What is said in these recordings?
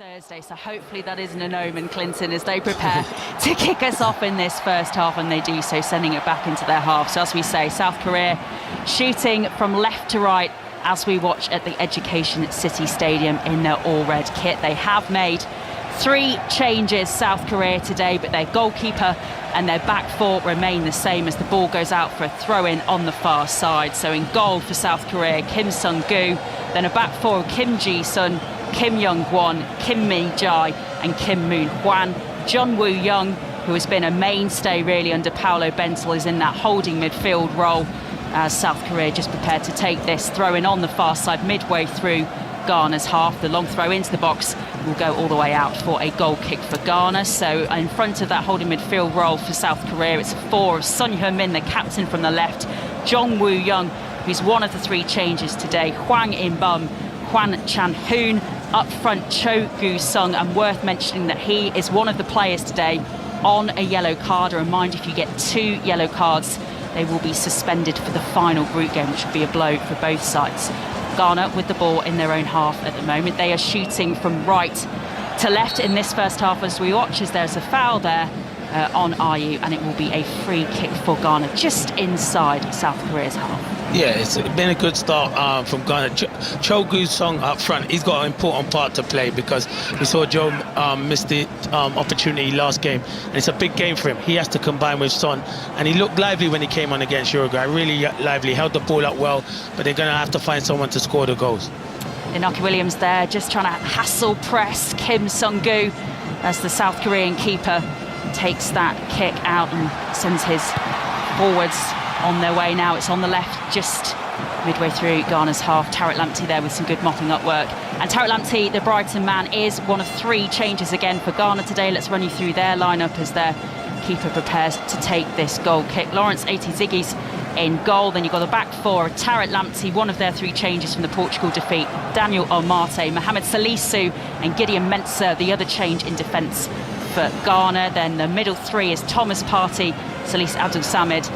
Thursday, so hopefully that isn't an omen, Clinton, as they prepare to kick us off in this first half, and they do so, sending it back into their half. So as we say, South Korea shooting from left to right as we watch at the Education City Stadium in their all-red kit. They have made 3 changes, South Korea, today, but their goalkeeper and their back 4 remain the same as the ball goes out for a throw-in on the far side. So in goal for South Korea, Kim Sung-gu, then a back 4 of Kim Ji-sun, Kim Young-won, Kim Mi-jae and Kim Moon-hwan. John Woo-young, who has been a mainstay really under Paolo Bentel, is in that holding midfield role as South Korea just prepared to take this throw-in on the far side midway through Ghana's half. The long throw into the box will go all the way out for a goal kick for Ghana. So in front of that holding midfield role for South Korea, it's a 4 of Son Heung-min, the captain, from the left, Jong Woo-young, who's one of the 3 changes today, Hwang In-bum, Hwan Chan-hoon, up front Cho Gu-sung, and worth mentioning that he is one of the players today on a yellow card. A reminder, if you get 2 yellow cards, they will be suspended for the final group game, which would be a blow for both sides. Ghana with the ball in their own half at the moment. They are shooting from right to left in this first half as we watch, as there's a foul there on RU, and it will be a free kick for Ghana just inside South Korea's half. Yeah, it's been a good start from Ghana. Cho Gu-sung up front, he's got an important part to play, because we saw Joe miss the opportunity last game, and it's a big game for him. He has to combine with Son, and he looked lively when he came on against Uruguay, really lively, held the ball up well, but they're going to have to find someone to score the goals. Inaki Williams there just trying to hassle press Kim Sung-gu as the South Korean keeper takes that kick out and sends his forwards on their way. Now it's on the left, just midway through Ghana's half. Tariq Lamptey there with some good mopping up work. And Tariq Lamptey, the Brighton man, is one of 3 changes again for Ghana today. Let's run you through their lineup as their keeper prepares to take this goal kick. Lawrence Ati-Ziggy's in goal. Then you've got the back 4 of Tariq Lamptey, one of their 3 changes from the Portugal defeat. Daniel Omarte, Mohamed Salisu and Gideon Mensah, the other change in defence for Ghana. Then the middle 3 is Thomas Partey, Salis Abdul Samid,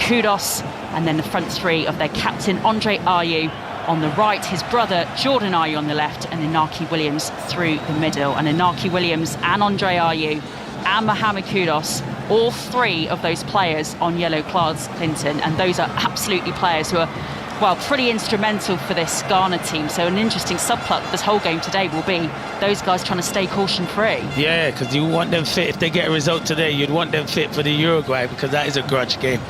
Kudos, and then the front 3 of their captain Andre Ayew on the right, his brother Jordan Ayew on the left, and Inaki Williams through the middle. And Inaki Williams and Andre Ayew and Mohamed Kudos, all 3 of those players on yellow cards, Clinton, and those are absolutely players who are, well, pretty instrumental for this Ghana team. So an interesting subplot of this whole game today will be those guys trying to stay caution-free. Yeah, because you want them fit. If they get a result today, you'd want them fit for the Uruguay, because that is a grudge game.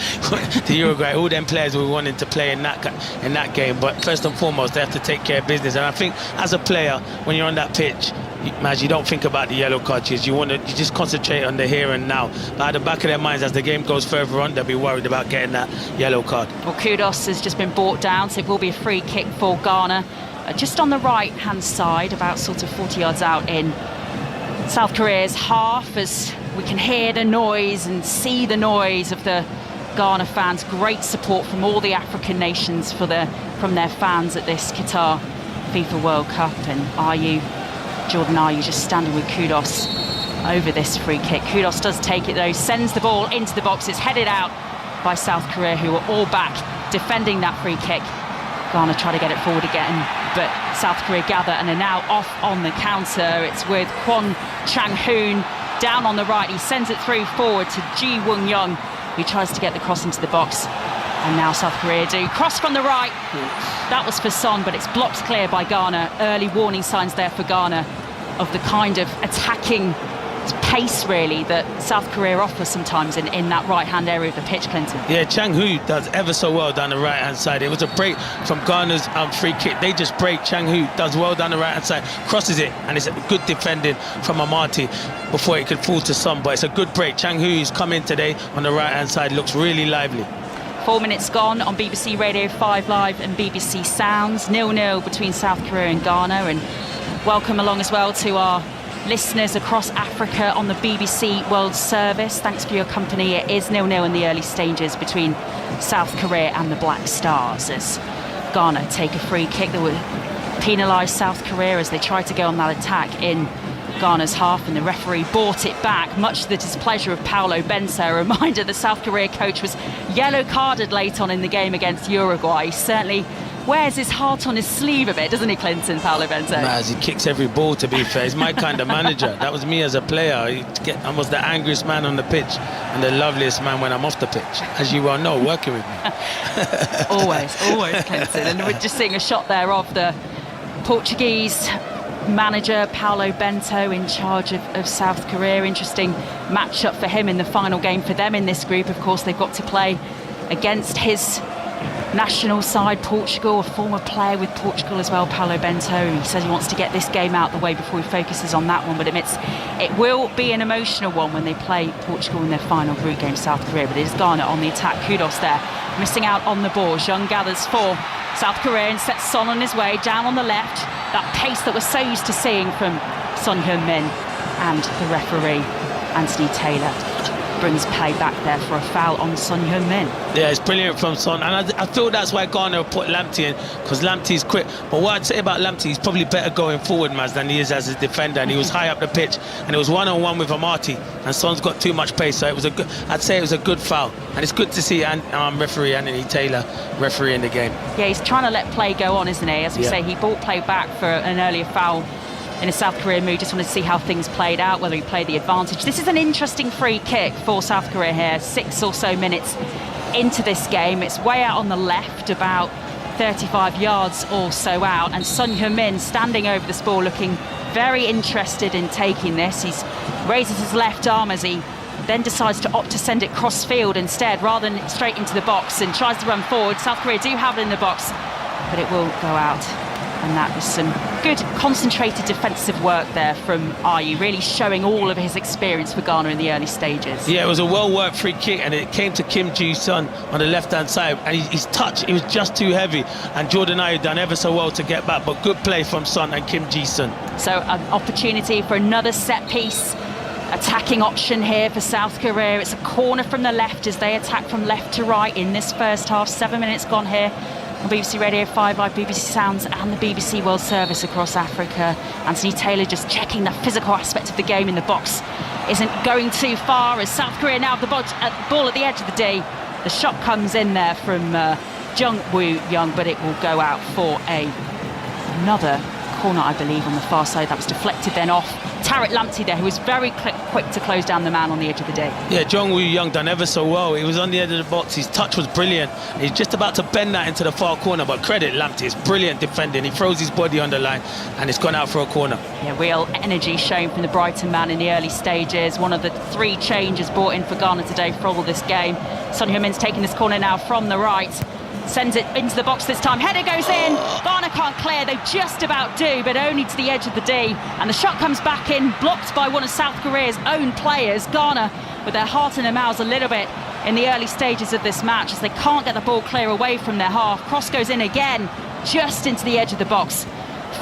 The Uruguay, all them players were wanting to play in that game. But first and foremost, they have to take care of business. And I think as a player, when you're on that pitch, Maj, you don't think about the yellow cards. You just concentrate on the here and now. But at the back of their minds, as the game goes further on, they'll be worried about getting that yellow card. Well, Kudos has just been brought down, so it will be a free kick for Ghana. Just on the right-hand side, about sort of 40 yards out in South Korea's half, as we can hear the noise and see the noise of the Ghana fans. Great support from all the African nations from their fans at this Qatar FIFA World Cup. And Jordan Ayew just standing with Kudos over this free kick. Kudos does take it though, sends the ball into the box. It's headed out by South Korea, who are all back defending that free kick. Ghana try to get it forward again, but South Korea gather and are now off on the counter. It's with Hwan Chang-hoon down on the right. He sends it through forward to Ji Woon-young, who tries to get the cross into the box. And now South Korea do. Cross from the right. That was for Son, but it's blocked clear by Ghana. Early warning signs there for Ghana of the kind of attacking pace, really, that South Korea offers sometimes in that right-hand area of the pitch, Clinton. Yeah, Chang-hoo does ever so well down the right-hand side. It was a break from Ghana's free kick. They just break. Chang-hoo does well down the right-hand side, crosses it, and it's a good defending from Amati before it could fall to Son. But it's a good break. Chang-hoo's come in today on the right-hand side, looks really lively. 4 minutes gone on BBC Radio 5 Live and BBC Sounds. 0-0 between South Korea and Ghana. And welcome along as well to our listeners across Africa on the BBC World Service. Thanks for your company. It is 0-0 in the early stages between South Korea and the Black Stars, as Ghana take a free kick that would penalise South Korea as they try to go on that attack in Ghana's half, and the referee brought it back, much to the displeasure of Paolo Bentel. A reminder, the South Korea coach was yellow carded late on in the game against Uruguay. He certainly wears his heart on his sleeve a bit, doesn't he, Clinton, Paolo Bento? He kicks every ball, to be fair. He's my kind of manager. That was me as a player. I was the angriest man on the pitch and the loveliest man when I'm off the pitch, as you well know, working with me. Always, Clinton. And we're just seeing a shot there of the Portuguese manager, Paolo Bento, in charge of South Korea. Interesting matchup for him in the final game for them in this group. Of course, they've got to play against his national side, Portugal, a former player with Portugal as well, Paolo Bento. He says he wants to get this game out the way before he focuses on that one, but admits it will be an emotional one when they play Portugal in their final group game, South Korea. But it is Ghana on the attack. Kudos there, missing out on the ball. Jung gathers for South Korea and sets Son on his way down on the left. That pace that we're so used to seeing from Son Heung-min, and the referee Anthony Taylor brings play back there for a foul on Son Heung-min. Yeah, it's brilliant from Son, and I feel that's why Ghana put Lamptey in, because Lamptey's quick. But what I'd say about Lamptey, he's probably better going forward, Maz, than he is as a defender, and he was high up the pitch, and it was one-on-one with Amati, and Son's got too much pace, so I'd say it was a good foul, and it's good to see referee Anthony Taylor refereeing the game. Yeah, he's trying to let play go on, isn't he? As we say, he brought play back for an earlier foul in a South Korea mood. Just wanted to see how things played out, whether he played the advantage. This is an interesting free kick for South Korea here, 6 or so minutes into this game. It's way out on the left, about 35 yards or so out, and Son Heung-min standing over this ball, looking very interested in taking this. He raises his left arm as he then decides to opt to send it cross-field instead, rather than straight into the box, and tries to run forward. South Korea do have it in the box, but it will go out. And that was some good concentrated defensive work there from Ayew, really showing all of his experience for Ghana in the early stages. Yeah, it was a well-worked free kick, and it came to Kim Ji-sun on the left-hand side, and his touch, it was just too heavy, and Jordan Ayew done ever so well to get back, but good play from Son and Kim Ji-sun. So an opportunity for another set-piece attacking option here for South Korea. It's a corner from the left as they attack from left to right in this first half. 7 minutes gone here on BBC Radio 5 Live, BBC Sounds and the BBC World Service across Africa. Anthony Taylor just checking the physical aspect of the game in the box isn't going too far, as South Korea now have the ball at the edge of the D. The shot comes in there from Jung Woo-young, but it will go out for another corner, I believe, on the far side. That was deflected then off Tariq Lamptey there, who was very quick to close down the man on the edge of the D. Yeah, Jung Woo-young done ever so well. He was on the edge of the box. His touch was brilliant. He's just about to bend that into the far corner, but credit Lamptey. It's brilliant defending. He throws his body on the line, and it's gone out for a corner. Yeah, real energy shown from the Brighton man in the early stages. One of the 3 changes brought in for Ghana today for all this game. Son Heung-min's taking this corner now from the right. Sends it into the box this time. Header goes in. Ghana can't clear. They just about do, but only to the edge of the D. And the shot comes back in, blocked by one of South Korea's own players. Ghana, with their heart in their mouths a little bit in the early stages of this match, as they can't get the ball clear away from their half. Cross goes in again, just into the edge of the box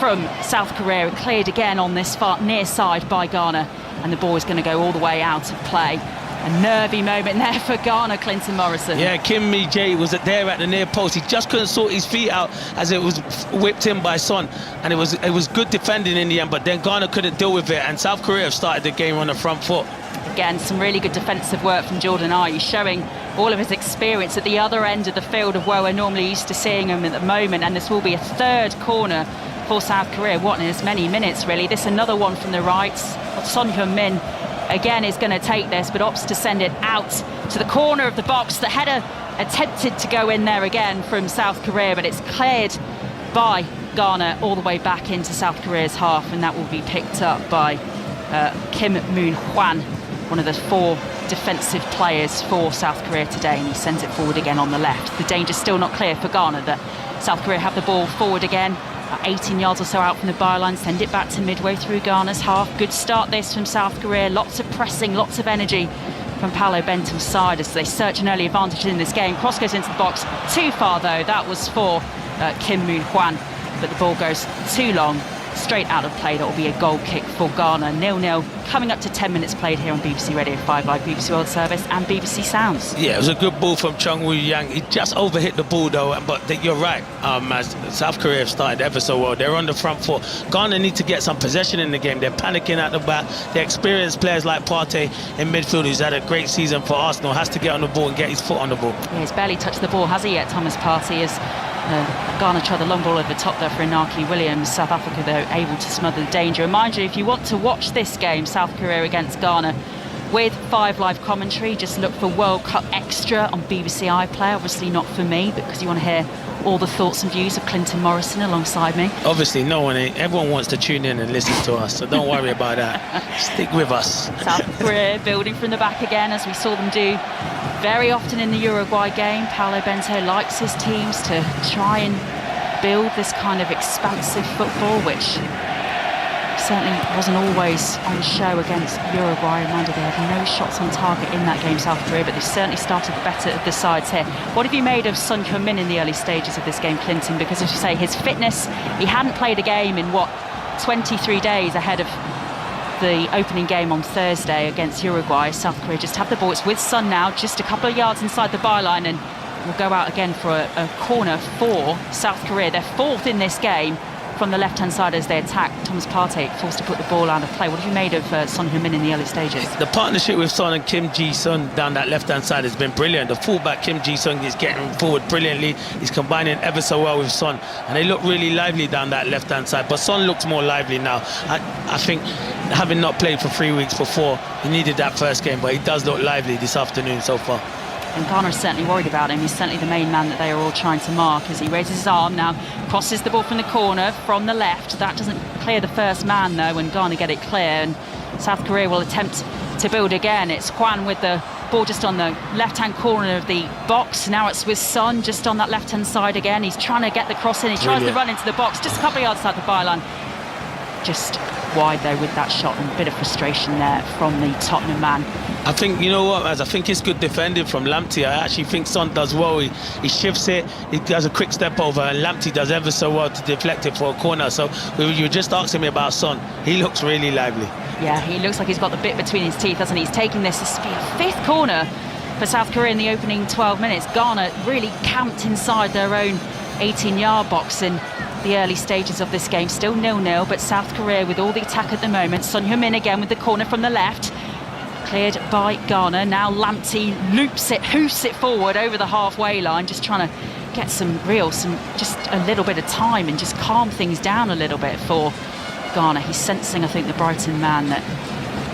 from South Korea. Cleared again on this far near side by Ghana, and the ball is going to go all the way out of play. A nervy moment there for Ghana, Clinton Morrison. Yeah, Kim Mi-jae was there at the near post. He just couldn't sort his feet out as it was whipped in by Son. And it was good defending in the end, but then Ghana couldn't deal with it. And South Korea have started the game on the front foot. Again, some really good defensive work from Jordan Ayew, showing all of his experience at the other end of the field of where we're normally used to seeing him at the moment. And this will be a 3rd corner for South Korea, what, in as many minutes, really. This another one from the right. Son Heung-min again is going to take this, but opts to send it out to the corner of the box. The header attempted to go in there again from South Korea, but it's cleared by Ghana all the way back into South Korea's half, and that will be picked up by Kim Moon-hwan, one of the 4 defensive players for South Korea today, and he sends it forward again on the left. The danger's still not clear for Ghana. That South Korea have the ball forward again, 18 yards or so out from the byline, send it back to midway through Ghana's half. Good start this from South Korea, lots of pressing, lots of energy from Paolo Bento's side as they search an early advantage in this game. Cross goes into the box, too far though, that was for Kim Moon-hwan, but the ball goes too long, straight out of play. That will be a goal kick for Ghana. 0-0, coming up to 10 minutes played here on BBC Radio 5 Live, BBC World Service and BBC Sounds. Yeah, it was a good ball from Jung Woo-young. He just overhit the ball though, but you're right, as South Korea have started ever so well. They're on the front foot. Ghana need to get some possession in the game. They're panicking at the back. The experienced players like Partey in midfield, who's had a great season for Arsenal, has to get on the ball and get his foot on the ball. Yeah, he's barely touched the ball, has he yet, Thomas Partey? As Ghana tried the long ball over the top there for Inaki Williams. South Africa, though, able to smother the danger. And mind you, if you want to watch this game, South Korea against Ghana, with 5 live commentary, just look for World Cup Extra on BBC iPlayer. Obviously not for me, because you want to hear all the thoughts and views of Clinton Morrison alongside me. Obviously, everyone wants to tune in and listen to us, so don't worry about that. Stick with us. South Korea building from the back again, as we saw them do very often in the Uruguay game. Paulo Bento likes his teams to try and build this kind of expansive football, which certainly wasn't always on show against Uruguay. Reminder, they had no shots on target in that game, South Korea, but they've certainly started better of the sides here. What have you made of Son Heung-min in the early stages of this game, Clinton? Because, as you say, his fitness, he hadn't played a game in, 23 days ahead of the opening game on Thursday against Uruguay. South Korea just have the ball. It's with Son now, just a couple of yards inside the byline, and will go out again for a corner for South Korea. They're 4th in this game from the left-hand side as they attack. Thomas Partey forced to put the ball out of play. What have you made of Son Heung-min in the early stages? The partnership with Son and Kim Ji-sung down that left-hand side has been brilliant. The fullback Kim Ji-sung is getting forward brilliantly. He's combining ever so well with Son, and they look really lively down that left-hand side. But Son looks more lively now. I think, having not played for 3 weeks before, he needed that first game, but he does look lively this afternoon so far. And Ghana is certainly worried about him. He's certainly the main man that they are all trying to mark, as he raises his arm now, crosses the ball from the corner from the left. That doesn't clear the first man, though, and Ghana get it clear. And South Korea will attempt to build again. It's Kwan with the ball just on the left-hand corner of the box. Now it's with Son just on that left-hand side again. He's trying to get the cross in. He tries to run into the box, just a couple of yards outside the byline. Just wide, though, with that shot, and a bit of frustration there from the Tottenham man. I think, you know what, I think it's good defending from Lamptey. I actually think Son does well. He shifts it, he does a quick step over, and Lamptey does ever so well to deflect it for a corner. So you were just asking me about Son. He looks really lively. Yeah, he looks like he's got the bit between his teeth, hasn't he? He's taking this to be a 5th corner for South Korea in the opening 12 minutes. Ghana really camped inside their own 18-yard box in the early stages of this game. Still 0-0, but South Korea with all the attack at the moment. Son Heung-min again with the corner from the left. Cleared by Ghana. Now Lamptey loops it, hoofs it forward over the halfway line, just trying to get just a little bit of time and just calm things down a little bit for Ghana. He's sensing, I think, the Brighton man, that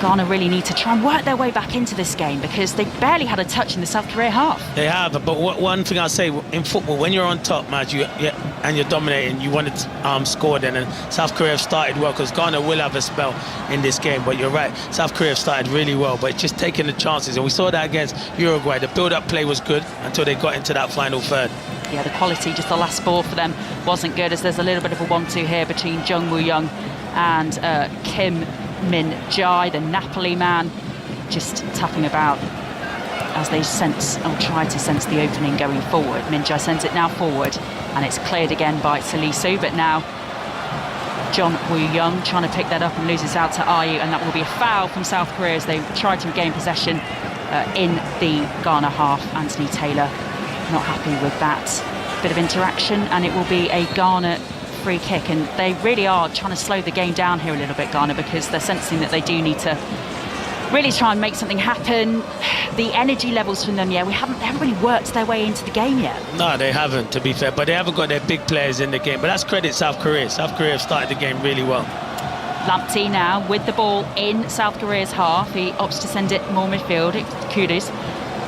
Ghana really need to try and work their way back into this game, because they barely had a touch in the South Korea half. They have, but one thing I'll say, in football, when you're on top, Madge, and you're dominating, you want to score then. And South Korea have started well, because Ghana will have a spell in this game. But you're right, South Korea have started really well, but just taking the chances. And we saw that against Uruguay. The build-up play was good until they got into that final third. Yeah, the quality, just the last ball for them wasn't good, as there's a little bit of a 1-2 here between Jung Woo-young and Kim Min-jae, the Napoli man, just tapping about as they sense, or try to sense, the opening going forward. Min-jae sends it now forward, and it's cleared again by Salisu, but now John Woo-young trying to pick that up and loses out to Ayew, and that will be a foul from South Korea as they try to regain possession in the Ghana half. Anthony Taylor not happy with that bit of interaction, and it will be a Ghana free kick. And they really are trying to slow the game down here a little bit, Ghana, because they're sensing that they do need to really try and make something happen. The energy levels from them, they haven't really worked their way into the game yet. No, they haven't, to be fair, but they haven't got their big players in the game. But that's credit South Korea. South Korea have started the game really well. Lamptey now with the ball in South Korea's half. He opts to send it more midfield. Kudus.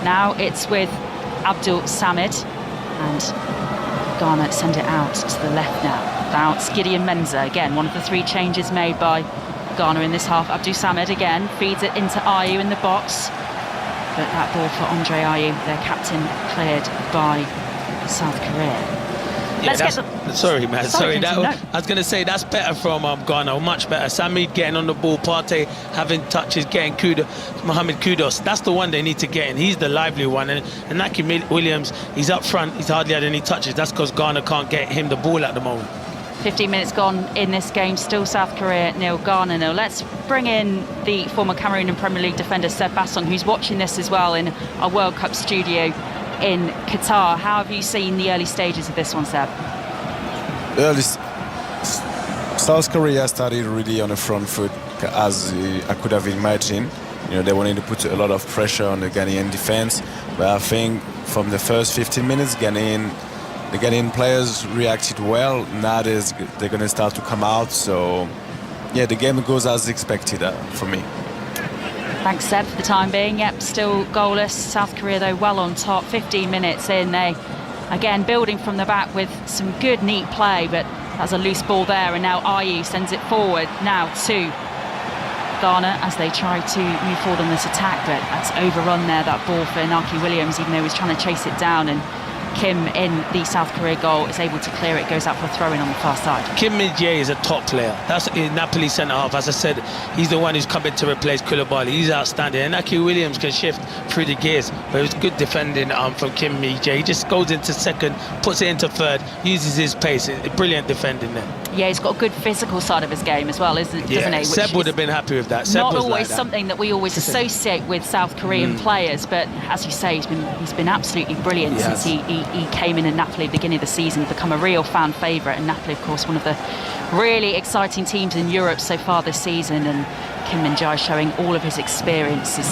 Now it's with Abdul Samid, and Ghana send it out to the left now. Now it's Gideon Mensah again, one of the 3 changes made by Ghana in this half. Abdul Samid again feeds it into Ayew in the box, but that ball for Andre Ayew, their captain, cleared by South Korea. Sorry, man. I was going to say, that's better from Ghana, much better. Samid getting on the ball, Partey having touches, getting Mohamed Kudus. That's the one they need to get in. He's the lively one. And Naki Williams, he's up front. He's hardly had any touches. That's because Ghana can't get him the ball at the moment. 15 minutes gone in this game, still South Korea 0, Ghana 0. Let's bring in the former Cameroon and Premier League defender Seb Basson, who's watching this as well in our World Cup studio in Qatar. How have you seen the early stages of this one, Seb? South Korea started really on the front foot, as I could have imagined. They wanted to put a lot of pressure on the Ghanaian defense, but I think from the first 15 minutes, Ghanaian the Ghanaian players reacted well. Now they're going to start to come out. So, yeah, the game goes as expected for me. Thanks, Seb, for the time being. Yep, still goalless. South Korea, though, well on top. 15 minutes in, they, again, building from the back with some good, neat play, but that's a loose ball there, and now Ayew sends it forward now to Ghana as they try to move forward on this attack, but that's overrun there, that ball for Inaki Williams, even though he was trying to chase it down, and Kim in the South Korea goal is able to clear it, goes out for a throw-in on the far side. Kim Min-jae is a top player. That's Napoli centre-half. As I said, he's the one who's coming to replace Koulibaly. He's outstanding. And Inaki Williams can shift through the gears, but it was good defending from Kim Min-jae. He just goes into second, puts it into third, uses his pace. Brilliant defending there. Yeah, he's got a good physical side of his game as well, doesn't he? Seb would have been happy with that. Seb not was always like something that we always associate with South Korean players, but as you say, he's been absolutely brilliant since he came in Napoli at the beginning of the season, become a real fan favourite, and Napoli, of course, one of the really exciting teams in Europe so far this season, and Kim Min-jae showing all of his experience as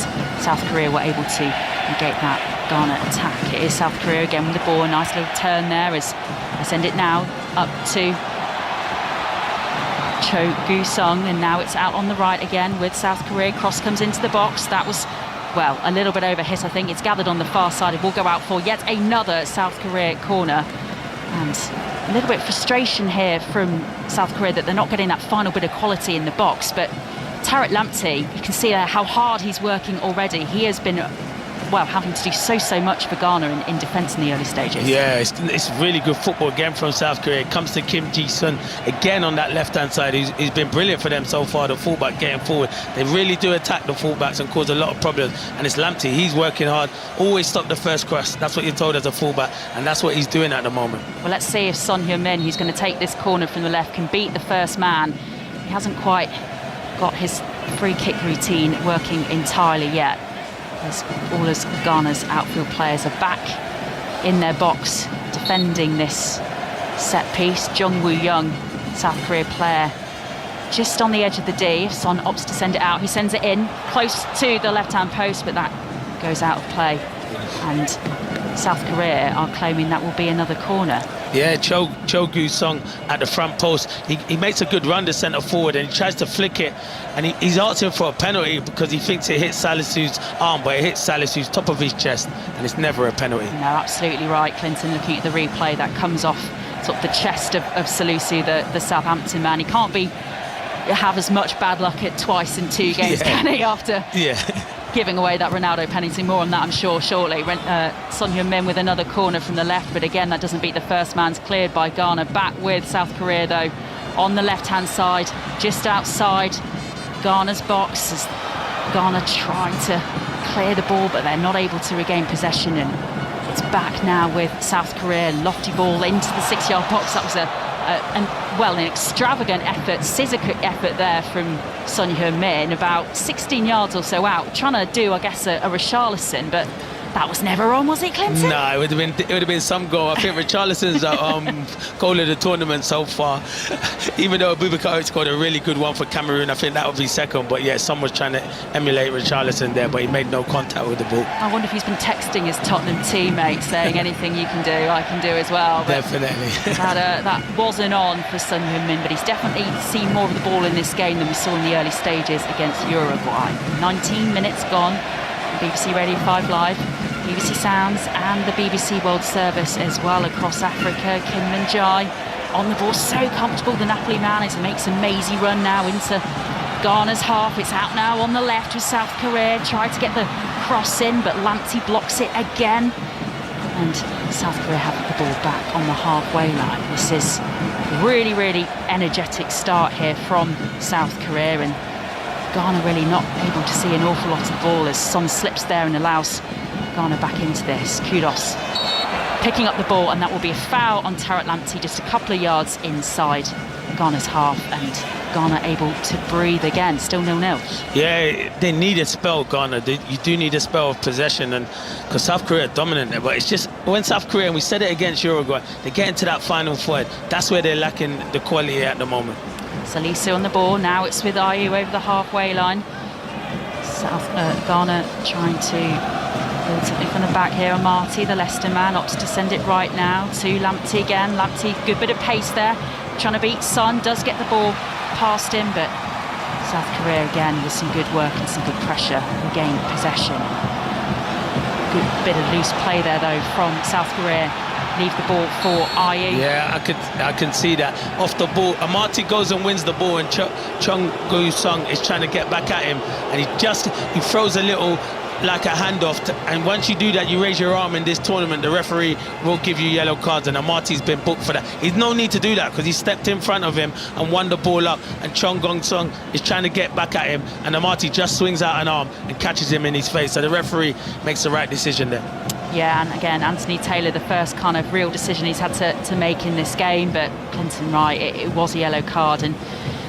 South Korea were able to negate that Ghana attack. It is South Korea again with the ball, a nice little turn there as they send it now up to Cho Gu-sung, and now it's out on the right again with South Korea. Cross comes into the box. That was, well, a little bit over hit, I think. It's gathered on the far side. It will go out for yet another South Korea corner. And a little bit of frustration here from South Korea that they're not getting that final bit of quality in the box. But Tarik Lamptey, you can see how hard he's working already. He has been, well, having to do so much for Ghana in defence in the early stages. Yeah, it's really good football again from South Korea. It comes to Kim Ji-sun again on that left-hand side. He's been brilliant for them so far, the fullback getting forward. They really do attack the fullbacks and cause a lot of problems. And it's Lamptey, he's working hard, always stop the first cross. That's what you're told as a fullback, and that's what he's doing at the moment. Well, let's see if Son Heung-min, who's going to take this corner from the left, can beat the first man. He hasn't quite got his free kick routine working entirely yet, as all of Ghana's outfield players are back in their box defending this set piece. Jung Woo-young, South Korea player, just on the edge of the D. If Son opts to send it out, he sends it in close to the left-hand post, but that goes out of play, and South Korea are claiming that will be another corner. Yeah, Cho Gu-sung at the front post. He makes a good run to centre forward, and he tries to flick it, and he's asking for a penalty because he thinks it hits Salisu's arm, but it hits Salisu's top of his chest, and it's never a penalty. No, absolutely right, Clinton. Looking at the replay, that comes off sort of the chest of Salisu, the Southampton man. He can't have as much bad luck at twice in 2 games, can he? After giving away that Ronaldo penalty. More on that, I'm sure, shortly. Son Heung-min with another corner from the left, but again, that doesn't beat the first man's cleared by Ghana. Back with South Korea, though, on the left-hand side, just outside Ghana's box, as Ghana try to clear the ball, but they're not able to regain possession, and it's back now with South Korea. Lofty ball into the 6-yard box. That was an extravagant effort, scissor-kick effort there from Son Heung-min, about 16 yards or so out, trying to do, I guess, a Richarlison, but that was never on, was it, Clinton? No, it would have been some goal. I think Richarlison's goal of the tournament so far. Even though Boubacar scored a really good one for Cameroon, I think that would be second. But yeah, someone was trying to emulate Richarlison there, but he made no contact with the ball. I wonder if he's been texting his Tottenham teammates saying anything you can do, I can do as well. But definitely. that wasn't on for Son Heung-min, but he's definitely seen more of the ball in this game than we saw in the early stages against Uruguay. 19 minutes gone. BBC Radio 5 Live, BBC Sounds and the BBC World Service as well across Africa. Kim Min-jae on the ball, so comfortable, the Napoli man. It makes a mazy run now into Ghana's half. It's out now on the left with South Korea. Tried to get the cross in, but Lamptey blocks it again. And South Korea have the ball back on the halfway line. This is really, really energetic start here from South Korea, and Ghana really not able to see an awful lot of ball as Son slips there and allows Ghana back into this. Kudos picking up the ball, and that will be a foul on Tarik Lamptey just a couple of yards inside Ghana's half, and Ghana able to breathe again. Still 0-0. Yeah, they need a spell, Ghana. You do need a spell of possession, and because South Korea are dominant there, but it's just when South Korea, and we said it against Uruguay, they get into that final third. That's where they're lacking the quality at the moment. Salisu on the ball. Now it's with Ayew over the halfway line. Ghana trying to Builds something from the back here. Amati, the Leicester man, opts to send it right now to Lamptey again. Lamptey, good bit of pace there, trying to beat Son. Does get the ball past him, but South Korea again with some good work and some good pressure. Regain possession. Good bit of loose play there though from South Korea. Leave the ball for Ayu. Yeah, I can see that. Off the ball, Amati goes and wins the ball, and Chung Gu-sung is trying to get back at him, and he throws a little, like a handoff, and once you do that, you raise your arm in this tournament, the referee will give you yellow cards, and Amati's been booked for that. He's no need to do that because he stepped in front of him and won the ball up, and Chung Gong-sung is trying to get back at him, and Amati just swings out an arm and catches him in his face, so the referee makes the right decision there. Yeah, and again, Anthony Taylor, the first kind of real decision he's had to make in this game, but Clinton Wright, it was a yellow card. And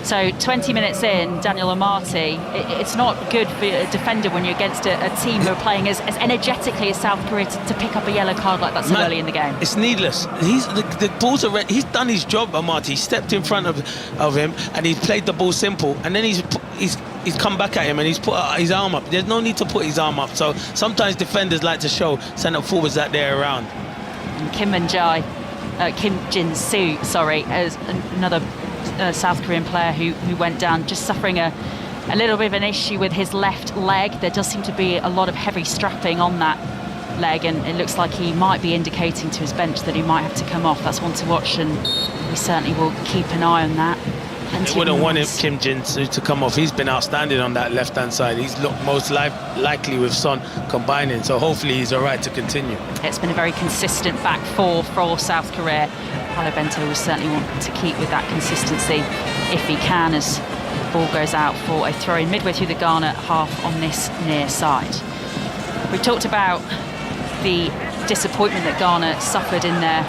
so 20 minutes in, Daniel Amati, it's not good for a defender when you're against a team who are playing as energetically as South Korea to pick up a yellow card like that so early in the game. It's needless. The balls are he's done his job, Amati. He stepped in front of him and he's played the ball simple, and then he's come back at him and he's put his arm up. There's no need to put his arm up. So sometimes defenders like to show centre forwards that they're around. And Kim Jin-soo, as another South Korean player who went down, just suffering a little bit of an issue with his left leg. There does seem to be a lot of heavy strapping on that leg, and it looks like he might be indicating to his bench that he might have to come off. That's one to watch, and we certainly will keep an eye on that. They wouldn't want Kim Jin-soo to come off. He's been outstanding on that left-hand side. He's looked most likely with Son combining, so hopefully he's all right to continue. It's been a very consistent back four for South Korea. Paolo Bento will certainly want to keep with that consistency if he can, as the ball goes out for a throw-in midway through the Ghana half on this near side. We talked about the disappointment that Ghana suffered in their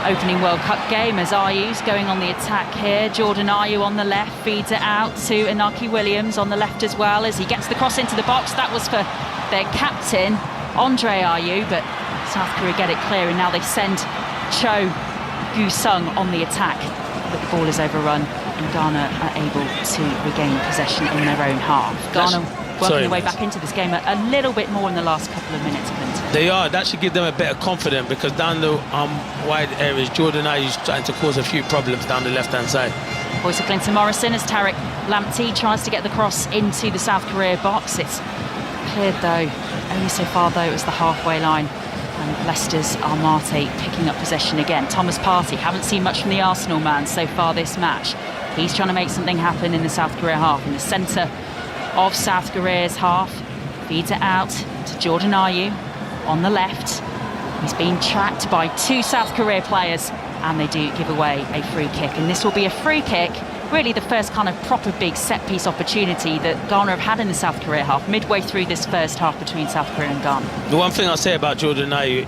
opening World Cup game, as Ayu's going on the attack here. Jordan Ayew on the left, feeds it out to Inaki Williams on the left as well, as he gets the cross into the box. That was for their captain, Andre Ayew, but South Korea get it clear, and now they send Cho Gu-sung on the attack. But the ball is overrun, and Ghana are able to regain possession in their own half. Ghana working their way back into this game a little bit more in the last couple of minutes, Clinton. They are. That should give them a bit of confidence, because down the wide areas, Jordan Ayew's trying to cause a few problems down the left-hand side. Voice of Clinton Morrison as Tariq Lamptey tries to get the cross into the South Korea box. It's cleared though, only so far though, as the halfway line. And Leicester's Amati picking up possession again. Thomas Partey, haven't seen much from the Arsenal man so far this match. He's trying to make something happen in the South Korea half, in the centre of South Korea's half. Feeds it out to Jordan Ayew on the left. He's being tracked by two South Korea players, and they do give away a free kick. And this will be a free kick, really the first kind of proper big set-piece opportunity that Ghana have had in the South Korea half, midway through this first half between South Korea and Ghana. The one thing I'll say about Jordan Ayew,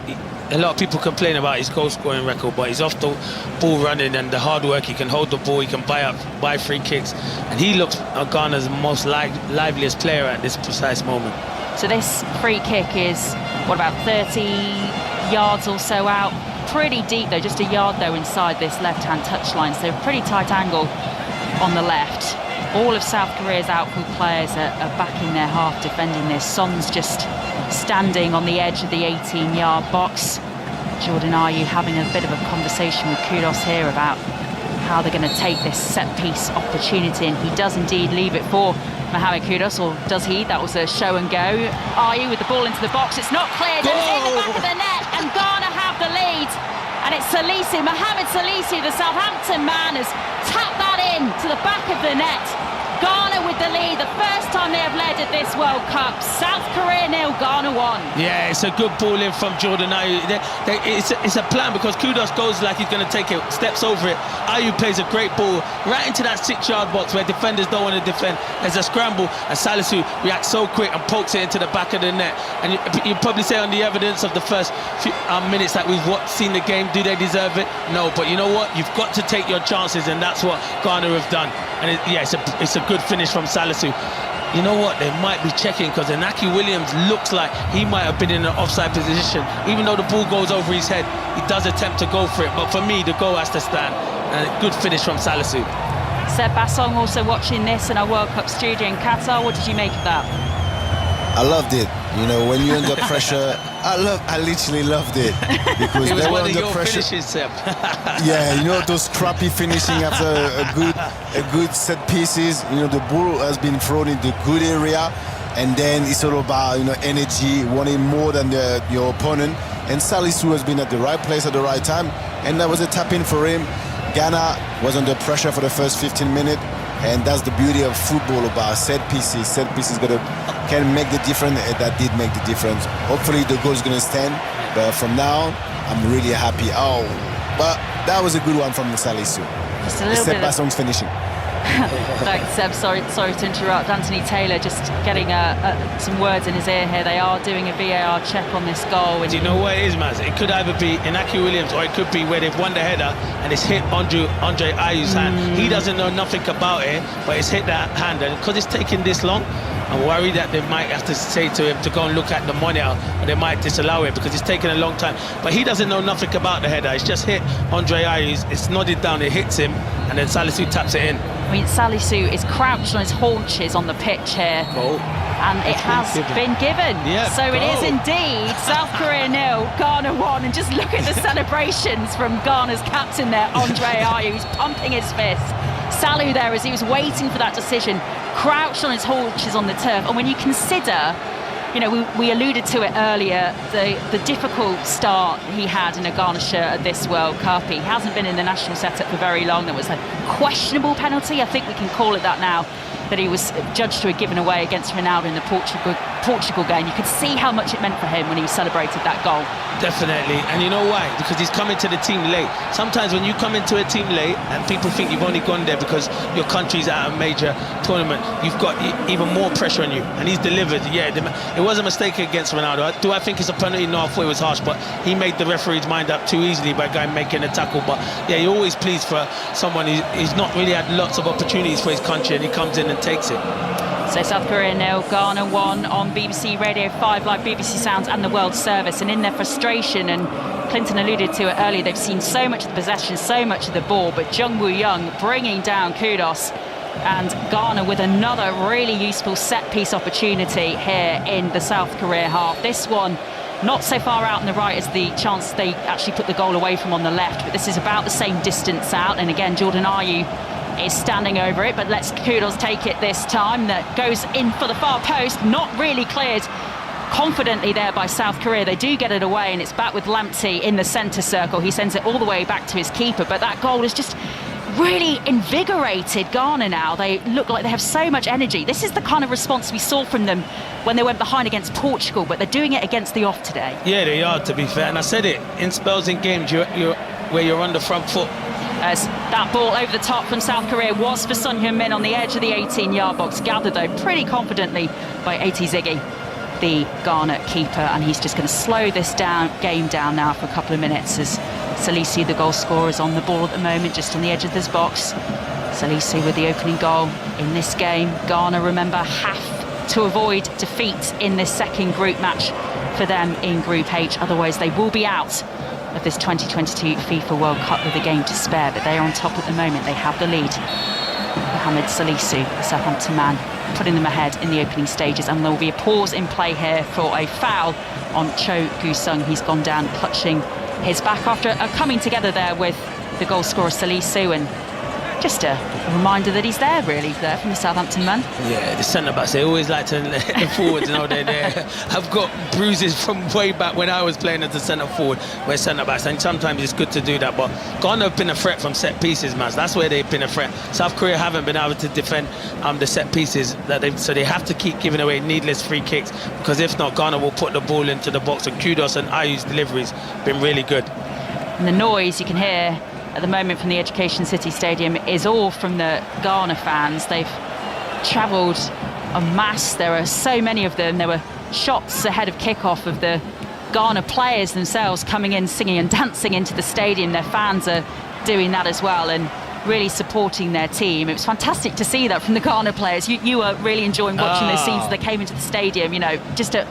a lot of people complain about his goal-scoring record, but he's off the ball running and the hard work. He can hold the ball, he can buy free kicks, and he looks Ghana's most liveliest player at this precise moment. So this free kick is, what, about 30 yards or so out? Pretty deep though, just a yard though inside this left-hand touchline, so pretty tight angle on the left. All of South Korea's outfield players are back in their half defending this. Son's just standing on the edge of the 18-yard box. Jordan Ayew having a bit of a conversation with Kudos here about how they're going to take this set-piece opportunity, and he does indeed leave it for Mohamed Kudos, or does he? That was a show and go. Ayew with the ball into the box. It's not cleared, and it's in the back of the net, and Ghana have the lead. And it's Salisi, Mohamed Salisi, the Southampton man, has tapped that in to the back of the net. Ghana with the lead, the first time they have led at this World Cup. South Korea 0, Ghana 1. Yeah, it's a good ball in from Jordan Ayew. It's a plan, because Kudos goes like he's going to take it, steps over it. Ayew plays a great ball right into that 6-yard box where defenders don't want to defend. There's a scramble, and Salisu reacts so quick and pokes it into the back of the net. And you probably say, on the evidence of the first few minutes that we've seen the game, do they deserve it? No, but you know what? You've got to take your chances, and that's what Ghana have done. And it's a good finish from Salisu. You know what? They might be checking, because Inaki Williams looks like he might have been in an offside position. Even though the ball goes over his head, he does attempt to go for it. But for me, the goal has to stand. And a good finish from Salisu. Seb Bassong also watching this in our World Cup studio in Qatar. What did you make of that? I loved it. You know, when you're under pressure, I literally loved it because It was they were one of under your pressure. finishes, Seb. Yeah, you know, those crappy finishing after a good set pieces. You know, the ball has been thrown in the good area, and then it's all about, you know, energy, wanting more than your opponent. And Salisu has been at the right place at the right time, and that was a tap in for him. Ghana was under pressure for the first 15 minutes, and that's the beauty of football, about set pieces. Set pieces can make the difference, and that did make the difference. Hopefully the goal is going to stand, but from now I'm really happy. Oh, but that was a good one from Salisu. Just a little bit of... Bassong's finishing. Thanks, Seb. Sorry to interrupt. Anthony Taylor just getting some words in his ear here. They are doing a VAR check on this goal. Do you know what it is, Maz? It could either be Inaki Williams, or it could be where they've won the header and it's hit Andre Ayew's hand. He doesn't know nothing about it, but it's hit that hand, and because it's taking this long, I'm worried that they might have to say to him to go and look at the monitor, or they might disallow it because it's taking a long time. But he doesn't know nothing about the header. It's just hit Andre Ayew, it's nodded down, it hits him, and then Salisu taps it in. I mean, Salisu is crouched on his haunches on the pitch here. Goal. And it has been given. Yeah, so goal. it is indeed South Korea 0, Ghana 1. And just look at the celebrations from Ghana's captain there, Andre Ayew, who's pumping his fist. Salu there, as he was waiting for that decision, crouched on his haunches on the turf. And when you consider, you know, we alluded to it earlier, the difficult start he had in a Ghana shirt at this World Cup. He hasn't been in the national setup for very long. There was a questionable penalty, I think we can call it that now, that he was judged to have given away against Ronaldo in the Portugal game. You could see how much it meant for him when he celebrated that goal. Definitely, and you know why? Because he's coming to the team late. Sometimes when you come into a team late and people think you've only gone there because your country's at a major tournament, you've got even more pressure on you, and he's delivered. Yeah, it was a mistake against Ronaldo. Do I think it's a penalty? No, I thought it was harsh, but he made the referee's mind up too easily by going making a tackle. But yeah, you're always pleased for someone who's not really had lots of opportunities for his country, and he comes in and takes it. So South Korea 0, Ghana 1 on BBC Radio 5 Live, BBC Sounds and the World Service. And in their frustration, and Clinton alluded to it earlier, they've seen so much of the possession, so much of the ball, but Jung Woo Young bringing down kudos, and Ghana with another really useful set-piece opportunity here in the South Korea half. This one not so far out on the right as the chance they actually put the goal away from on the left, but this is about the same distance out. And again, Jordan Ayew is standing over it, but let's Kudos take it this time. That goes in for the far post, not really cleared confidently there by South Korea. They do get it away, and it's back with Lamptey in the centre circle. He sends it all the way back to his keeper, but that goal has just really invigorated Ghana now. They look like they have so much energy. This is the kind of response we saw from them when they went behind against Portugal, but they're doing it against the off today. Yeah, they are, to be fair, and I said it, in spells in games where you're on the front foot. As that ball over the top from South Korea was for Son Heung-min on the edge of the 18-yard box, gathered though pretty confidently by A.T. Ziggy, the Ghana keeper, and he's just going to slow this game down now for a couple of minutes as Salisu, the goal scorer, is on the ball at the moment, just on the edge of this box. Salisu with the opening goal in this game. Ghana, remember, have to avoid defeat in this second group match for them in Group H, otherwise they will be out of this 2022 FIFA World Cup with a game to spare, but they are on top at the moment. They have the lead. Mohamed Salisu, the Southampton man, putting them ahead in the opening stages, and there will be a pause in play here for a foul on Cho Gu-sung. He's gone down clutching his back after coming together there with the goal scorer Salisu, and just a reminder that he's there, really, there from the Southampton man. Yeah, the centre-backs, they always like to let the forwards know they're there. I've got bruises from way back when I was playing as a centre-forward, where centre-backs, and sometimes it's good to do that, but Ghana have been a threat from set-pieces, man. That's where they've been a threat. South Korea haven't been able to defend the set-pieces, so they have to keep giving away needless free kicks, because if not, Ghana will put the ball into the box, and Kudos and Ayew's deliveries been really good. And the noise you can hear at the moment from the Education City Stadium is all from the Ghana fans. They've travelled en masse. There are so many of them. There were shots ahead of kickoff of the Ghana players themselves coming in, singing and dancing into the stadium. Their fans are doing that as well and really supporting their team. It was fantastic to see that from the Ghana players. You were really enjoying watching those scenes as they came into the stadium. You know, just a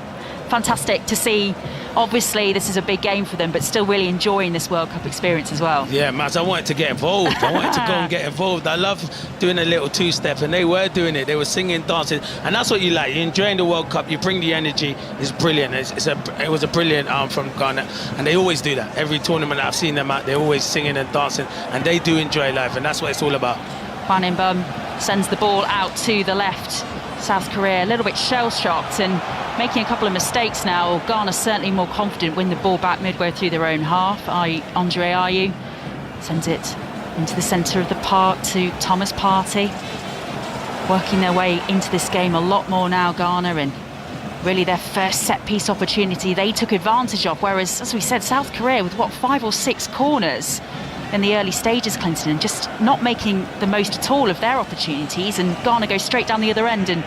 fantastic to see. Obviously, this is a big game for them, but still really enjoying this World Cup experience as well. Yeah, Maz, I wanted to get involved. I wanted to go and get involved. I love doing a little two-step, and they were doing it. They were singing, dancing, and that's what you like. You're enjoying the World Cup. You bring the energy. It's brilliant. It was a brilliant from Ghana, and they always do that. Every tournament I've seen them at, they're always singing and dancing, and they do enjoy life, and that's what it's all about. Hwan In-beom sends the ball out to the left. South Korea a little bit shell-shocked and making a couple of mistakes now. Ghana certainly more confident, win the ball back midway through their own half. Andre Ayew sends it into the centre of the park to Thomas Partey. Working their way into this game a lot more now, Ghana, and really their first set-piece opportunity they took advantage of, whereas, as we said, South Korea with, 5 or 6 corners in the early stages, Clinton, and just not making the most at all of their opportunities, and Ghana goes straight down the other end. And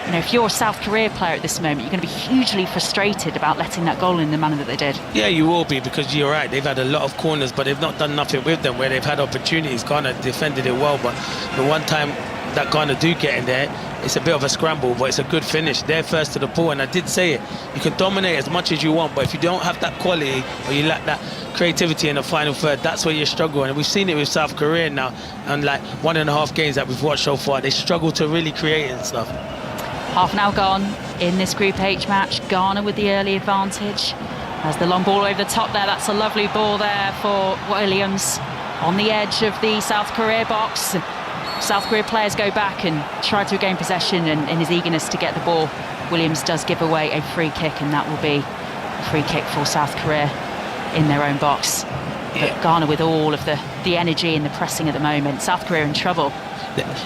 you know, if you're a South Korea player at this moment, you're going to be hugely frustrated about letting that goal in the manner that they did. Yeah, you will be, because you're right, they've had a lot of corners, but they've not done nothing with them. Where they've had opportunities, Ghana defended it well, but the one time that Ghana do get in there, it's a bit of a scramble, but it's a good finish. They're first to the ball, and I did say it, you can dominate as much as you want, but if you don't have that quality, or you lack that creativity in the final third, that's where you struggle. And we've seen it with South Korea now, and like 1.5 games that we've watched so far, they struggle to really create and stuff. Half an hour gone in this Group H match. Ghana with the early advantage. Has the long ball over the top there. That's a lovely ball there for Williams on the edge of the South Korea box. South Korea players go back and try to regain possession, and in his eagerness to get the ball, Williams does give away a free kick, and that will be a free kick for South Korea in their own box. But Ghana with all of the energy and the pressing at the moment. South Korea in trouble.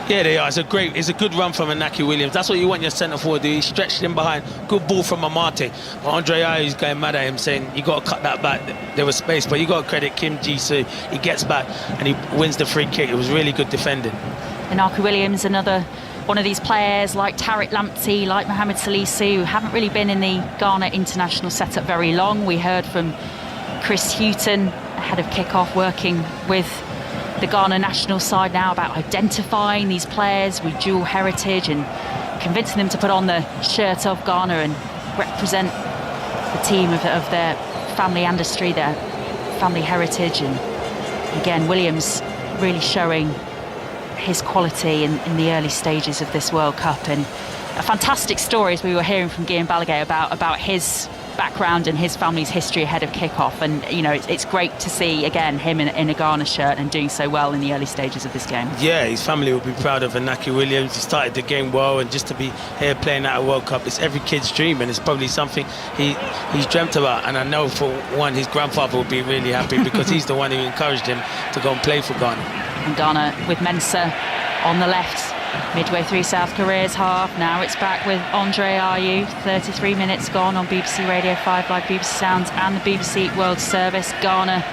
Yeah, they are. It's a good run from Inaki Williams. That's what you want your centre forward to do. He stretched him behind. Good ball from Amate. But Andre Ayew's going mad at him, saying you got to cut that back. There was space, but you got to credit Kim Ji-soo. He gets back and he wins the free kick. It was really good defending. Inaki Williams, another one of these players like Tariq Lamptey, like Mohamed Salisu, who haven't really been in the Ghana international setup very long. We heard from Chris Hughton ahead of kick-off, working with the Ghana national side now about identifying these players with dual heritage and convincing them to put on the shirt of Ghana and represent the team of their family ancestry, their family heritage. And again, Williams really showing his quality in the early stages of this World Cup, and a fantastic story as we were hearing from Guillaume Balaguer about his background and his family's history ahead of kick-off. And you know, it's great to see again him in a Ghana shirt and doing so well in the early stages of this game. Yeah, his family will be proud of Inaki Williams. He started the game well, and just to be here playing at a World Cup, it's every kid's dream, and it's probably something he's dreamt about. And I know for one, his grandfather will be really happy because he's the one who encouraged him to go and play for Ghana. And Ghana with Mensah on the left, midway through South Korea's half. Now it's back with Andre Ayew. 33 minutes gone on BBC Radio 5 Live, BBC Sounds and the BBC World Service. Ghana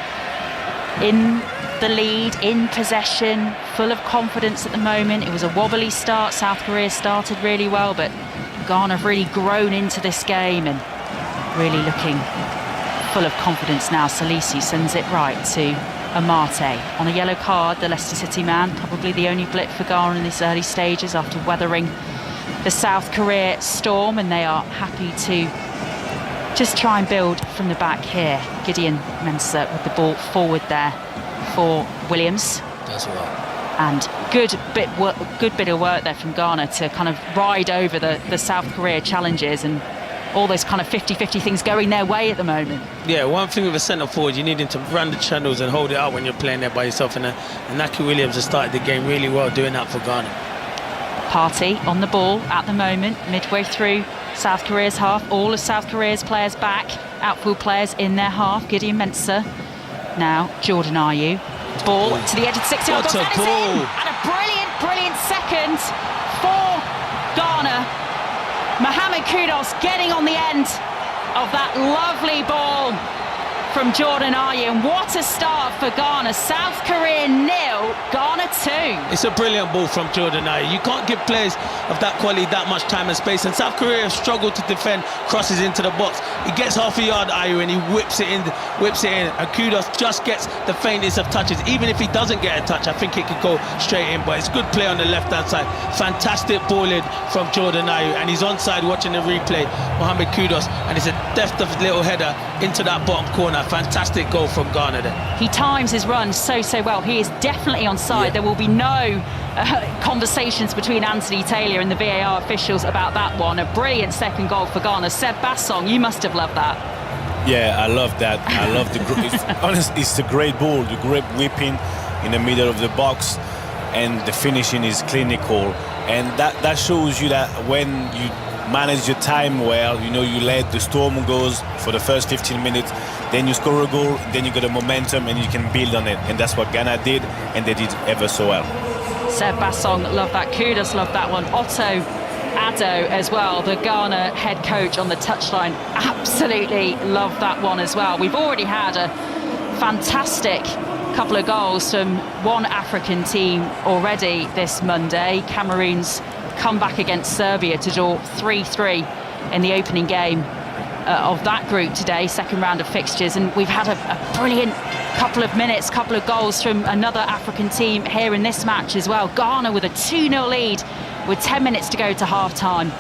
in the lead, in possession, full of confidence at the moment. It was a wobbly start. South Korea started really well, but Ghana have really grown into this game and really looking full of confidence now. Salisu sends it right to Amate on a yellow card, the Leicester City man, probably the only blip for Ghana in these early stages after weathering the South Korea storm, and they are happy to just try and build from the back here. Gideon Mensah with the ball forward there for Williams. Does well. And good bit of work there from Ghana to kind of ride over the South Korea challenges and all those kind of 50-50 things going their way at the moment. Yeah, one thing with a centre forward, you need him to run the channels and hold it up when you're playing there by yourself. And Inaki Williams has started the game really well doing that for Ghana. Partey on the ball at the moment, midway through South Korea's half. All of South Korea's players back, outfield players in their half. Gideon Mensah, now Jordan Ayew. Ball to the edge of the 60-yard box, and it's in! And a brilliant second for Ghana. Mohamed Kudus getting on the end of that lovely ball from Jordan Ayew. And what a start for Ghana. South Korea 0, Ghana 2. It's a brilliant ball from Jordan Ayew. You can't give players of that quality that much time and space. And South Korea have struggled to defend crosses into the box. He gets half a yard, Ayew, and he whips it in. And Kudos just gets the faintest of touches. Even if he doesn't get a touch, I think it could go straight in. But it's good play on the left-hand side. Fantastic ball in from Jordan Ayew. And he's onside watching the replay. Mohamed Kudos. And it's a deft of little header into that bottom corner. Fantastic goal from Ghana there. He times his run so well. He is definitely onside. Yeah. There will be no conversations between Anthony Taylor and the VAR officials about that one. A brilliant second goal for Ghana. Seb Bassong, you must have loved that. Yeah, I love that. I love it's a great ball. The great whipping in the middle of the box, and the finishing is clinical. And that shows you that when you manage your time well, you know, you let the storm goes for the first 15 minutes, then you score a goal, then you got a momentum and you can build on it. And that's what Ghana did, and they did ever so well. Seb Bassong, love that. Kudos, love that one. Otto Addo as well, the Ghana head coach on the touchline, absolutely love that one as well. We've already had a fantastic couple of goals from one African team already this Monday. Cameroon's come back against Serbia to draw 3-3 in the opening game of that group today, second round of fixtures. And we've had a brilliant couple of minutes, couple of goals from another African team here in this match as well. Ghana with a 2-0 lead with 10 minutes to go to half-time.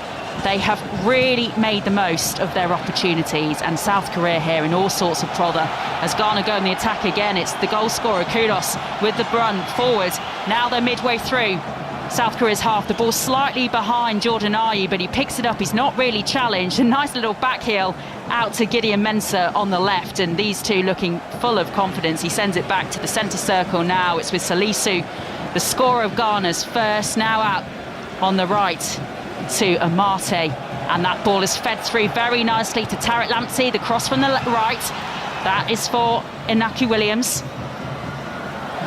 They have really made the most of their opportunities, and South Korea here in all sorts of prother. As Ghana go in the attack again, it's the goal scorer, Kudos, with the run forward. Now they're midway through South Korea's half. The ball slightly behind Jordan Ayew, but he picks it up. He's not really challenged. A nice little back heel out to Gideon Mensah on the left, and these two looking full of confidence. He sends it back to the centre circle now. It's with Salisu, the scorer of Ghana's first, now out on the right to Amate, and that ball is fed through very nicely to Tariq Lamptey. The cross from the right, that is for Inaki Williams,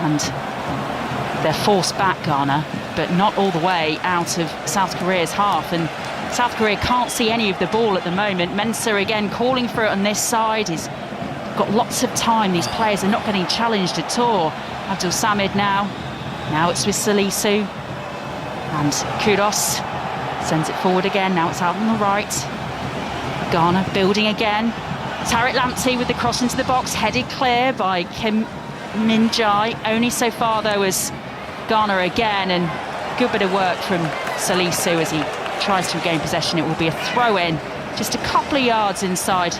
and they're forced back, Ghana, but not all the way out of South Korea's half, and South Korea can't see any of the ball at the moment. Mensah again calling for it on this side. He's got lots of time. These players are not getting challenged at all. Abdul Samid now it's with Salisu, and Kudos sends it forward again. Now it's out on the right. Ghana building again. Tariq Lamptey with the cross into the box, headed clear by Kim Min-jae. Only so far though as Ghana again, and good bit of work from Salisu as he tries to regain possession. It will be a throw in just a couple of yards inside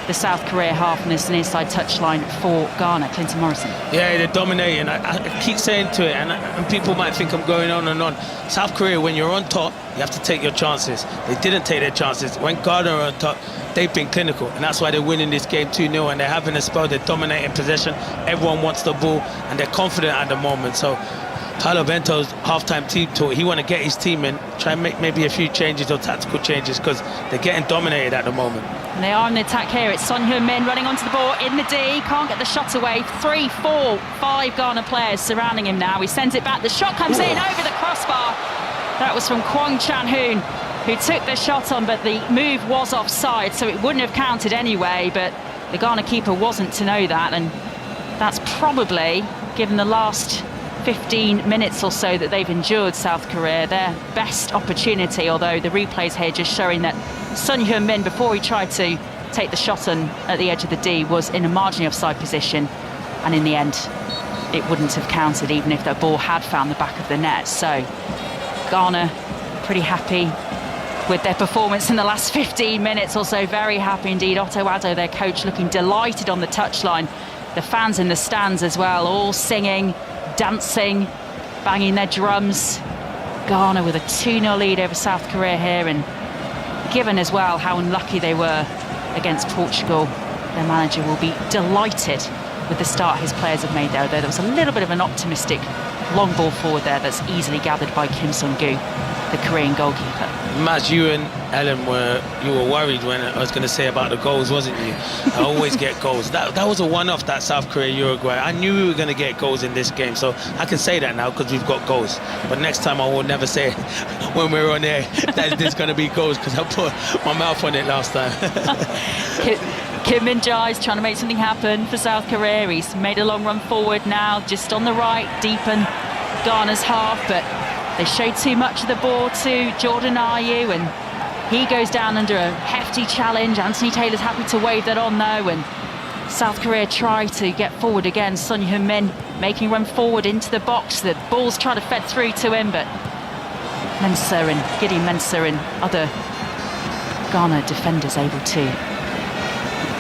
the South Korea half, and it's an inside touchline for Ghana. Clinton Morrison. Yeah, they're dominating. I keep saying to it, and people might think I'm going on and on. South Korea, when you're on top, you have to take your chances. They didn't take their chances. When Ghana are on top, they've been clinical, and that's why they're winning this game 2-0, and they're having a spell. They're dominating possession. Everyone wants the ball, and they're confident at the moment. So Paulo Bento's halftime team talk, he want to get his team in, try and make maybe a few changes or tactical changes, because they're getting dominated at the moment. And they are in the attack here. It's Son Heung-min running onto the ball in the D, can't get the shot away. 3, 4, 5 Ghana players surrounding him now. He sends it back, the shot comes in over the crossbar. That was from Kwang Chan-hoon, who took the shot on, but the move was offside, so it wouldn't have counted anyway, but the Ghana keeper wasn't to know that, and that's probably, given the last 15 minutes or so that they've endured, South Korea, their best opportunity, although the replays here just showing that Son Heung-min, before he tried to take the shot on at the edge of the D, was in a marginally offside position, and in the end it wouldn't have counted even if the ball had found the back of the net. So Ghana pretty happy with their performance in the last 15 minutes or so, very happy indeed. Otto Addo, their coach, looking delighted on the touchline. The fans in the stands as well, all singing, dancing, banging their drums. Ghana with a 2-0 lead over South Korea here, and given as well how unlucky they were against Portugal, their manager will be delighted with the start his players have made there. Though there was a little bit of an optimistic long ball forward there that's easily gathered by Kim Sung-gu, the Korean goalkeeper. Maz, you and Ellen were worried when I was going to say about the goals, wasn't you? I always get goals. That was a one-off, that South Korea-Uruguay. I knew we were going to get goals in this game, so I can say that now because we've got goals. But next time I will never say when we're on air that there's going to be goals, because I put my mouth on it last time. Kim Min-jae is trying to make something happen for South Korea. He's made a long run forward now, just on the right, deep and Ghana's half, but they showed too much of the ball to Jordan Ayew, and he goes down under a hefty challenge. Anthony Taylor's happy to wave that on though, and South Korea try to get forward again. Son Heung-min making run forward into the box. The ball's trying to fed through to him, but Gideon Mensah and other Ghana defenders able to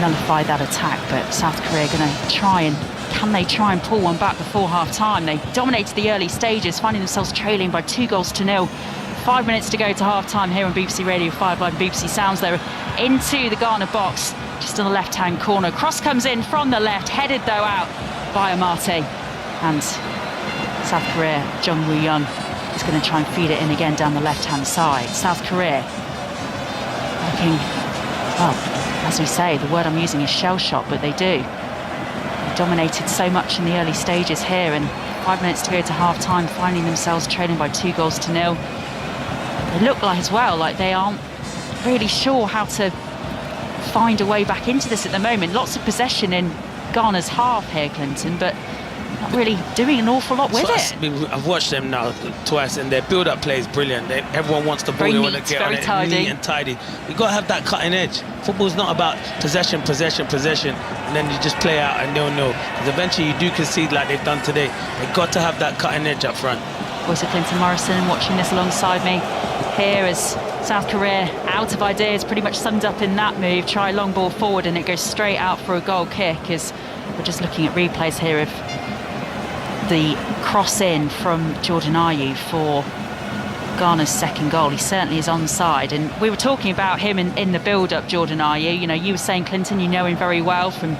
nullify that attack. But South Korea going to can they try and pull one back before half-time? They dominated the early stages, finding themselves trailing by 2-0. 5 minutes to go to half-time here on BBC Radio 5 Live, BBC Sounds. They're into the Ghana box, just in the left-hand corner. Cross comes in from the left, headed though out by Amate. And South Korea, Jung Woo-young, is going to try and feed it in again down the left-hand side. South Korea looking, well, as we say, the word I'm using is shell-shocked, but they do. They dominated so much in the early stages here, and 5 minutes to go to half-time, finding themselves trailing by 2-0. They look like as well like they aren't really sure how to find a way back into this at the moment. Lots of possession in Ghana's half here, Clinton, but not really doing an awful lot with it. I've watched them now twice, and their build-up play is brilliant. Everyone wants the ball, they want to get on it, neat and tidy. You've got to have that cutting edge. Football's not about possession, and then you just play out a 0-0. Because eventually you do concede like they've done today. They've got to have that cutting edge up front. Voice of Clinton Morrison watching this alongside me here as South Korea out of ideas, pretty much summed up in that move. Try long ball forward and it goes straight out for a goal kick, as we're just looking at replays here of the cross in from Jordan Ayew for Ghana's second goal. He certainly is onside, and we were talking about him in the build-up, Jordan Ayew. You know, you were saying, Clinton, you know him very well from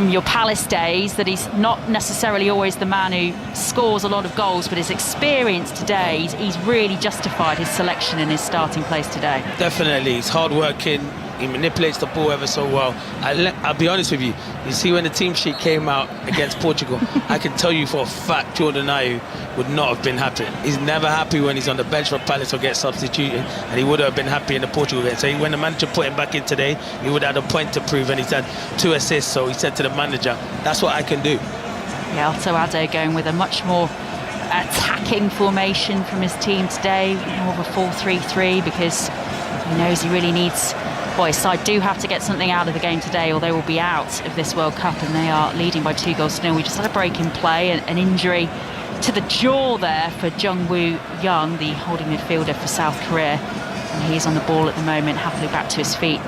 your Palace days, that he's not necessarily always the man who scores a lot of goals, but his experience today, he's really justified his selection in his starting place today. Definitely, he's hard-working. He manipulates the ball ever so well. I'll be honest with you. You see, when the team sheet came out against Portugal, I can tell you for a fact Jordan Ayew would not have been happy. He's never happy when he's on the bench for Palace or gets substituted, and he would have been happy in the Portugal game. So when the manager put him back in today, he would have had a point to prove, and he's had 2 assists. So he said to the manager, "That's what I can do." Yeah, Otto Addo going with a much more attacking formation from his team today, more of a 4-3-3, because he knows he really needs. Well, his side do have to get something out of the game today, or they will be out of this World Cup, and they are leading by 2-0. We just had a break in play, an injury to the jaw there for Jung Woo-young, the holding midfielder for South Korea, and he's on the ball at the moment, happily back to his feet.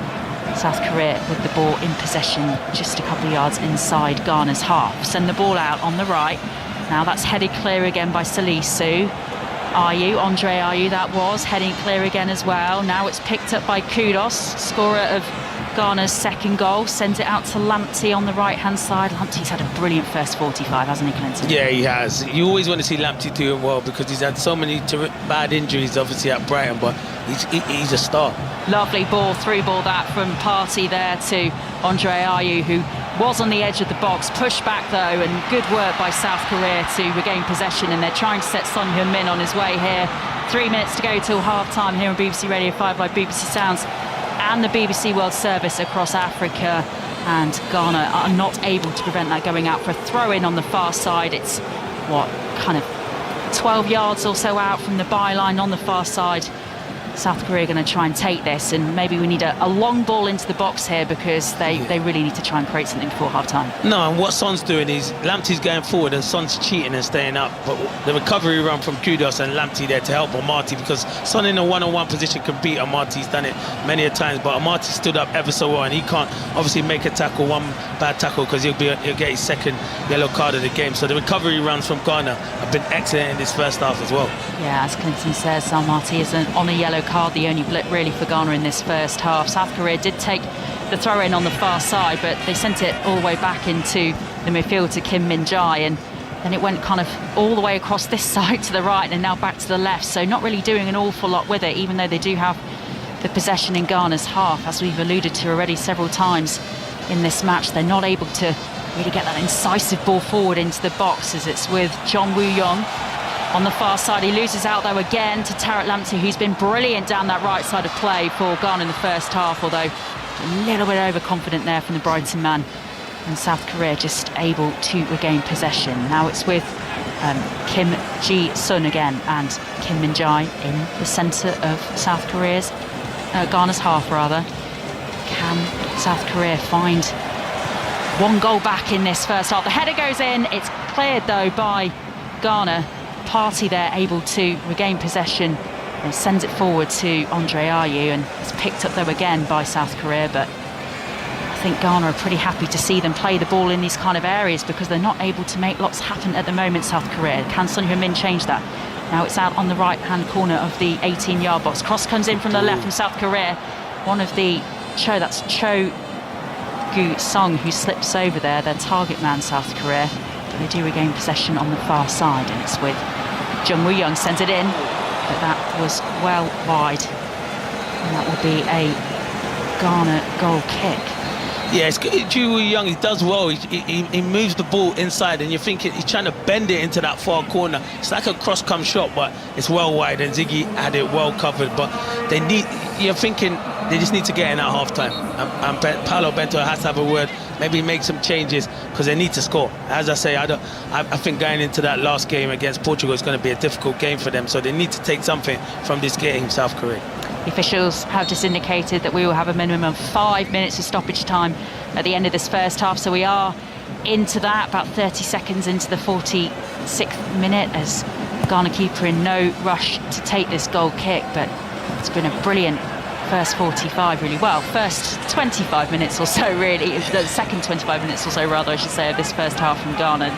South Korea with the ball in possession, just a couple of yards inside Ghana's half. Send the ball out on the right. Now that's headed clear again by Salisu. Andre Ayew, that was heading clear again as well. Now it's picked up by Kudos, scorer of Ghana's second goal. Sends it out to Lamptey on the right-hand side. Lamptey's had a brilliant first 45, hasn't he, Clinton? Yeah, he has. You always want to see Lamptey doing well, because he's had so many bad injuries, obviously, at Brighton, but he's a star. Lovely ball, through ball that from Partey there to Andre Ayew, who was on the edge of the box, pushed back though, and good work by South Korea to regain possession, and they're trying to set Son Heung-min on his way here. 3 minutes to go till half-time here on BBC Radio 5 Live, BBC Sounds and the BBC World Service across Africa, and Ghana are not able to prevent that going out for a throw-in on the far side. It's, what, kind of 12 yards or so out from the byline on the far side. South Korea are going to try and take this, and maybe we need a long ball into the box here, because they really need to try and create something before half-time. No, and what Son's doing is Lamptey's going forward and Son's cheating and staying up, but the recovery run from Kudos and Lamptey there to help Amate, because Son in a one-on-one position can beat Amate. He's done it many a times, but Amate stood up ever so well, and he can't obviously make a tackle, one bad tackle, because he'll get his second yellow card of the game. So the recovery runs from Ghana have been excellent in this first half as well. Yeah, as Clinton says, Amate is on a yellow card, the only blip really for Ghana in this first half. South Korea did take the throw in on the far side, but they sent it all the way back into the midfield to Kim Min-jae, and then it went kind of all the way across this side to the right and now back to the left, so not really doing an awful lot with it, even though they do have the possession in Ghana's half. As we've alluded to already several times in this match, they're not able to really get that incisive ball forward into the box, as it's with Jung Woo-young on the far side. He loses out though again to Tariq Lamptey, who's been brilliant down that right side of play for Ghana in the first half, although a little bit overconfident there from the Brighton man. and South Korea just able to regain possession. Now it's with Kim Ji-sun again and Kim Min-jae in the centre of South Korea's, Ghana's half rather. Can South Korea find one goal back in this first half? The header goes in, it's cleared though by Ghana. Party there able to regain possession and sends it forward to Andre Ayew, and it's picked up though again by South Korea, but I think Ghana are pretty happy to see them play the ball in these kind of areas because they're not able to make lots happen at the moment, South Korea. Can Son Heung-min change that? Now it's out on the right-hand corner of the 18-yard box. Cross comes in from the left from South Korea. One of the that's Cho Gu-sung who slips over there, their target man, South Korea. But they do regain possession on the far side, and it's with Jung Woo-young sends it in, but that was well wide. And that will be a Ghana goal kick. Yeah, it's good. Ju Woo-young, he does well. He moves the ball inside, and you're thinking he's trying to bend it into that far corner. It's like a cross-come shot, but it's well wide, and Ziggy had it well covered. But you're thinking they just need to get in at half-time. And Paulo Bento has to have a word, maybe make some changes, because they need to score. As I say, I think going into that last game against Portugal is going to be a difficult game for them, so they need to take something from this game, South Korea. The officials have just indicated that we will have a minimum of 5 minutes of stoppage time at the end of this first half, so we are into that, about 30 seconds into the 46th minute, as Ghana keeper in no rush to take this goal kick, but it's been a brilliant first 45 really. Well, first 25 minutes or so really, the second 25 minutes or so rather I should say, of this first half from Ghana.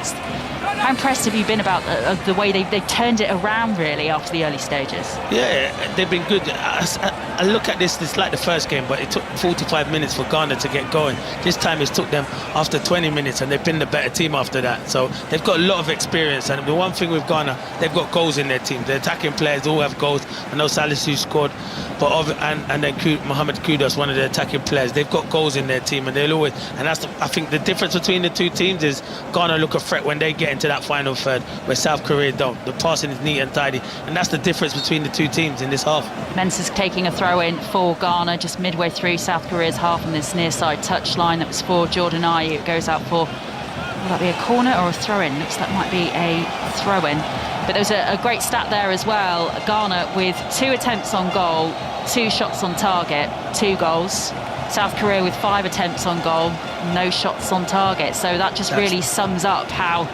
How impressed have you been about the way they turned it around really after the early stages? Yeah, they've been good. I look at this like the first game, but it took 45 minutes for Ghana to get going. This time it took them after 20 minutes, and they've been the better team after that. So they've got a lot of experience, and the one thing with Ghana, they've got goals in their team. The attacking players all have goals. I know Salisu scored, but and then Mohamed Kudus, one of the attacking players, they've got goals in their team, and they'll always. And that's I think the difference between the two teams is Ghana look a threat when they get into that final third, where South Korea don't. The passing is neat and tidy, and that's the difference between the two teams in this half. Mensah's taking a throw in for Ghana just midway through South Korea's half on this near side touchline. That was for Jordan Ayew. It goes out for, will that be a corner or a throw-in? Looks like might be a throw-in. But there was a great stat there as well. Ghana with 2 attempts on goal, 2 shots on target, 2 goals. South Korea with 5 attempts on goal, no shots on target. So that just really sums up how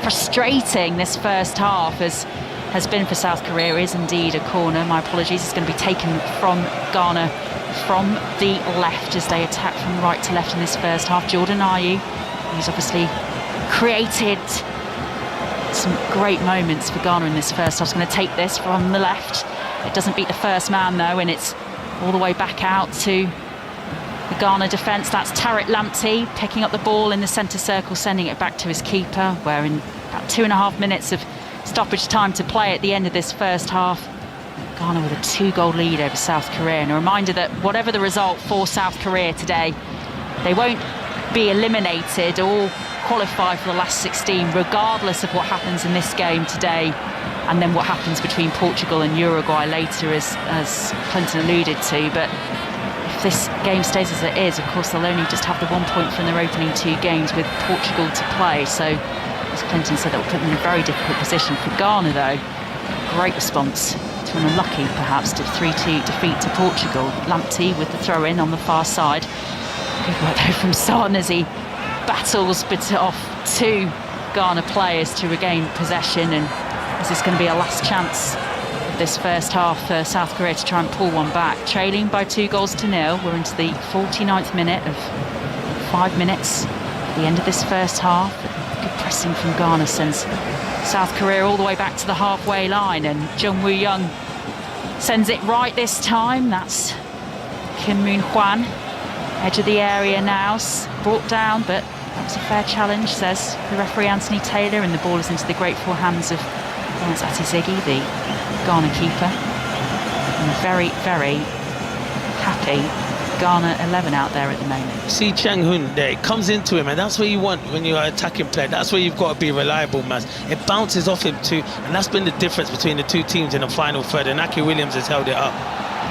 frustrating this first half has been for South Korea. It is indeed a corner. My apologies. It's going to be taken from Ghana from the left as they attack from right to left in this first half. Jordan Ayew, who's obviously created some great moments for Ghana in this first half, is going to take this from the left. It doesn't beat the first man though, and it's all the way back out to the Ghana defence. That's Tariq Lamptey picking up the ball in the centre circle, sending it back to his keeper, where in about 2.5 minutes of stoppage time to play at the end of this first half, Ghana with a 2-goal lead over South Korea. And a reminder that whatever the result for South Korea today, they won't be eliminated or qualify for the last 16 regardless of what happens in this game today, and then what happens between Portugal and Uruguay later, as Clinton alluded to. But if this game stays as it is, of course they'll only just have the 1 point from their opening 2 games with Portugal to play. So as Clinton said, that will put them in a very difficult position. For Ghana though, great response to an unlucky perhaps to 3-2 defeat to Portugal. Lamptey with the throw in on the far side. Good work though from Son as he battles off 2 Ghana players to regain possession, and is this going to be a last chance of this first half for South Korea to try and pull one back? Trailing by 2-0. We're into the 49th minute of 5 minutes at the end of this first half. Good pressing from Ghana sends South Korea all the way back to the halfway line, and Jung Woo-young sends it right this time. That's Kim Moon-hwan, edge of the area now, brought down, but that was a fair challenge, says the referee Anthony Taylor, and the ball is into the grateful hands of Ati Ziggy, the Ghana keeper. And very, very happy Ghana 11 out there at the moment. See Chang Hoon there, it comes into him, and that's what you want when you're an attacking player. That's where you've got to be reliable, man. It bounces off him too, and that's been the difference between the 2 teams in the final third, and Aki Williams has held it up.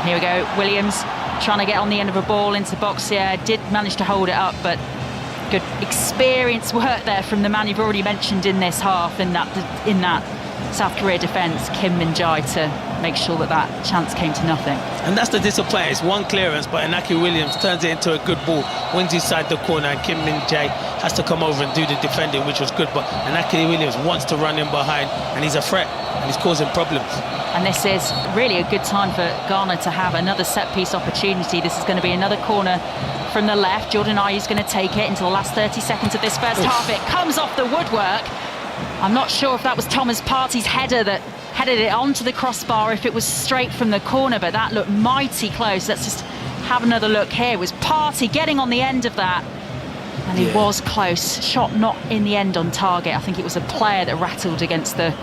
Here we go, Williams trying to get on the end of a ball into box here, did manage to hold it up, but Good experience work there from the man you've already mentioned in this half, in that South Korea defence, Kim Min-jae, to make sure that chance came to nothing. And that's the disappointment. It's one clearance, but Inaki Williams turns it into a good ball, wins inside the corner, and Kim Min-jae has to come over and do the defending, which was good. But Inaki Williams wants to run in behind, and he's a threat, and he's causing problems. And this is really a good time for Ghana to have another set-piece opportunity. This is going to be another corner from the left. Jordan Ayew's going to take it into the last 30 seconds of this first half. It comes off the woodwork. I'm not sure if that was Thomas Partey's header that headed it onto the crossbar, if it was straight from the corner, but that looked mighty close. Let's just have another look here. It was Partey getting on the end of that, and he was close. Shot not in the end on target. I think it was a player that rattled against the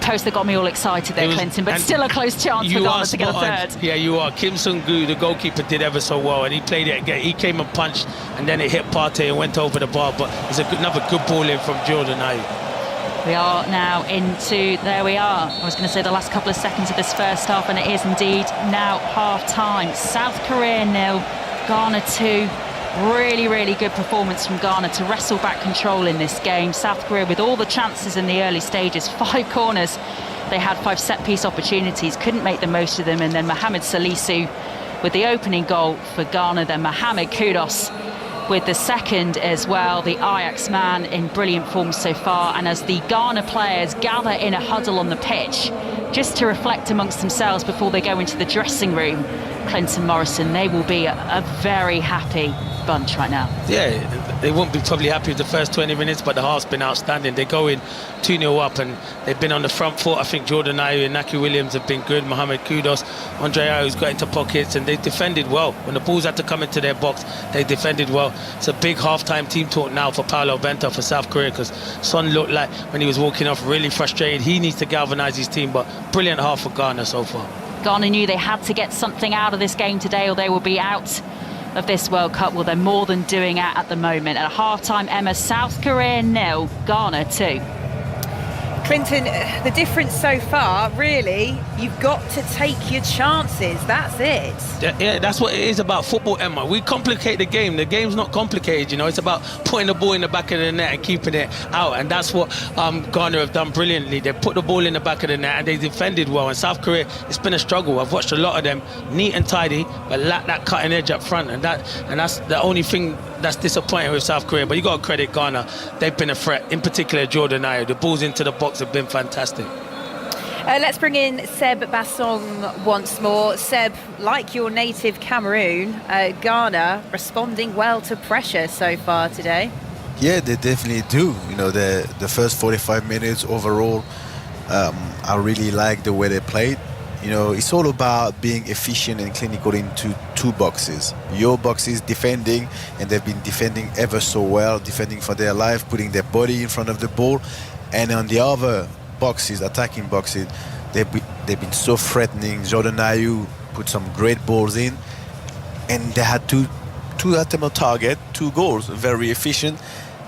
post that got me all excited there, Clinton, but still a close chance for Ghana to get a third. Yeah, you are. Kim Sung-gu, the goalkeeper, did ever so well, and he played it again. He came and punched, and then it hit Partey and went over the bar, but it's another good ball in from Jordan Ayew. We are now into, there we are, I was going to say the last couple of seconds of this first half, and it is indeed now half-time. South Korea 0, Ghana 2. Really, really good performance from Ghana to wrestle back control in this game. South Korea with all the chances in the early stages, 5 corners. They had 5 set-piece opportunities, couldn't make the most of them, and then Mohamed Salisu with the opening goal for Ghana, then Mohamed Kudus with the second as well. The Ajax man in brilliant form so far, and as the Ghana players gather in a huddle on the pitch just to reflect amongst themselves before they go into the dressing room, Clinton Morrison, they will be a very happy bunch right now. Yeah, they won't be probably happy with the first 20 minutes, but the half's been outstanding. They go in 2-0 up, and they've been on the front foot. I think Jordan Ayew and Inaki Williams have been good. Mohamed Kudus, Andre Ayew's got into pockets, and they defended well. When the balls had to come into their box, they defended well. It's a big half-time team talk now for Paulo Benta for South Korea, because Son looked like, when he was walking off, really frustrated. He needs to galvanise his team, but brilliant half for Ghana so far. Ghana knew they had to get something out of this game today, or they will be out of this World Cup. Well, they're more than doing it at the moment. At half-time, Emma, South Korea 0, Ghana 2. Clinton, the difference so far, really, you've got to take your chances. That's it. Yeah, that's what it is about football, Emma. We complicate the game. The game's not complicated, you know. It's about putting the ball in the back of the net and keeping it out. And that's what Ghana have done brilliantly. They put the ball in the back of the net and they defended well. And South Korea, it's been a struggle. I've watched a lot of them, neat and tidy, but lack that cutting edge up front. And that's the only thing that's disappointing with South Korea. But you got to credit Ghana. They've been a threat, in particular Jordan Ayew. The balls into the box have been fantastic. Let's bring in Seb Bassong once more. Seb, like your native Cameroon, Ghana responding well to pressure so far today. Yeah, they definitely do. You know, the first 45 minutes overall, I really like the way they played. You know, it's all about being efficient and clinical into 2 boxes. Your box is defending, and they've been defending ever so well, defending for their life, putting their body in front of the ball. And on the other boxes, attacking boxes, they've been so threatening. Jordan Ayew put some great balls in, and they had two attempts on target, 2 goals, very efficient.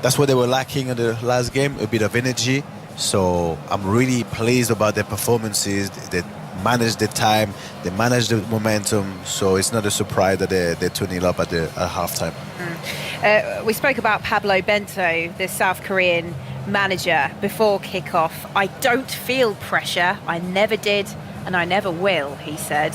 That's what they were lacking in the last game, a bit of energy. So I'm really pleased about their performances. They managed the time, they managed the momentum, so it's not a surprise that they're 2-0 up at halftime. We spoke about Pablo Bento, the South Korean manager, before kick-off. I don't feel pressure. I never did, and I never will, he said.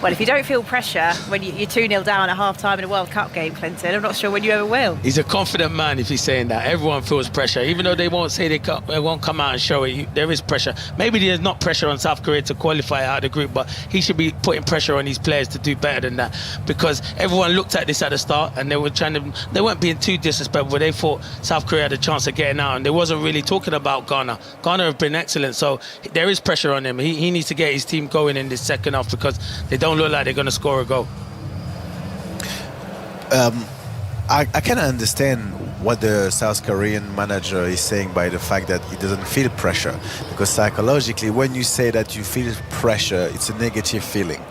Well, if you don't feel pressure when you're 2-0 down at half-time in a World Cup game, Clinton, I'm not sure when you ever will. He's a confident man if he's saying that. Everyone feels pressure. Even though they won't say they won't come out and show it, there is pressure. Maybe there's not pressure on South Korea to qualify out of the group, but he should be putting pressure on his players to do better than that, because everyone looked at this at the start and they weren't being too disrespectful, but they thought South Korea had a chance of getting out, and they wasn't really talking about Ghana. Ghana have been excellent, so there is pressure on him. He needs to get his team going in this second half, because they don't look like they're going to score a goal. I can understand what the South Korean manager is saying by the fact that he doesn't feel pressure, because psychologically, when you say that you feel pressure, it's a negative feeling.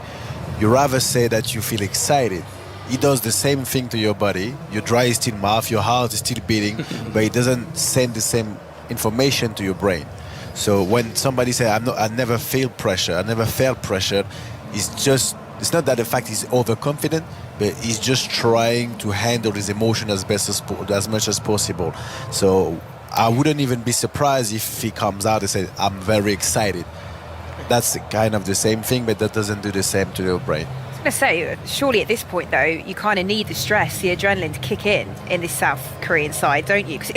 You rather say that you feel excited. He does the same thing to your body. Your dry is still mouth, your heart is still beating, but it doesn't send the same information to your brain. So when somebody says, I never feel pressure, I never felt pressure, it's just It's not that the fact he's overconfident, but he's just trying to handle his emotion as much as possible. So I wouldn't even be surprised if he comes out and says, I'm very excited. That's kind of the same thing, but that doesn't do the same to the brain. I was going to say, surely at this point, though, you kind of need the stress, the adrenaline to kick in this South Korean side, don't you? Because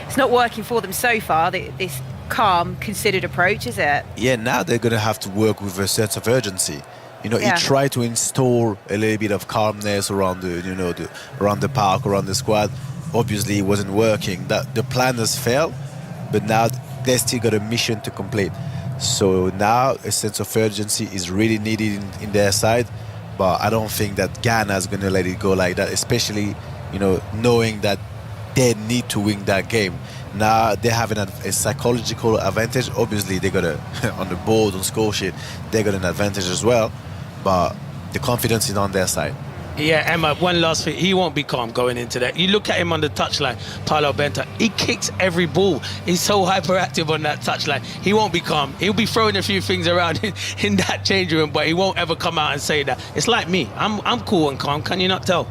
it's not working for them so far, this calm, considered approach, is it? Yeah, now they're going to have to work with a sense of urgency. He tried to install a little bit of calmness around around the park, around the squad. Obviously, it wasn't working. The plan has failed, but now they still got a mission to complete. So now a sense of urgency is really needed in their side, but I don't think that Ghana is going to let it go like that, especially, knowing that they need to win that game. Now they have a psychological advantage. Obviously, they got on the board, on score sheet, they got an advantage as well, but the confidence is on their side. Yeah, Emma, one last thing. He won't be calm going into that. You look at him on the touchline, Paulo Bento, he kicks every ball. He's so hyperactive on that touchline. He won't be calm. He'll be throwing a few things around in that change room, but he won't ever come out and say that. It's like me. I'm cool and calm. Can you not tell?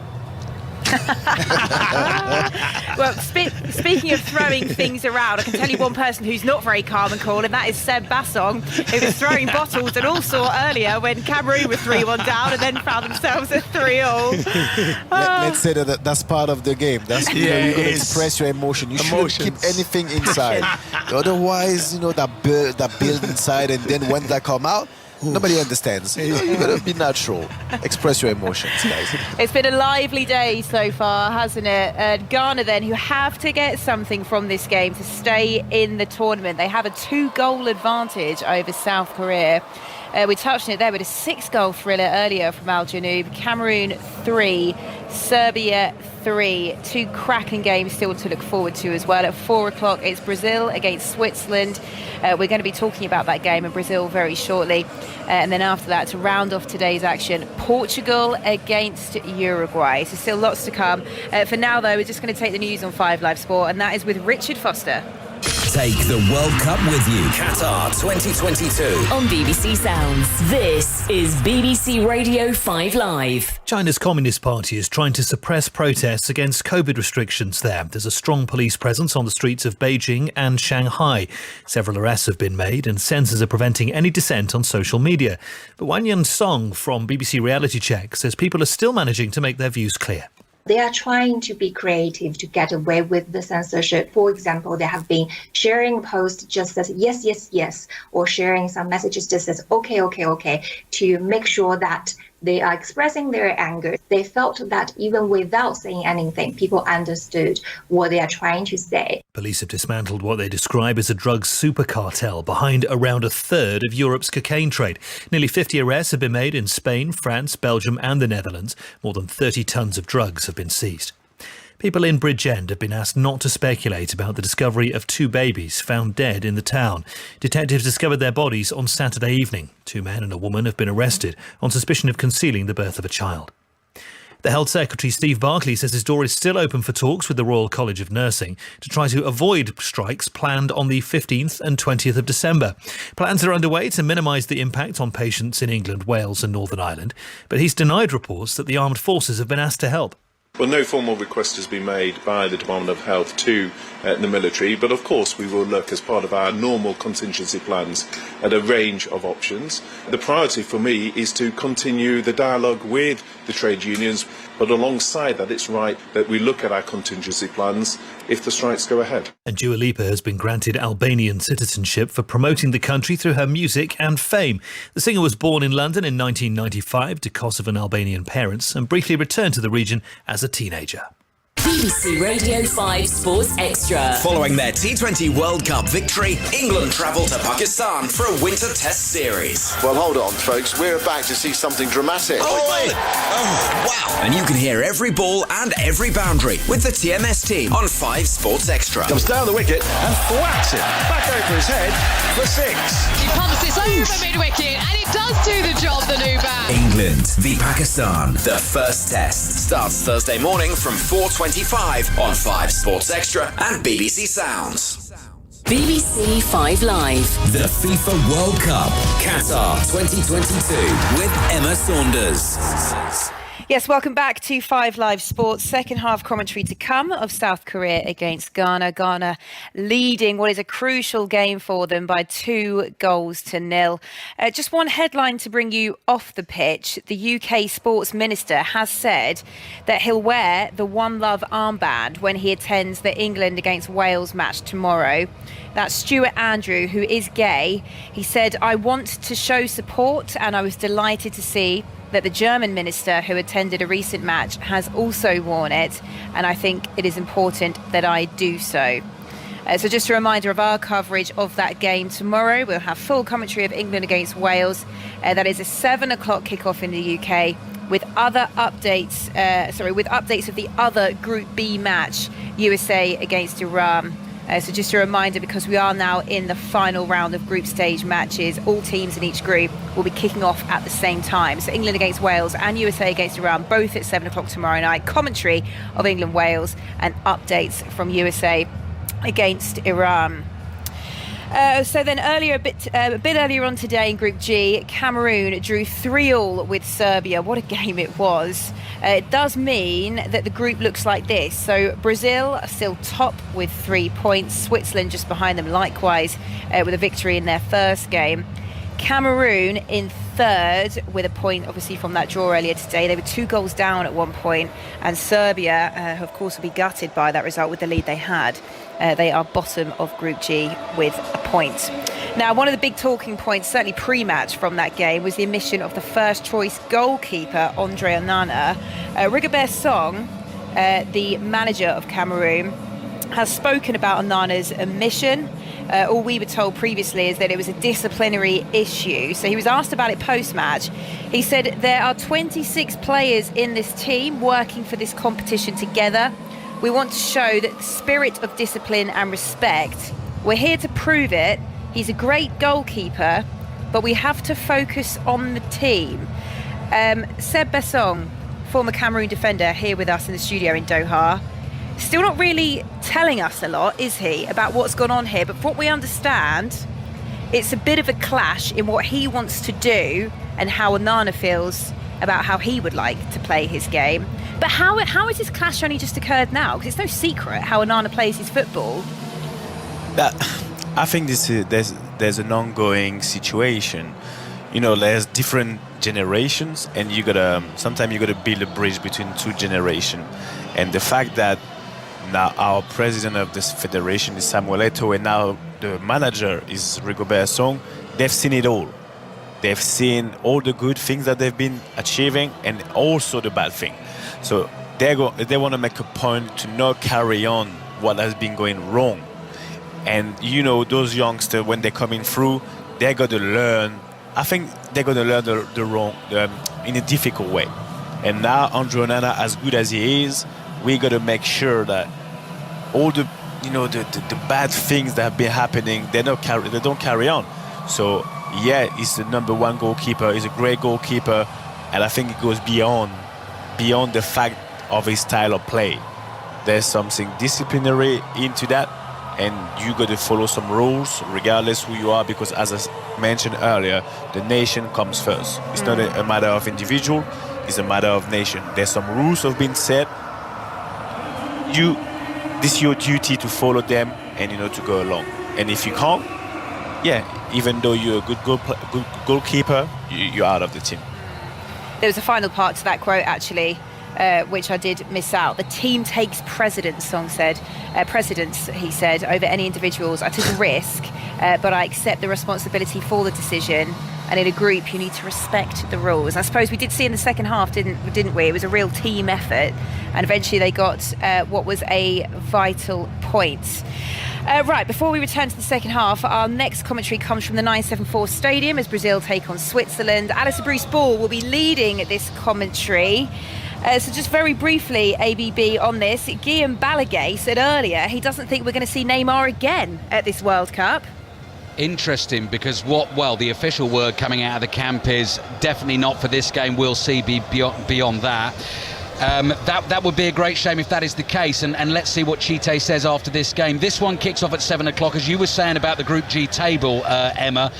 Well, speaking of throwing things around, I can tell you one person who's not very calm and cool, and that is Seb Bassong, who was throwing bottles and all sort earlier when Cameroon were 3-1 down and then found themselves at 3-0. Let's say that's part of the game. That's you got to express your emotion. You shouldn't keep anything inside. Otherwise, that build inside, and then when that come out, nobody understands. You gotta be natural. Express your emotions, guys. It's been a lively day so far, hasn't it? Ghana then, who have to get something from this game to stay in the tournament. They have a 2-goal advantage over South Korea. We touched on it there with a 6-goal thriller earlier from Al Janoub. Cameroon 3, Serbia 3. 2 cracking games still to look forward to as well. At 4 o'clock, it's Brazil against Switzerland. We're going to be talking about that game in Brazil very shortly. And then after that, to round off today's action, Portugal against Uruguay. So still lots to come. For now, though, we're just going to take the news on 5 Live Sport, and that is with Richard Foster. Take the World Cup with you. Qatar 2022. On BBC Sounds, this is BBC Radio 5 Live. China's Communist Party is trying to suppress protests against COVID restrictions there. There's a strong police presence on the streets of Beijing and Shanghai. Several arrests have been made and censors are preventing any dissent on social media. But Wan Yun Song from BBC Reality Check says people are still managing to make their views clear. They are trying to be creative to get away with the censorship. For example, they have been sharing posts just as yes, yes, yes, or sharing some messages just as okay, okay, okay, to make sure that they are expressing their anger. They felt that even without saying anything, people understood what they are trying to say. Police have dismantled what they describe as a drug super cartel behind around a third of Europe's cocaine trade. Nearly 50 arrests have been made in Spain, France, Belgium and the Netherlands. More than 30 tons of drugs have been seized. People in Bridgend have been asked not to speculate about the discovery of 2 babies found dead in the town. Detectives discovered their bodies on Saturday evening. 2 men and a woman have been arrested on suspicion of concealing the birth of a child. The Health Secretary, Steve Barclay, says his door is still open for talks with the Royal College of Nursing to try to avoid strikes planned on the 15th and 20th of December. Plans are underway to minimise the impact on patients in England, Wales and Northern Ireland, but he's denied reports that the armed forces have been asked to help. Well, no formal request has been made by the Department of Health to the military, but of course we will look as part of our normal contingency plans at a range of options. The priority for me is to continue the dialogue with the trade unions, but alongside that it's right that we look at our contingency plans if the strikes go ahead. And Dua Lipa has been granted Albanian citizenship for promoting the country through her music and fame. The singer was born in London in 1995 to Kosovan Albanian parents and briefly returned to the region as a teenager. BBC Radio 5 Sports Extra. Following their T20 World Cup victory, England travel to Pakistan for a winter test series. Well, hold on, folks. We're about to see something dramatic. Oh, wow. And you can hear every ball and every boundary with the TMS team on 5 Sports Extra. Comes down the wicket and thwacks it back over his head for 6. He pumps this over mid-wicket and it does do the job, the new bat. England v Pakistan. The first test starts Thursday morning from 4:25 on 5 Sports Extra and BBC Sounds. BBC 5 Live. The FIFA World Cup, Qatar 2022 with Emma Saunders. Yes, welcome back to 5 Live Sports. Second half commentary to come of South Korea against Ghana. Ghana leading what is a crucial game for them by 2-0. Just one headline to bring you off the pitch. The UK Sports Minister has said that he'll wear the One Love armband when he attends the England against Wales match tomorrow. That's Stuart Andrew, who is gay. He said, "I want to show support, and I was delighted to see that the German minister who attended a recent match has also worn it, and I think it is important that I do so." So just a reminder of our coverage of that game tomorrow. We'll have full commentary of England against Wales. That is a 7 o'clock kickoff in the UK with other updates, with updates of the other Group B match, USA against Iran. So just a reminder, because we are now in the final round of group stage matches, all teams in each group will be kicking off at the same time. So England against Wales and USA against Iran, both at 7 o'clock tomorrow night. Commentary of England-Wales and updates from USA against Iran. So then a bit earlier on today in Group G, Cameroon drew 3-3 with Serbia. What a game it was. It does mean that the group looks like this. So Brazil are still top with 3 points. Switzerland just behind them likewise with a victory in their first game. Cameroon in third with a point obviously from that draw earlier today. They were 2 goals down at one point, and Serbia of course will be gutted by that result with the lead they had. They are bottom of Group G with a point. Now, one of the big talking points, certainly pre-match from that game, was the omission of the first choice goalkeeper, Andre Onana. Rigobert Song, the manager of Cameroon, has spoken about Onana's omission. All we were told previously is that it was a disciplinary issue. So he was asked about it post-match. He said, "There are 26 players in this team working for this competition together. We want to show that the spirit of discipline and respect. We're here to prove it. He's a great goalkeeper, but we have to focus on the team." Seb Bessong, former Cameroon defender, here with us in the studio in Doha. Still not really telling us a lot, is he, about what's gone on here? But from what we understand, it's a bit of a clash in what he wants to do and how Onana feels about how he would like to play his game. But how has this clash only just occurred now? Because it's no secret how Onana plays his football. I think there's an ongoing situation. You know, there's different generations, and sometimes you gotta build a bridge between 2 generations. And the fact that now our president of this federation is Samuel Eto'o, and now the manager is Rigobert Song, they've seen it all. They've seen all the good things that they've been achieving and also the bad thing. So they want to make a point to not carry on what has been going wrong. And you know, those youngsters, when they're coming through, they're going to learn. I think they're going to learn the wrong in a difficult way. And now Andre Onana, as good as he is, we got to make sure that all the bad things that have been happening, they don't carry on. So yeah, he's the #1 goalkeeper. He's a great goalkeeper, and I think it goes beyond the fact of his style of play. There's something disciplinary into that, and you got to follow some rules regardless who you are, because as I mentioned earlier, the nation comes first. It's not a matter of individual, it's a matter of nation. There's some rules have been set. This is your duty to follow them and to go along. And if you can't, even though you're a good goalkeeper, you're out of the team. There was a final part to that quote, actually, which I did miss out. The team takes precedence, Song said. Precedence, he said, over any individuals. I took a risk, but I accept the responsibility for the decision. And in a group, you need to respect the rules. I suppose we did see in the second half, didn't we? It was a real team effort. And eventually they got what was a vital point. Right, before we return to the second half, our next commentary comes from the 974 Stadium as Brazil take on Switzerland. Alistair Bruce Ball will be leading this commentary. So just very briefly, ABB, on this, Guillaume Balaguer said earlier he doesn't think we're going to see Neymar again at this World Cup. Interesting, because the official word coming out of the camp is definitely not for this game. We'll see beyond that. That would be a great shame if that is the case, and let's see what Chite says after this game. This one kicks off at 7 o'clock, as you were saying about the Group G table, Emma.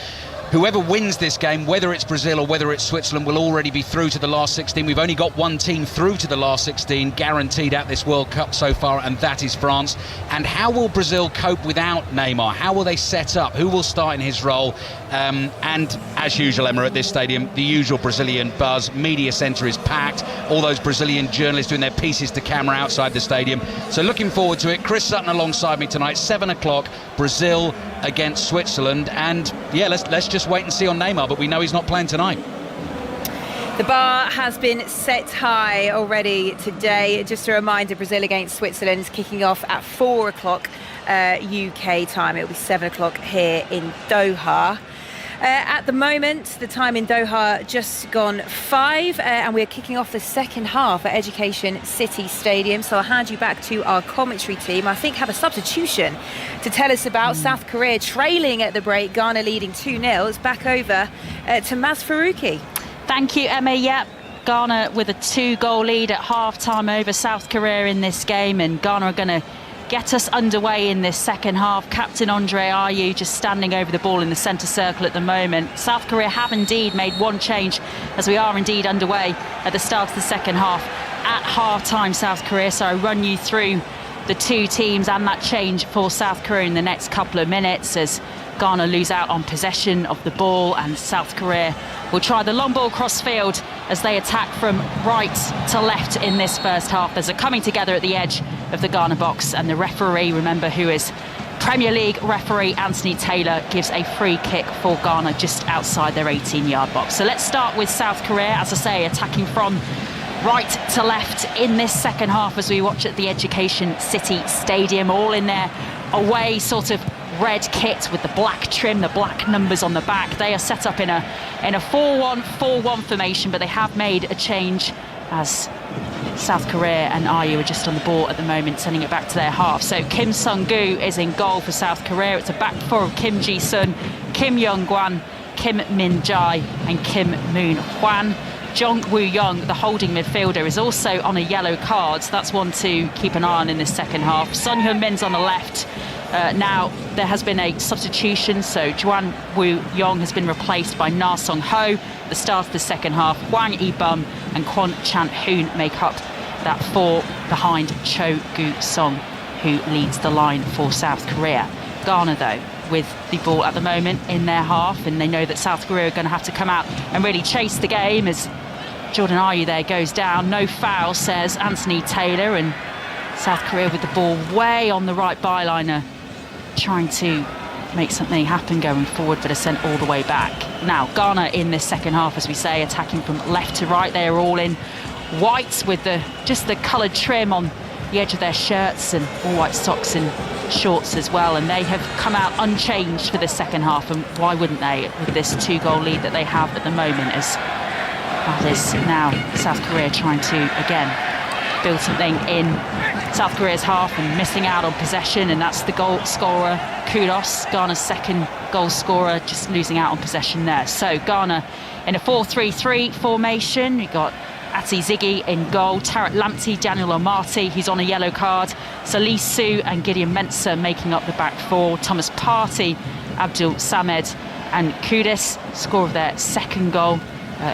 Whoever wins this game, whether it's Brazil or whether it's Switzerland, will already be through to the last 16. We've only got one team through to the last 16 guaranteed at this World Cup so far, and that is France. And how will Brazil cope without Neymar? How will they set up? Who will start in his role? And as usual, Emma, at this stadium, the usual Brazilian buzz. Media centre is packed. All those Brazilian journalists doing their pieces to camera outside the stadium. So looking forward to it. Chris Sutton alongside me tonight, 7 o'clock, Brazil against Switzerland. And yeah, let's just wait and see on Neymar, but we know he's not playing tonight. The bar has been set high already today. Just a reminder, Brazil against Switzerland kicking off at 4 o'clock UK time. It'll be 7 o'clock here in Doha. At the moment, the time in Doha just gone 5, and we're kicking off the second half at Education City Stadium. So I'll hand you back to our commentary team. I think have a substitution to tell us about South Korea trailing at the break, Ghana leading 2-0. It's back over to Maz Faruqi. Thank you, Emma. Yep, Ghana with a 2-goal lead at half-time over South Korea in this game, and Ghana are going to get us underway in this second half. Captain Andre Ayew just standing over the ball in the centre circle at the moment. South Korea have indeed made one change, as we are indeed underway at the start of the second half at half-time, South Korea. So I run you through the two teams and that change for South Korea in the next couple of minutes, as Ghana lose out on possession of the ball, and South Korea will try the long ball cross field as they attack from right to left in this first half. There's a coming together at the edge of the Ghana box, and the referee, remember, who is Premier League referee Anthony Taylor, gives a free kick for Ghana just outside their 18-yard box. So let's start with South Korea, as I say, attacking from right to left in this second half as we watch at the Education City Stadium, all in their away sort of red kit with the black trim, the black numbers on the back. They are set up in a 4-1-4-1 formation, but they have made a change as South Korea and Ayew are just on the ball at the moment, sending it back to their half. So Kim Sung-gu is in goal for South Korea. It's a back four of Kim Ji-sun, Kim Young-gwan, Kim Min-jae and Kim Moon-hwan. Jong Woo-young, the holding midfielder, is also on a yellow card. So that's one to keep an eye on in this second half. Son Heung-min's on the left. Now there has been a substitution, so Juan Woo-young has been replaced by Na Sung-ho at the start of the second half. Hwang Lee-bum and Kwon Chan-hoon make up that four behind Cho Gu-song, who leads the line for South Korea. Ghana, though, with the ball at the moment in their half, and they know that South Korea are going to have to come out and really chase the game, as Jordan Ayew there goes down. No foul, says Anthony Taylor, and South Korea with the ball way on the right byliner, trying to make something happen going forward, but are sent all the way back. Now Ghana in this second half, as we say, attacking from left to right. They are all in white with just the coloured trim on the edge of their shirts, and all white socks and shorts as well, and they have come out unchanged for the second half, and why wouldn't they, with this 2-goal lead that they have at the moment, as that is now South Korea trying to again build something in South Korea's half and missing out on possession, and that's the goal scorer Kudus, Ghana's second goal scorer, just losing out on possession there. So Ghana in a 4-3-3 formation. We've got Ati Ziggy in goal, Tarak Lamptey, Daniel Omarty, he's on a yellow card, Salih Su and Gideon Mensah making up the back four. Thomas Partey, Abdul Samed and Kudus score of their second goal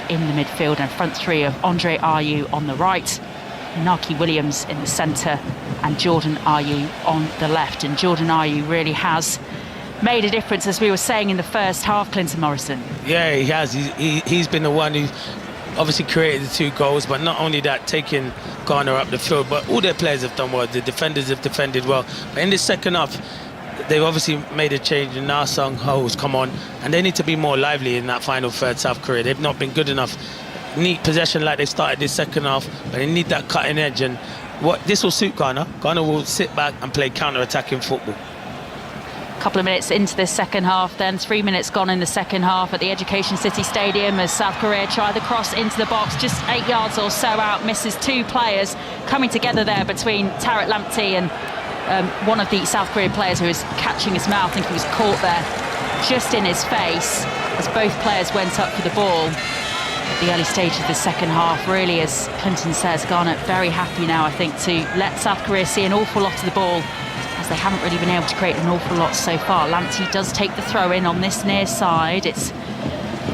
in the midfield, and front three of Andre Ayew on the right, Naki Williams in the centre and Jordan Ayew on the left. And Jordan Ayew really has made a difference, as we were saying in the first half, Clinton Morrison. Yeah, he has. He's been the one who obviously created the 2 goals, but not only that, taking Ghana up the field, but all their players have done well. The defenders have defended well. But in this second half, they've obviously made a change, and Na Sung-ho has come on, and they need to be more lively in that final third, South Korea. They've not been good enough. Neat possession like they started this second half, but they need that cutting edge, and this will suit Ghana. Ghana will sit back and play counter-attacking football. Couple of minutes into the second half, then 3 minutes gone in the second half at the Education City Stadium, as South Korea try the cross into the box, just 8 yards or so out, misses 2 players coming together there between Tarak Lamptey and one of the South Korean players who was catching his mouth. I think he was caught there just in his face as both players went up for the ball. the early stages of the second half. Really, as Clinton says, Ghana very happy now, I think, to let South Korea see an awful lot of the ball, as they haven't really been able to create an awful lot so far. Lamptey does take the throw in on this near side. It's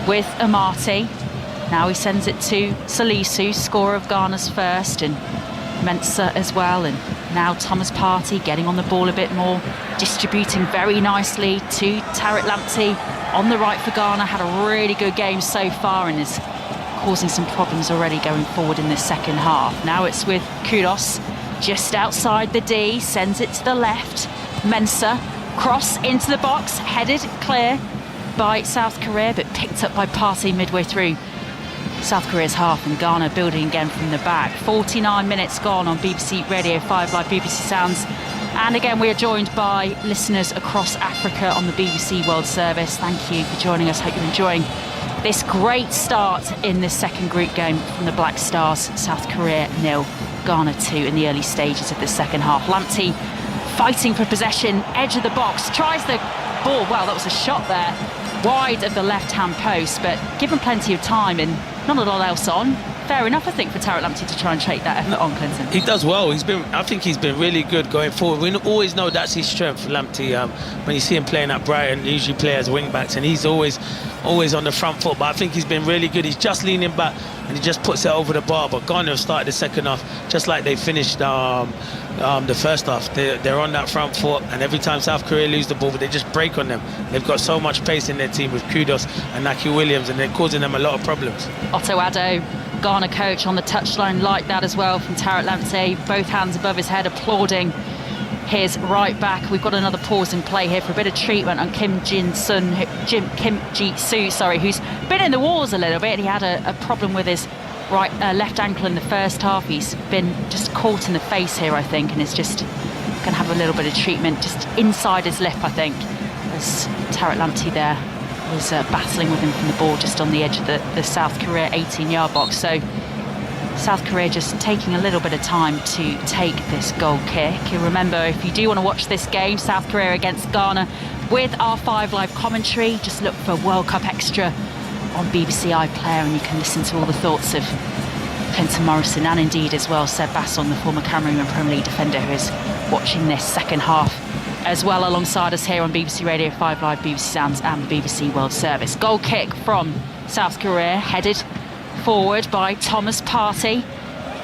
with Amati. Now he sends it to Salisu, scorer of Ghana's first, and Mensah as well. And now Thomas Partey getting on the ball a bit more, distributing very nicely to Tariq Lamptey on the right for Ghana. Had a really good game so far and is causing some problems already going forward in this second half. Now it's with Kudos, just outside the D, sends it to the left. Mensah, cross into the box, headed clear by South Korea, but picked up by Partey midway through South Korea's half, and Ghana building again from the back. 49 minutes gone on BBC Radio 5 Live, BBC Sounds. And again, we are joined by listeners across Africa on the BBC World Service. Thank you for joining us. Hope you're enjoying this great start in this second group game from the Black Stars. South Korea 0, Ghana 2 in the early stages of the second half. Lamptey fighting for possession, edge of the box, tries the ball. Well, that was a shot there, wide of the left-hand post, but given plenty of time and not a lot else on. Fair enough, I think, for Tariq Lamptey to try and take that effort on, Clinton. He does well. I think he's been really good going forward. We always know that's his strength, Lamptey. When you see him playing at Brighton, he usually plays as wing-backs, and he's always on the front foot. But I think he's been really good. He's just leaning back, and he just puts it over the bar. But Ghana have started the second half just like they finished the first half. They're on that front foot, and every time South Korea lose the ball, they just break on them. They've got so much pace in their team with Kudos and Naki Williams, and they're causing them a lot of problems. Otto Addo, Ghana coach, on the touchline like that as well from Tariq Lamptey, both hands above his head applauding his right back. We've got another pause in play here for a bit of treatment on Kim Ji-soo, who's been in the wars a little bit. He had a problem with his left ankle in the first half. He's been just caught in the face here, I think, and is just going to have a little bit of treatment just inside his lip, I think, as Tariq Lamptey there was battling with him from the ball just on the edge of the South Korea 18-yard box. So South Korea just taking a little bit of time to take this goal kick. You remember, if you do want to watch this game, South Korea against Ghana, with our 5 Live commentary, just look for World Cup Extra on BBC iPlayer, and you can listen to all the thoughts of Clinton Morrison and indeed as well Seb Basson, the former Cameroon Premier League defender, who is watching this second half as well alongside us here on BBC Radio 5 Live, BBC Sounds and the BBC World Service. Goal kick from South Korea, headed forward by Thomas Partey.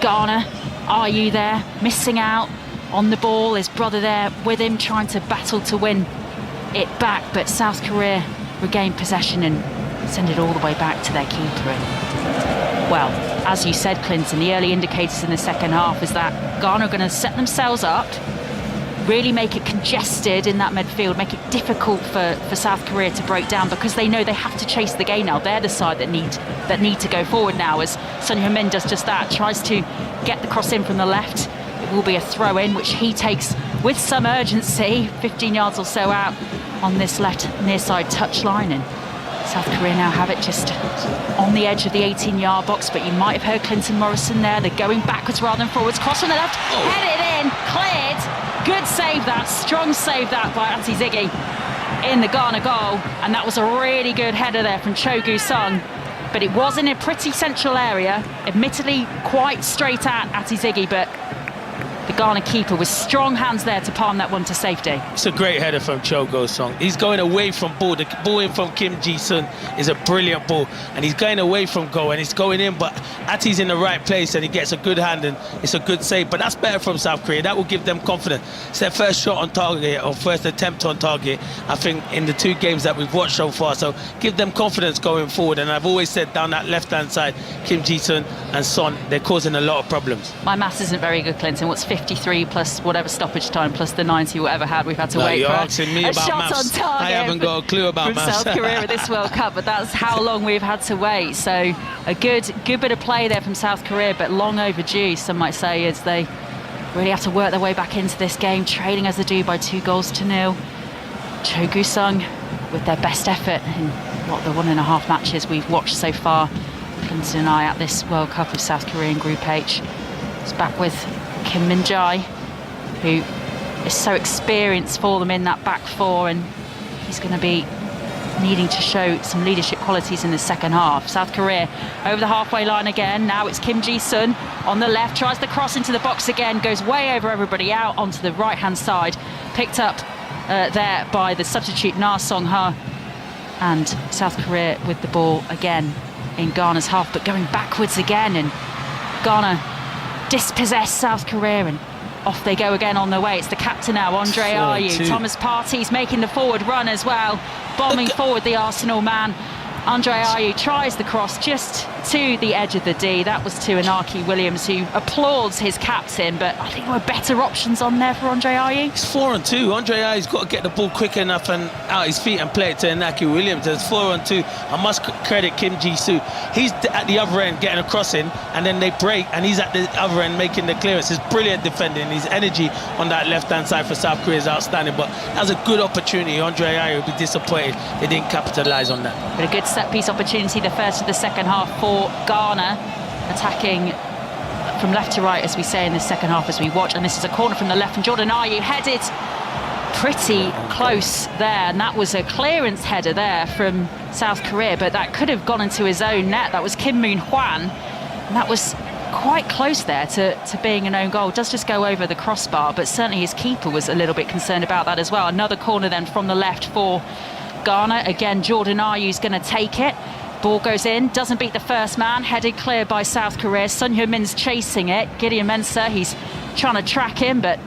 Ghana, are you there? Missing out on the ball, his brother there with him, trying to battle to win it back, but South Korea regain possession and send it all the way back to their keeper. And, well, as you said, Clinton, the early indicators in the second half is that Ghana are going to set themselves up, really make it congested in that midfield, make it difficult for South Korea to break down, because they know they have to chase the game now. They're the side that need to go forward now, as Son Heung-min does just that, tries to get the cross in from the left. It will be a throw in, which he takes with some urgency, 15 yards or so out on this left near side touchline, and South Korea now have it just on the edge of the 18-yard box. But you might have heard Clinton Morrison there. They're going backwards rather than forwards. Cross on the left, headed in, cleared. Good save that, strong save that by Ati Ziggy in the Ghana goal. And that was a really good header there from Cho Gu-sung. But it was in a pretty central area, admittedly quite straight at Ati Ziggy, but the Ghana keeper with strong hands there to palm that one to safety. It's a great header from Cho Gu-sung. He's going away from ball. The ball in from Kim Ji-soo is a brilliant ball, and he's going away from goal and he's going in, but Ati's in the right place and he gets a good hand and it's a good save. But that's better from South Korea. That will give them confidence. It's their first shot on target, or first attempt on target, I think, in the 2 games that we've watched so far. So give them confidence going forward. And I've always said down that left-hand side, Kim Ji-soo and Son, they're causing a lot of problems. My maths isn't very good, Clinton. What's 53 plus whatever stoppage time plus the 90 whatever had we've had to wait you're for asking me a about shot maths. on target. I haven't got a clue about from maths. South Korea at this World Cup, but that's how long we've had to wait. So a good bit of play there from South Korea, but long overdue, some might say, as they really have to work their way back into this game, trailing as they do by 2-0. Cho Gu-sung with their best effort in the 1.5 matches we've watched so far, Clinton and I, at this World Cup of South Korea in Group H. It's back with Kim Min-jae, who is so experienced for them in that back four, and he's going to be needing to show some leadership qualities in the second half. South Korea over the halfway line again. Now it's Kim Ji-sun on the left, tries the cross into the box again, goes way over everybody out onto the right-hand side. Picked up there by the substitute Na Song-ha. And South Korea with the ball again in Ghana's half, but going backwards again, and Ghana dispossess South Korea, and off they go again on their way. It's the captain now, Andre Ayew. Thomas Partey's making the forward run as well, bombing forward the Arsenal man. Andre Ayew tries the cross just to the edge of the D. That was to Inaki Williams, who applauds his captain, but I think there were better options on there for Andre Ayew. It's 4-on-2. Andre Ayew's got to get the ball quick enough and out his feet and play it to Inaki Williams. There's 4-on-2. I must credit Kim Ji-soo. He's at the other end getting a cross in, and then they break, and he's at the other end making the clearance. It's brilliant defending. His energy on that left-hand side for South Korea is outstanding, but that was a good opportunity. Andre Ayew would be disappointed they didn't capitalise on that. But a good set-piece opportunity, the first of the second half for Ghana, attacking from left to right, as we say in the second half as we watch. And this is a corner from the left, and Jordan Ayew headed pretty close there, and that was a clearance header there from South Korea, but that could have gone into his own net. That was Kim Moon-hwan, and that was quite close there to being an own goal. It does just go over the crossbar, but certainly his keeper was a little bit concerned about that as well. Another corner then from the left for Ghana. Again, Jordan Ayew's going to take it. Ball goes in, doesn't beat the first man, headed clear by South Korea. Sun Heung-min's chasing it. Gideon Mensah, he's trying to track him, but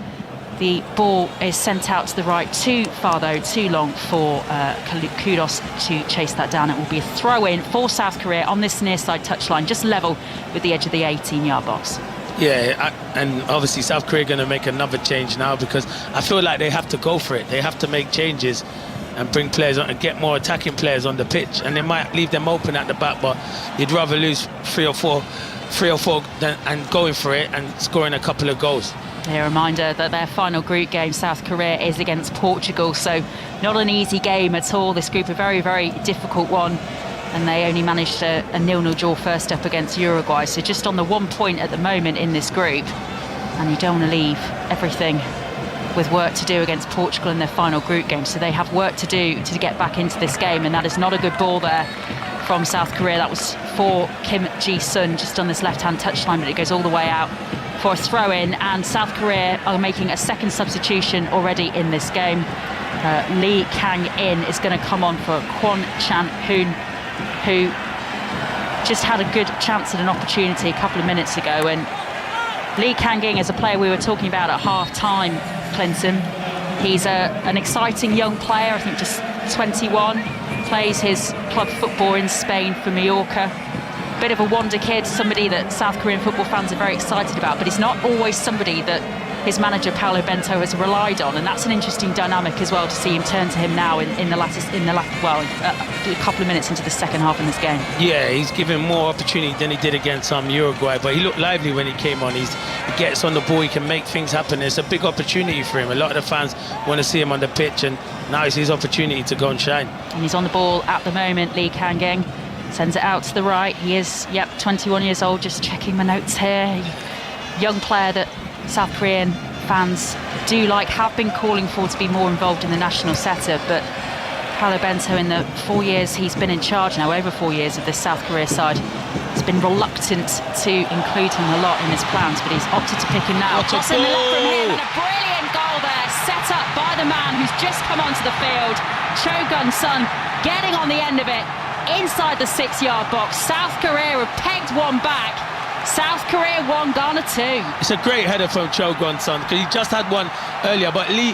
the ball is sent out to the right. Too far though, too long for Kudos to chase that down. It will be a throw-in for South Korea on this near side touchline, just level with the edge of the 18-yard box. Yeah, and obviously South Korea going to make another change now, because I feel like they have to go for it. They have to make changes and bring players on and get more attacking players on the pitch, and they might leave them open at the back, but you'd rather lose three or four than, and going for it and scoring a couple of goals. A reminder that their final group game, South Korea, is against Portugal, so not an easy game at all. This group, a very, very difficult one, and they only managed a 0-0 draw first up against Uruguay, so just on the 1 point at the moment in this group, and you don't want to leave everything with work to do against Portugal in their final group game, so they have work to do to get back into this game. And that is not a good ball there from South Korea. That was for Kim Ji-sun just on this left-hand touchline, but it goes all the way out for a throw-in, and South Korea are making a second substitution already in this game. Lee Kang-in is going to come on for Kwon Chan-hoon, who just had a good chance at an opportunity a couple of minutes ago. And Lee Kang-in is a player we were talking about at half-time, Clinton. He's an exciting young player, I think just 21, plays his club football in Spain for Mallorca. Bit of a wonder kid, somebody that South Korean football fans are very excited about, but he's not always somebody that his manager Paulo Bento has relied on, and that's an interesting dynamic as well to see him turn to him now a couple of minutes into the second half in this game. Yeah, he's given more opportunity than he did against Uruguay, but he looked lively when he came on. He gets on the ball, he can make things happen. It's a big opportunity for him. A lot of the fans want to see him on the pitch, and now it's his opportunity to go and shine. And he's on the ball at the moment, Lee Kang-in. Sends it out to the right. He is, 21 years old, just checking my notes here. Young player that South Korean fans do like, have been calling for to be more involved in the national setup, but Paulo Bento, in the 4 years he's been in charge now, over 4 years of this South Korea side, has been reluctant to include him a lot in his plans, but he's opted to pick him now. Cross in the left from him, and a brilliant goal there, set up by the man who's just come onto the field, Cho Gun-sun, getting on the end of it inside the 6-yard box. South Korea have pegged one back. South Korea 1, Ghana 2. It's a great header from Cho Gun-sun, because he just had one earlier, but Lee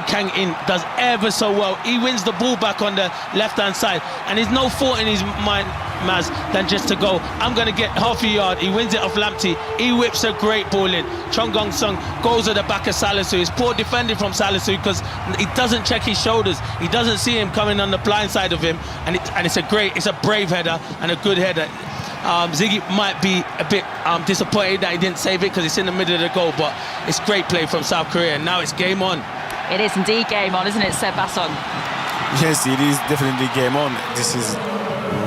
Kang-in does ever so well. He wins the ball back on the left-hand side, and there's no thought in his mind, Maz, than just to go, I'm going to get half a yard. He wins it off Lamptey. He whips a great ball in. Cho Gun-sun goes at the back of Salisu. It's poor defending from Salisu, because he doesn't check his shoulders. He doesn't see him coming on the blind side of him, and it's a brave header and a good header. Ziggy might be a bit disappointed that he didn't save it, because it's in the middle of the goal, but it's great play from South Korea, and now it's game on. It is indeed game on, isn't it, Seb Basson? Yes, it is definitely game on. This is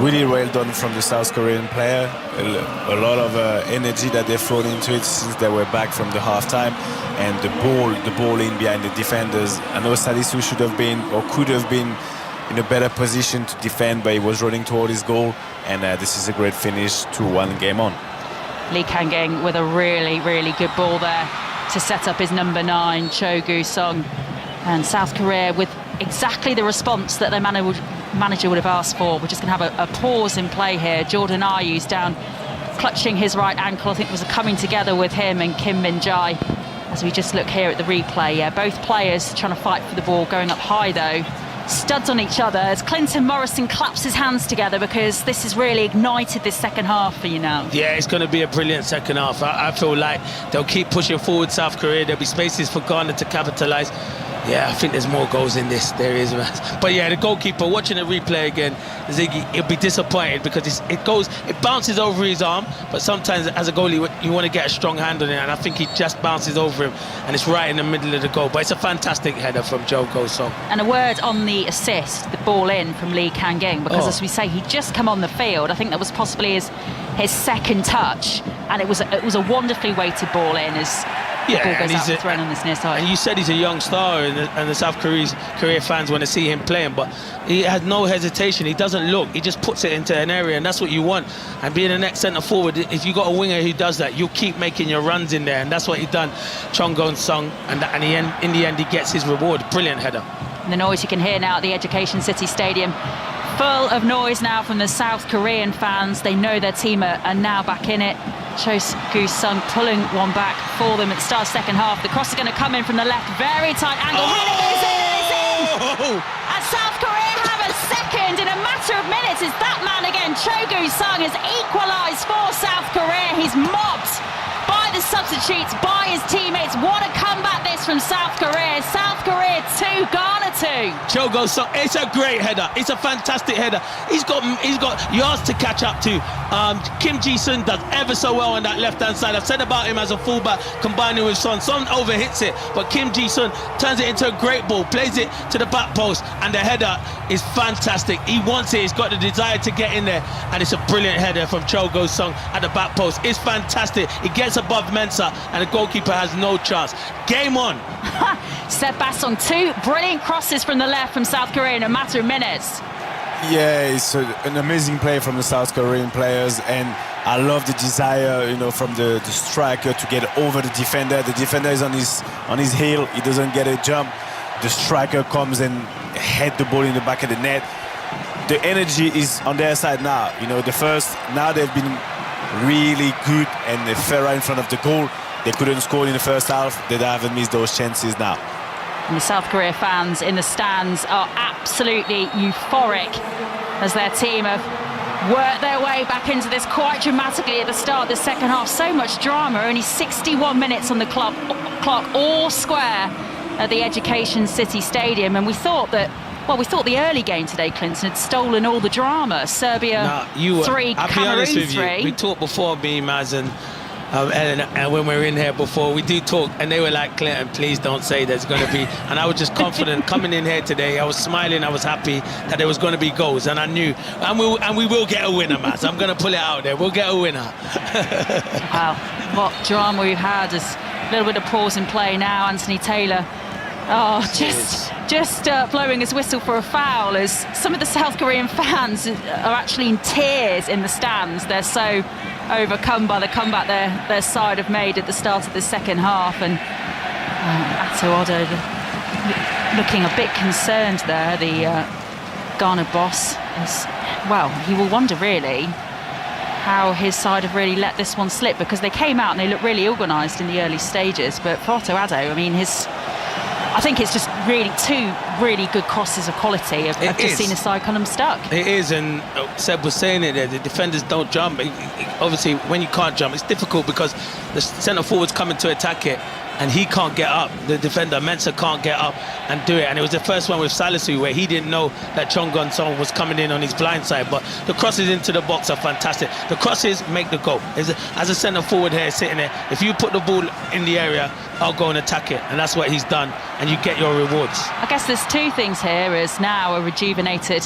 really well done from the South Korean player. A lot of energy that they've thrown into it since they were back from the half-time, and the ball in behind the defenders. I know Salisu should have been, or could have been, in a better position to defend, but he was running toward his goal, and this is a great finish to 1 game on. Lee Kang-ging with a really, really good ball there to set up his number 9, Cho Gu-sung. And South Korea with exactly the response that their manager would have asked for. We're just going to have a pause in play here. Jordan Ayew's down, clutching his right ankle. I think it was a coming together with him and Kim Min-jae. As we just look here at the replay, yeah, both players trying to fight for the ball, going up high though. Studs on each other as Clinton Morrison claps his hands together, because this has really ignited this second half for you now. Yeah, it's going to be a brilliant second half. I feel like they'll keep pushing forward, South Korea. There'll be spaces for Ghana to capitalise. Yeah, I think there's more goals in this. There is, man. But yeah, the goalkeeper, watching the replay again, Ziggy, he'll be disappointed because it bounces over his arm, but sometimes as a goalie, you want to get a strong hand on it, and I think he just bounces over him, and it's right in the middle of the goal. But it's a fantastic header from Cho Gu-sung. And a word on the assist, the ball in from Lee Kang-ging, because as we say, he'd just come on the field. I think that was possibly his second touch, and it was a wonderfully weighted ball in as the ball goes out thrown on this near side. And you said he's a young star, and the South Korea fans want to see him playing, but he has no hesitation. He doesn't look, he just puts it into an area, and that's what you want. And being the next centre forward, if you got a winger who does that, you'll keep making your runs in there, and that's what he done. Cho Gu-sung, and in the end he gets his reward. Brilliant header. The noise you can hear now at the Education City Stadium, full of noise now from the South Korean fans. They know their team are now back in it. Cho Gu-sung pulling one back for them at the start of the second half. The cross is going to come in from the left, very tight angle. Header goes in, and it's in! And South Korea have a second in a matter of minutes. It's that man again. Cho Gu-sung has equalised for South Korea. He's mobbed by the substitutes, by his teammates. What a comeback this from South Korea. South Korea 2, Ghana 2. Cho Gu-sung, it's a great header. It's a fantastic header. He's got yards to catch up to. Kim Ji-sun does ever so well on that left-hand side. I've said about him as a fullback, combining with Son. Son overhits it, but Kim Ji-sun turns it into a great ball, plays it to the back post, and the header is fantastic. He wants it. He's got the desire to get in there, and it's a brilliant header from Cho Gu-sung at the back post. It's fantastic. He gets above Mensah, and the goalkeeper has no chance. Game on. Seb Bassong, 2 brilliant crosses from the left from South Korea in a matter of minutes. Yeah, it's an amazing play from the South Korean players, and I love the desire, from the striker to get over the defender. The defender is on his heel. He doesn't get a jump. The striker comes and head the ball in the back of the net. The energy is on their side now. Now they've been really good, and they fell right in front of the goal. They couldn't score in the first half. They haven't missed those chances now. And the South Korea fans in the stands are absolutely euphoric as their team have worked their way back into this quite dramatically at the start of the second half. So much drama, only 61 minutes on the clock, all square at the Education City Stadium. And we thought the early game today, Clinton, had stolen all the drama. Serbia 3, Cameroon 3. We talked before, me, Maz, and when we were in here before, we do talk, and they were like, Clinton, please don't say there's going to be. And I was just confident coming in here today. I was smiling, I was happy that there was going to be goals, and I knew, and we will get a winner, Maz. I'm going to pull it out there. We'll get a winner. Wow, what drama we've had. There's a little bit of pause in play now. Anthony Taylor, just blowing his whistle for a foul, as some of the South Korean fans are actually in tears in the stands. They're so overcome by the comeback their side have made at the start of the second half. And Ato Odo looking a bit concerned there. The Ghana boss he will wonder really how his side have really let this one slip, because they came out and they looked really organised in the early stages. But for Ato Odo, I think it's just really 2 really good crosses of quality. I've just seen a side kind of stuck. It is, and Seb was saying it there, the defenders don't jump. Obviously, when you can't jump, it's difficult because the centre forward's coming to attack it, and he can't get up. The defender, Mensah, can't get up and do it. And it was the first one with Salisu where he didn't know that Cho Gu-sung was coming in on his blind side. But the crosses into the box are fantastic. The crosses make the goal. As a centre forward here sitting there, if you put the ball in the area, I'll go and attack it. And that's what he's done. And you get your rewards. I guess there's 2 things here. Is now a rejuvenated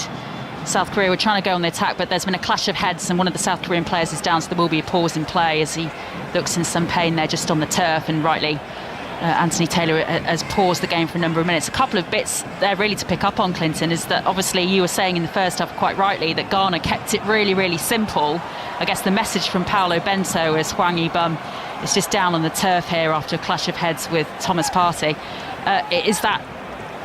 South Korea were trying to go on the attack, but there's been a clash of heads, and one of the South Korean players is down, so there will be a pause in play as he looks in some pain there just on the turf, and rightly Anthony Taylor has paused the game for a number of minutes. A couple of bits there really to pick up on, Clinton, is that obviously you were saying in the first half quite rightly that Ghana kept it really, really simple. I guess the message from Paolo Bento as Hwang Ibum is just down on the turf here after a clash of heads with Thomas Partey. Is that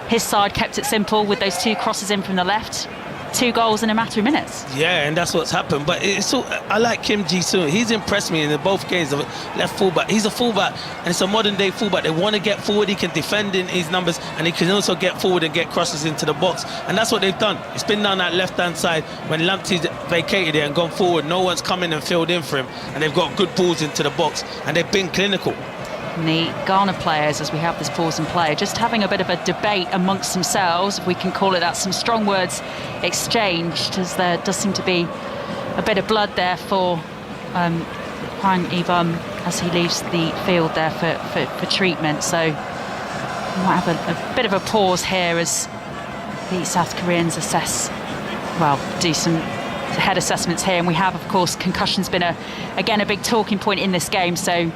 his side kept it simple with those 2 crosses in from the left? 2 goals in a matter of minutes. Yeah, and that's what's happened. But I like Kim Ji-sung. He's impressed me in both games of left fullback. He's a fullback, and it's a modern day fullback. They want to get forward. He can defend in his numbers, and he can also get forward and get crosses into the box. And that's what they've done. It's been down that left-hand side when Lamptey's vacated it and gone forward. No one's come in and filled in for him, and they've got good balls into the box, and they've been clinical. And the Ghana players, as we have this pause and play, just having a bit of a debate amongst themselves, if we can call it that, some strong words exchanged, as there does seem to be a bit of blood there for Hwang Ibum as he leaves the field there for treatment. So we might have a bit of a pause here as the South Koreans do some head assessments here. And we have, of course, concussion's been again a big talking point in this game, so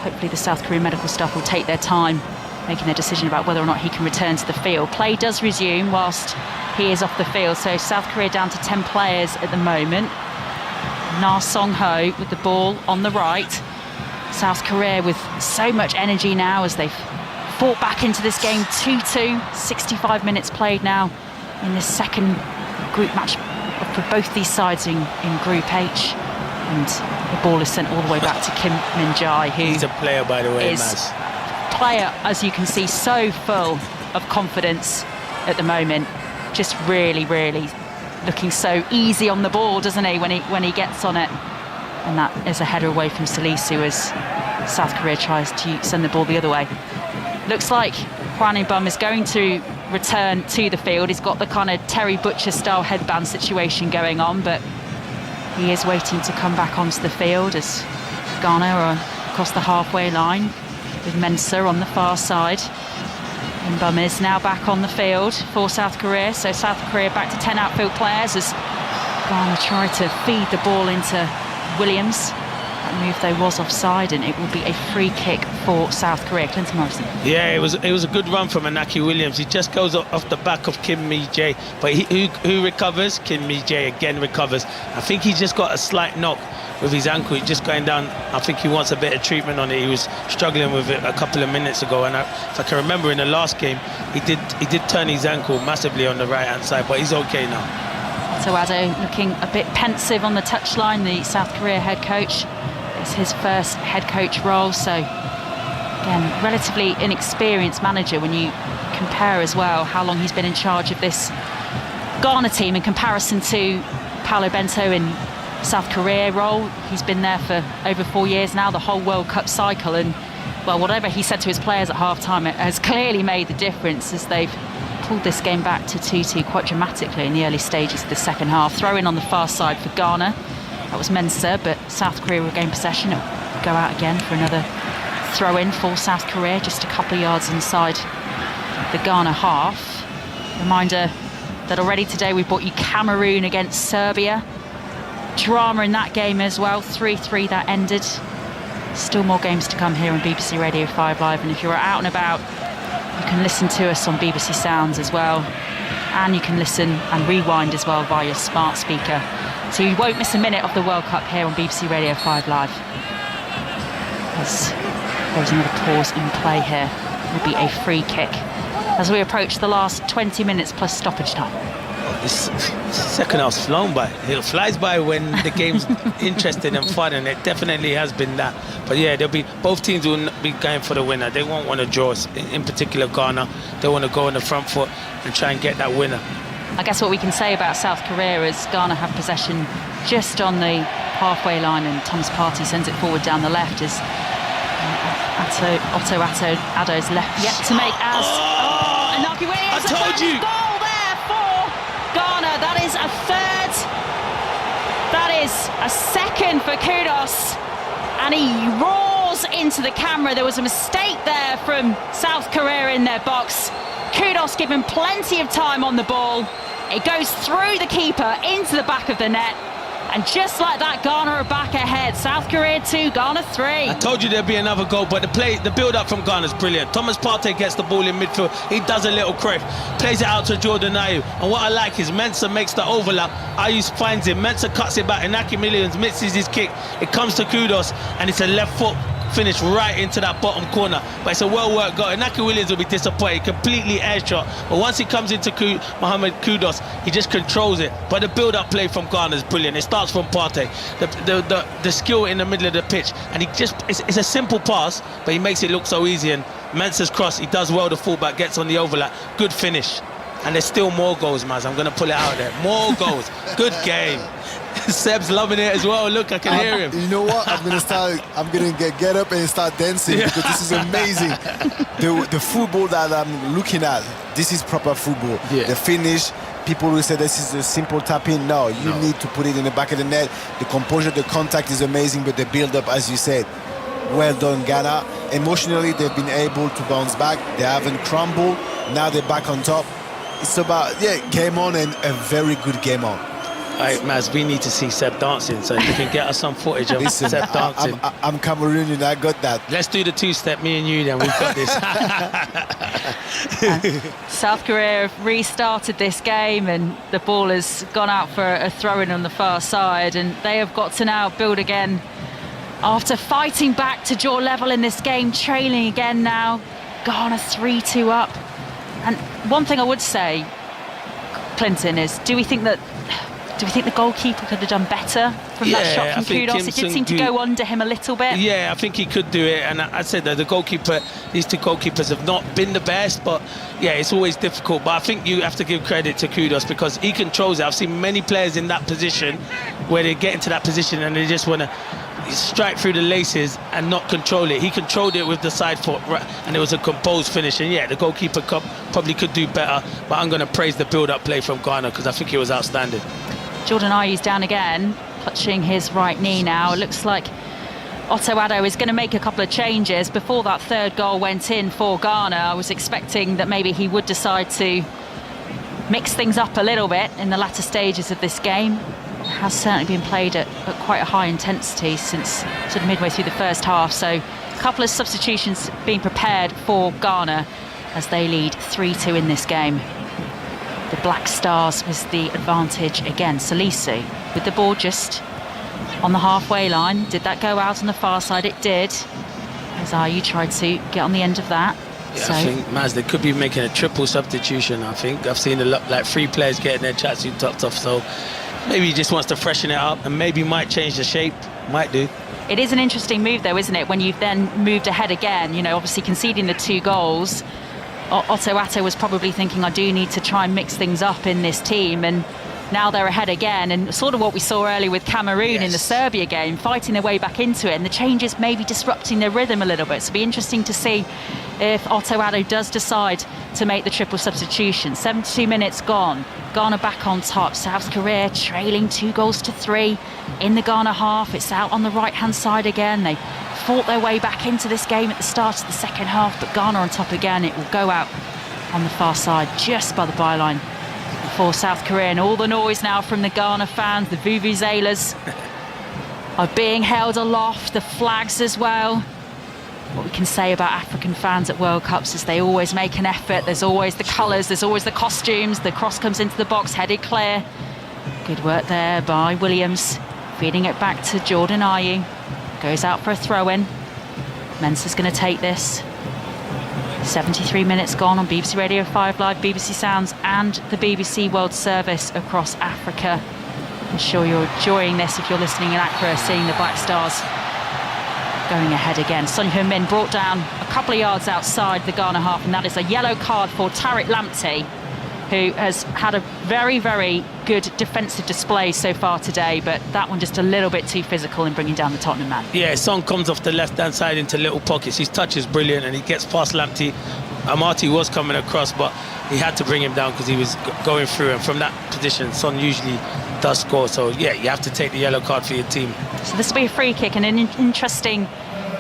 hopefully the South Korean medical staff will take their time making their decision about whether or not he can return to the field. Play does resume whilst he is off the field, so South Korea down to 10 players at the moment. Na Song-ho with the ball on the right. South Korea with so much energy now as they've fought back into this game. 2-2, 65 minutes played now in this second group match for both these sides in Group H. And the ball is sent all the way back to Kim Min-jae, who he's a player, by the way, is Maz. Player, as you can see, so full of confidence at the moment. Just really, really looking so easy on the ball, doesn't he, when he gets on it. And that is a header away from Salisu as South Korea tries to send the ball the other way. Looks like Hwang Ibum is going to return to the field. He's got the kind of Terry Butcher style headband situation going on, but he is waiting to come back onto the field as Ghana are across the halfway line with Mensah on the far side. Ibum is now back on the field for South Korea. So South Korea back to 10 outfield players as Ghana try to feed the ball into Williams. That move though was offside, and it will be a free kick for South Korea. Clinton Morrison. Yeah, it was a good run from Inaki Williams. He just goes off the back of Kim Mi-jae, but who recovers? Kim Mi-jae again recovers. I think he's just got a slight knock with his ankle. He's just going down. I think he wants a bit of treatment on it. He was struggling with it a couple of minutes ago, and if I can remember in the last game, he did turn his ankle massively on the right-hand side, but he's okay now. So Ado looking a bit pensive on the touchline, the South Korea head coach. It's his first head coach role, so again, relatively inexperienced manager when you compare as well how long he's been in charge of this Ghana team in comparison to Paolo Bento in South Korea role. He's been there for over 4 years now, the whole World Cup cycle, and well, whatever he said to his players at half-time, it has clearly made the difference as they've pulled this game back to 2-2 quite dramatically in the early stages of the second half. Throw in on the far side for Ghana. That was Mensah, but South Korea will gain possession. It'll go out again for another throw-in for South Korea, just a couple of yards inside the Ghana half. Reminder that already today we've brought you Cameroon against Serbia. Drama in that game as well, 3-3 that ended. Still more games to come here on BBC Radio 5 Live, and if you're out and about, you can listen to us on BBC Sounds as well, and you can listen and rewind as well via your smart speaker, so you won't miss a minute of the World Cup here on BBC Radio 5 Live. As there's another pause in play here, it will be a free kick as we approach the last 20 minutes plus stoppage time. This second half's flown by. It flies by when the game's interesting and fun, and it definitely has been that. But yeah, both teams will be going for the winner. They won't want to draw. In particular, Ghana, they want to go on the front foot and try and get that winner. I guess what we can say about South Korea is Ghana have possession just on the halfway line, and Thomas Partey sends it forward down the left as Otto Addo's left yet to make as Inaki Williams. I told you. Goal there for Ghana. That is a third. That is a second for Kudos, and he roars into the camera. There was a mistake there from South Korea in their box. Kudos given plenty of time on the ball. It goes through the keeper into the back of the net, And just like that, Ghana are back ahead. South Korea 2, Ghana 3. I told you there'd be another goal, but the build-up from Ghana is brilliant. Thomas Partey gets the ball in midfield. He does a little crepe, plays it out to Jordan Ayew. And what I like is Mensah makes the overlap. Ayew finds him. Mensah cuts it back. Inaki Williams misses his kick. It comes to Kudos, and it's a left foot finish right into that bottom corner. But it's a well-worked goal. Inaki Williams will be disappointed. Completely airshot. But once he comes into Mohamed Kudos, he just controls it. But the build-up play from Ghana is brilliant. It starts from Partey. The skill in the middle of the pitch, and it's a simple pass, but he makes it look so easy. And Mensah's cross, he does well. The fullback gets on the overlap. Good finish. And there's still more goals, Maz. I'm going to pull it out there. More goals. Good game. Seb's loving it as well. Look, I can hear him. You know what? I'm going to get up and start dancing because this is amazing. The football that I'm looking at, this is proper football. Yeah. The finish, people will say this is a simple tap-in. No, you need to put it in the back of the net. The composure, the contact is amazing, but the build-up, as you said, well done, Ghana. Emotionally, they've been able to bounce back. They haven't crumbled. Now they're back on top. It's about, game on and a very good game on. Hey, Maz, we need to see Seb dancing, so if you can get us some footage of Seb dancing. I'm Cameroonian, I got that. Let's do the two-step, me and you, then we've got this. South Korea have restarted this game, and the ball has gone out for a throw-in on the far side, and they have got to now build again after fighting back to jaw level in this game, trailing again now. Ghana 3-2 up. And one thing I would say, Clinton, is do we think the goalkeeper could have done better from that shot from Kudos? It did seem to go under him a little bit. Yeah, I think he could do it. And I said that these two goalkeepers have not been the best, but yeah, it's always difficult. But I think you have to give credit to Kudos because he controls it. I've seen many players in that position where they get into that position and they just want to strike through the laces and not control it. He controlled it with the side foot, and it was a composed finish. And yeah, the goalkeeper probably could do better, but I'm going to praise the build-up play from Ghana because I think it was outstanding. Jordan Ayew's down again, clutching his right knee now. It looks like Otto Addo is going to make a couple of changes. Before that third goal went in for Ghana, I was expecting that maybe he would decide to mix things up a little bit in the latter stages of this game. It has certainly been played at quite a high intensity since sort of midway through the first half. So a couple of substitutions being prepared for Ghana as they lead 3-2 in this game. The Black Stars was the advantage again. Salisu with the ball just on the halfway line. Did that go out on the far side? It did. As Ayew tried to get on the end of that. Yeah, I think, Maz, they could be making a triple substitution, I think. I've seen like 3 players getting their tracksuit topped off, so maybe he just wants to freshen it up and maybe might change the shape. Might do. It is an interesting move, though, isn't it? When you've then moved ahead again, obviously conceding the 2 goals. Otto Addo was probably thinking, I do need to try and mix things up in this team, and now they're ahead again, and sort of what we saw earlier with Cameroon in the Serbia game, fighting their way back into it, and the changes maybe disrupting their rhythm a little bit. So it'll be interesting to see if Otto Addo does decide to make the triple substitution. 72 minutes gone, Ghana back on top, South Korea trailing 2-3 in the Ghana half. It's out on the right hand side again. They fought their way back into this game at the start of the second half, but Ghana on top again. It will go out on the far side just by the byline for South Korea. And all the noise now from the Ghana fans, the vuvuzelas are being held aloft, the flags as well. What we can say about African fans at World Cups is they always make an effort. There's always the colours, there's always the costumes. The cross comes into the box, headed clear. Good work there by Williams, feeding it back to Jordan Ayew. Goes out for a throw-in. Mensah's going to take this. 73 minutes gone on BBC Radio 5 Live, BBC Sounds and the BBC World Service across Africa. I'm sure you're enjoying this if you're listening in Accra, seeing the Black Stars going ahead again. Son Heung-min brought down a couple of yards outside the Ghana half, and that is a yellow card for Tariq Lamptey, who has had a very, very good defensive display so far today, but that one just a little bit too physical in bringing down the Tottenham man. Yeah, Son comes off the left-hand side into little pockets. His touch is brilliant, and he gets past Lamptey. Amati was coming across, but he had to bring him down because he was going through, and from that position, Son usually does score. So, yeah, you have to take the yellow card for your team. So this will be a free kick and an interesting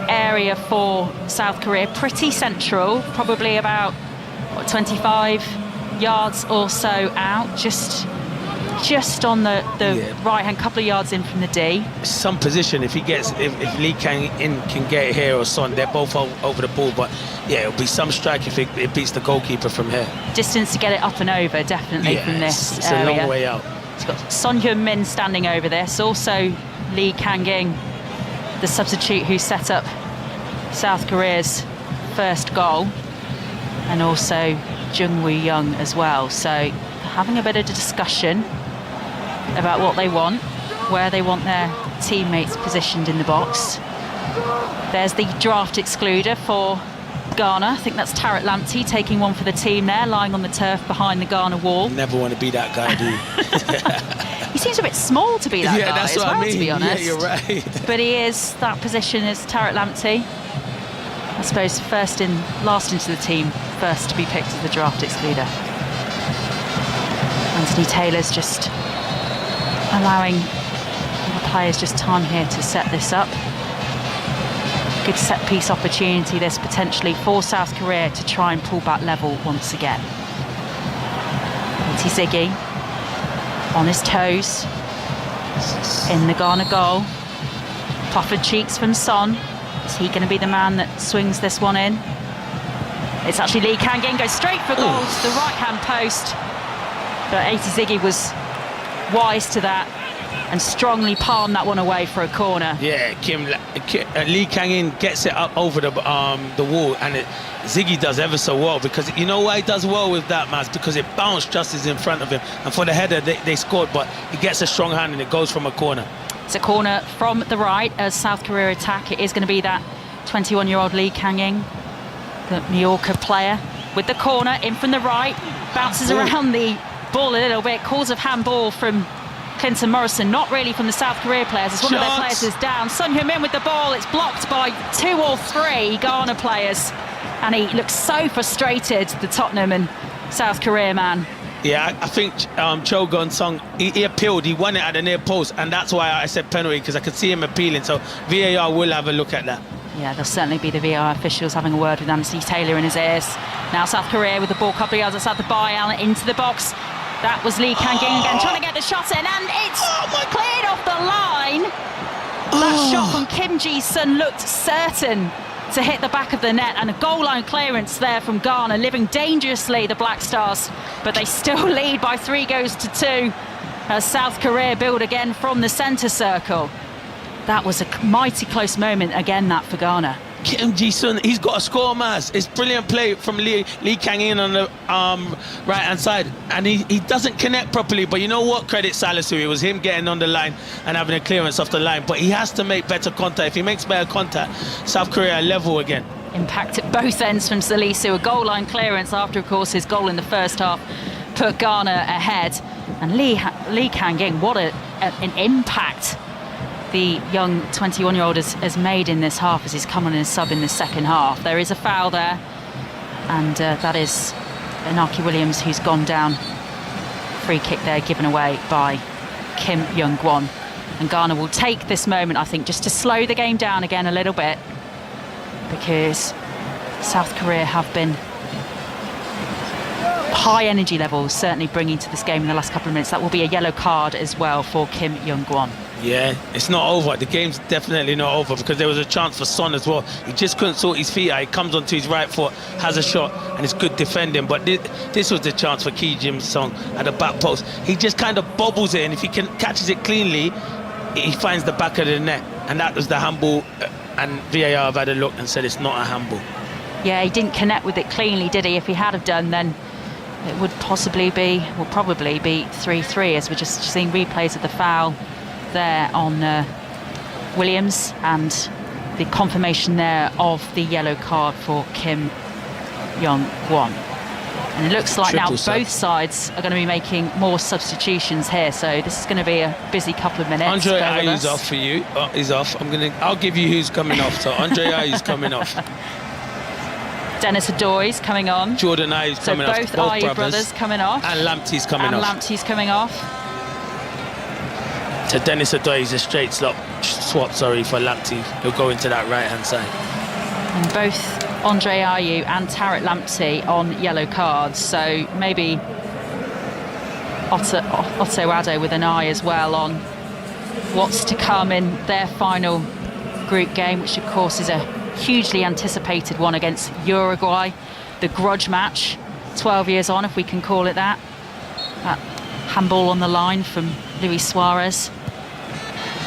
area for South Korea. Pretty central, probably about 25 yards or so out, just just on the right-hand, couple of yards in from the D. Some position, if Lee Kang-in can get it here or Son, they're both over the ball, but yeah, it'll be some strike if it beats the goalkeeper from here. Distance to get it up and over, definitely, from this it's area. a long way out. It's got Son Heung-min standing over this, also Lee Kang-in, the substitute who set up South Korea's first goal, and also Jung Woo-young as well. So having a bit of a discussion about what they want, where they want their teammates positioned in the box. There's the draft excluder for Ghana. I think that's Tarek Lamptey taking one for the team there, lying on the turf behind the Ghana wall. Never want to be that guy, do you? He seems a bit small to be that guy that's as what well, I mean. to be honest. Yeah, you're right. But he is, that position is Tarek Lamptey. I suppose last into the team, first to be picked as the draft excluder. Anthony Taylor's just allowing the players just time here to set this up. Good set piece opportunity this potentially for South Korea to try and pull back level once again. Ziggy on his toes in the Ghana goal. Puffed cheeks from Son. Is he going to be the man that swings this one in? It's actually Lee Kang-in, goes straight for goal to the right-hand post. But Ziggy was wise to that and strongly palmed that one away for a corner. Yeah, Lee Kang-in gets it up over the wall, and Ziggy does ever so well, because you know why he does well with that, Maz? Because it bounced just as in front of him, and for the header they scored, but he gets a strong hand and it goes from a corner. It's a corner from the right as South Korea attack. It is going to be that 21-year-old Lee Kang-in, the Mallorca player, with the corner in from the right, bounces around the ball a little bit, calls of handball from Clinton Morrison, not really from the South Korea players, as one of their players is down. Son Heung-min with the ball, it's blocked by 2 or 3 Ghana players, and he looks so frustrated, the Tottenham and South Korea man. Yeah, I think Cho Gon-sung, he appealed, he won it at the near post, and that's why I said penalty, because I could see him appealing, so VAR will have a look at that. Yeah, there'll certainly be the VAR officials having a word with Anthony Taylor in his ears. Now South Korea with the ball, couple of yards outside the byline, into the box. That was Lee Kang-in again, trying to get the shot in, and it's cleared off the line. That shot from Kim Ji-sun looked certain to hit the back of the net, and a goal line clearance there from Ghana, living dangerously, the Black Stars, but they still lead by 3 goals to 2 as South Korea build again from the centre circle. That was a mighty close moment again, that for Ghana. Kim Ji-sun, he's got a score, Maz. It's brilliant play from Lee Kang-in on the right-hand side, and he doesn't connect properly, but you know what? Credit Salisu, it was him getting on the line and having a clearance off the line, but he has to make better contact. If he makes better contact, South Korea are level again. Impact at both ends from Salisu, a goal line clearance after, of course, his goal in the first half put Ghana ahead. And Lee Kang-in, what an impact the young 21-year-old has made in this half as he's come on in a sub in the second half. There is a foul there, and that is Inaki Williams who's gone down. Free kick there given away by Kim Young-won. And Ghana will take this moment, I think, just to slow the game down again a little bit, because South Korea have been high energy levels, certainly bringing to this game in the last couple of minutes. That will be a yellow card as well for Kim Young-won. Yeah, it's not over. The game's definitely not over, because there was a chance for Son as well. He just couldn't sort his feet out. He comes onto his right foot, has a shot, and it's good defending. But this was the chance for Ki Jim-sung at the back post. He just kind of bobbles it, and if he catches it cleanly, he finds the back of the net. And that was the handball, and VAR have had a look and said it's not a handball. Yeah, he didn't connect with it cleanly, did he? If he had have done, then it would probably be 3-3, as we're just seeing replays of the foul there on Williams, and the confirmation there of the yellow card for Kim Young-won. And it looks like now both sides are going to be making more substitutions here, so this is going to be a busy couple of minutes. Andre Ayew's off for you. He's off. I'll give you who's coming off. So Andre Ayew's coming off. Dennis Adoy's coming on. Jordan Ayew's coming off. Both Ayew brothers coming off. And Lamptey's coming off. So Dennis Adoy is a straight swap for Lamptey. He'll go into that right-hand side. And both Andre Ayew and Tarek Lamptey on yellow cards. So maybe Otto Addo with an eye as well on what's to come in their final group game, which of course is a hugely anticipated one against Uruguay. The grudge match, 12 years on, if we can call it that. That handball on the line from Luis Suarez,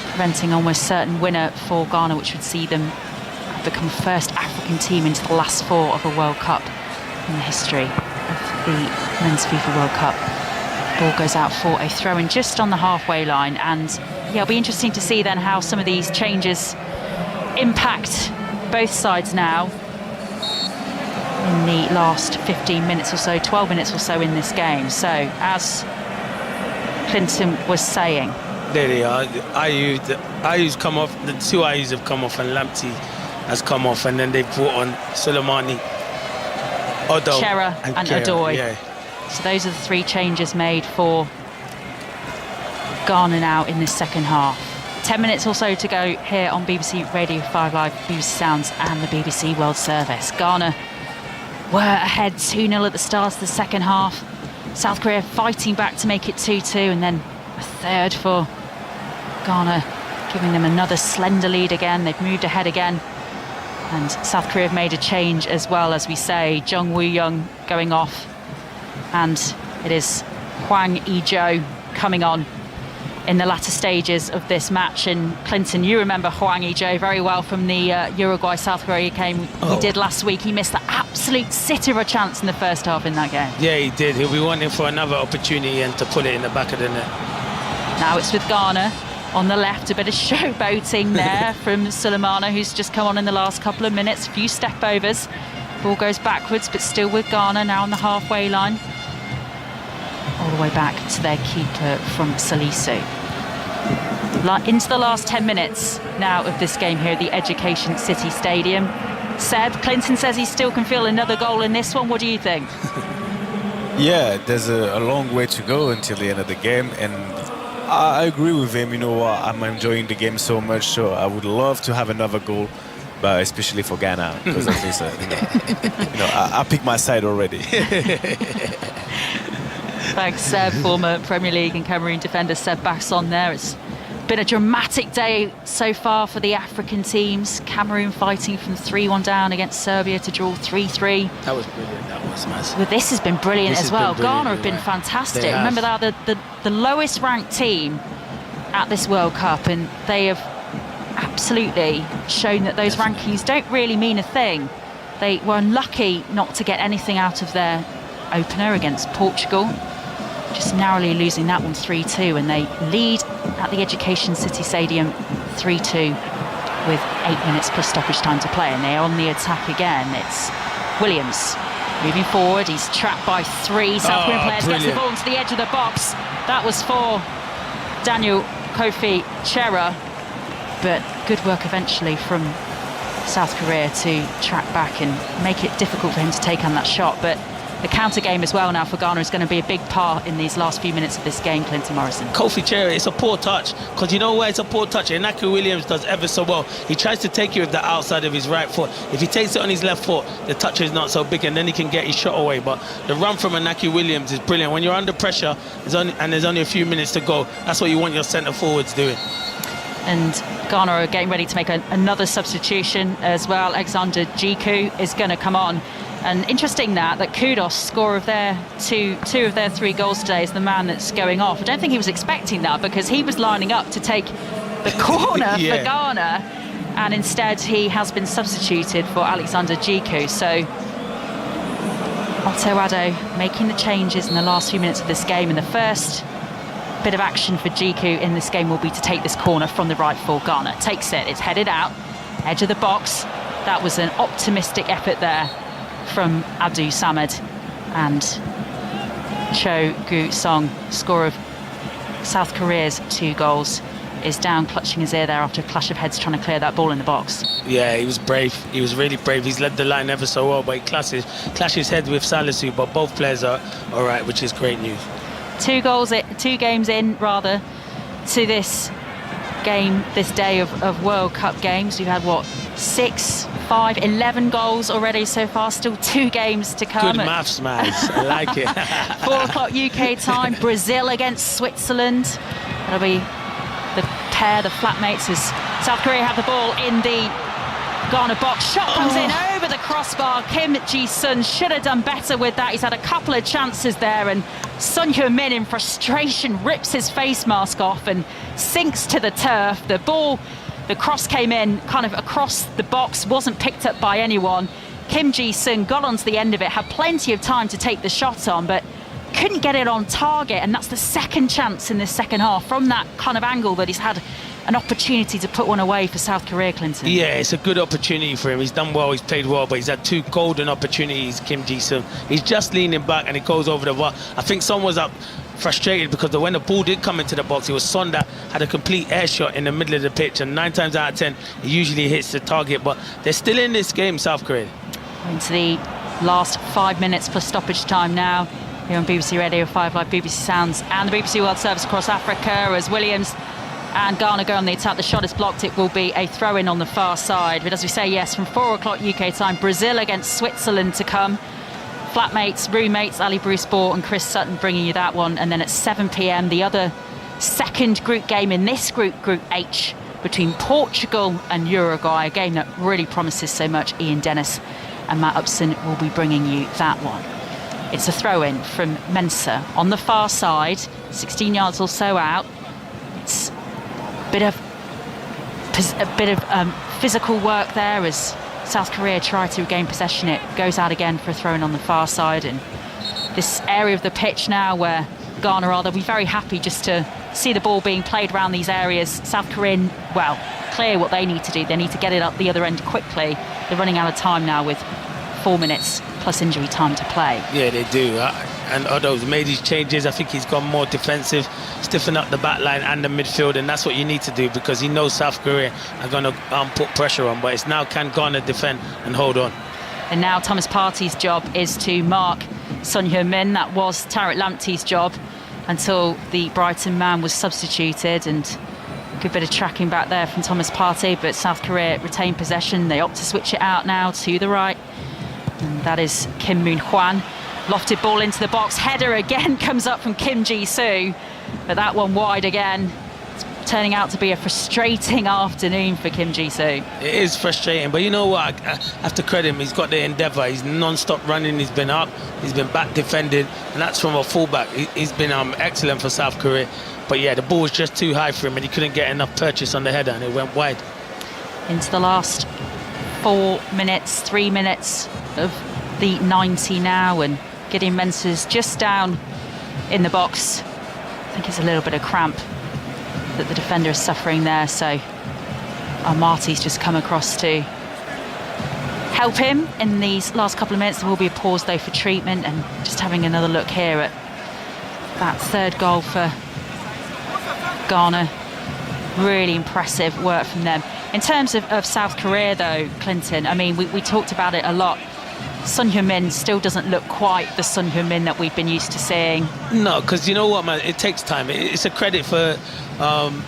preventing almost certain winner for Ghana, which would see them become first African team into the last 4 of a World Cup in the history of the Men's FIFA World Cup. Ball goes out for a throw-in just on the halfway line, and yeah, it'll be interesting to see then how some of these changes impact both sides now in the last 15 minutes or so, 12 minutes or so in this game. So, as Clinton was saying, there they are. Ayu's come off, the 2 Ayus have come off, and Lamptey has come off, and then they brought on Soleimani, Odo, Chera and Odoi. Yeah. So those are the 3 changes made for Ghana now in this second half. 10 minutes or so to go here on BBC Radio 5 Live, BBC Sounds and the BBC World Service. Ghana were ahead 2-0 at the start of the second half. South Korea fighting back to make it 2-2, and then a third for Ghana, giving them another slender lead again. They've moved ahead again. And South Korea have made a change as well, as we say. Jung Woo-young going off. And it is Hwang Ui-jo coming on in the latter stages of this match. And Clinton, you remember Hwang Ui-jo very well from the Uruguay-South Korea game we did last week. He missed the absolute sitter of a chance in the first half in that game. Yeah, he did. He'll be wanting for another opportunity and to put it in the back of the net. Now it's with Ghana on the left. A bit of showboating there from Suleimana, who's just come on in the last couple of minutes. A few step overs. Ball goes backwards, but still with Ghana now on the halfway line. All the way back to their keeper from Salisu. Into the last 10 minutes now of this game here at the Education City Stadium. Seb, Clinton says he still can feel another goal in this one. What do you think? Yeah, there's a long way to go until the end of the game, and I agree with him. You know, I'm enjoying the game so much, so I would love to have another goal, but especially for Ghana, because at least I picked my side already. Thanks, Seb. Former Premier League and Cameroon defender Seb Basson there. It's been a dramatic day so far for the African teams. Cameroon fighting from 3-1 down against Serbia to draw 3-3. That was brilliant. That was massive. Well, this has been brilliant as well. Ghana have been fantastic. Remember that the lowest ranked team at this World Cup, and they have absolutely shown that those rankings don't really mean a thing. They were unlucky not to get anything out of their opener against Portugal, just narrowly losing that one 3-2, and they lead at the Education City Stadium 3-2 with 8 minutes plus stoppage time to play, and they're on the attack again. It's Williams moving forward. He's trapped by 3 South Korean players. Brilliant. Gets the ball into the edge of the box. That was for Daniel Kofi Chera, but good work eventually from South Korea to track back and make it difficult for him to take on that shot. But the counter game as well now for Ghana is going to be a big part in these last few minutes of this game, Clinton Morrison. Kofi Chera, it's a poor touch, because you know where it's a poor touch? Inaki Williams does ever so well. He tries to take it with the outside of his right foot. If he takes it on his left foot, the touch is not so big, and then he can get his shot away. But the run from Inaki Williams is brilliant. When you're under pressure and there's only a few minutes to go, that's what you want your centre forwards doing. And Ghana are getting ready to make another substitution as well. Alexander Jiku is going to come on. And interesting that Kudos, scorer of their two of their 3 goals today, is the man that's going off. I don't think he was expecting that, because he was lining up to take the corner for Ghana, and instead he has been substituted for Alexander Jiku. So Otto Addo making the changes in the last few minutes of this game, and the first bit of action for Jiku in this game will be to take this corner from the right for Ghana. Takes it, it's headed out, edge of the box. That was an optimistic effort there from Abdou Samad, and Cho Gu-song, scorer of South Korea's 2 goals, is down clutching his ear there after a clash of heads trying to clear that ball in the box. Yeah, he was brave. He was really brave. He's led the line ever so well, but he clashes head with Salisu, but both players are all right, which is great news. 2 games in to this game, this day of World Cup games. We've had 6, 5, 11 goals already so far. Still 2 games to come. Good maths, man. I like it. 4 o'clock UK time. Brazil against Switzerland. That'll be the pair, the flatmates, as South Korea have the ball in the Ghana box. Shot comes in over the crossbar. Kim Ji-sun should have done better with that. He's had a couple of chances there, and Son Heung-min in frustration rips his face mask off and sinks to the turf. The ball, the cross came in kind of across the box, wasn't picked up by anyone. Kim Ji-sun got onto the end of it, had plenty of time to take the shot on, but couldn't get it on target, and that's the second chance in this second half from that kind of angle that he's had an opportunity to put one away for South Korea, Clinton. Yeah, it's a good opportunity for him. He's done well, he's played well, but he's had 2 golden opportunities, Kim Ji-sun. He's just leaning back and it goes over the bar. I think Son was up frustrated because when the ball did come into the box, it was Son that had a complete air shot in the middle of the pitch, and 9 times out of 10 he usually hits the target. But they're still in this game, South Korea. Into the last 5 minutes plus stoppage time now here on BBC Radio 5 Live, BBC Sounds and the BBC World Service across Africa, as Williams and Ghana go on the attack. The shot is blocked. It will be a throw-in on the far side. But as we say, yes, from 4 o'clock UK time, Brazil against Switzerland to come. Flatmates, roommates, Ali Bruce Ball and Chris Sutton bringing you that one. And then at 7 p.m, the other second group game in this group, Group H, between Portugal and Uruguay, a game that really promises so much. Ian Dennis and Matt Upson will be bringing you that one. It's a throw-in from Mensah on the far side, 16 yards or so out. It's a bit of physical work there as South Korea try to regain possession. It goes out again for a throw-in on the far side, and this area of the pitch now where Ghana are, they'll be very happy just to see the ball being played around these areas. South Korean, well, clear what they need to do. They need to get it up the other end quickly. They're running out of time now with 4 minutes plus injury time to play. Yeah, they do. And Odo's made his changes. I think he's gone more defensive, stiffen up the back line and the midfield, and that's what you need to do because he knows South Korea are going to put pressure on. But it's now, can Ghana defend and hold on? And now Thomas Partey's job is to mark Son Heung-min. That was Tariq Lamptey's job until the Brighton man was substituted, and a good bit of tracking back there from Thomas Partey, but South Korea retain possession. They opt to switch it out now to the right, and that is Kim Moon-hwan. Lofted ball into the box, header again comes up from Kim Ji-soo, but that one wide again. It's turning out to be a frustrating afternoon for Kim Ji-soo. It is frustrating, but you know what, I have to credit him. He's got the endeavour, he's non-stop running, he's been up, he's been back defending, and that's from a fullback. He's been excellent for South Korea, but yeah, the ball was just too high for him and he couldn't get enough purchase on the header and it went wide. Into the last 4 minutes, 3 minutes of the 90 now, and Gideon Mensah's just down in the box. I think it's a little bit of cramp that the defender is suffering there, so Marty's just come across to help him in these last couple of minutes. There will be a pause though for treatment, and just having another look here at that third goal for Ghana. Really impressive work from them. In terms of South Korea though, Clinton, I mean, we talked about it a lot. Son Heung-min still doesn't look quite the Son Heung-min that we've been used to seeing. No, because you know what, man, it takes time. It's a credit for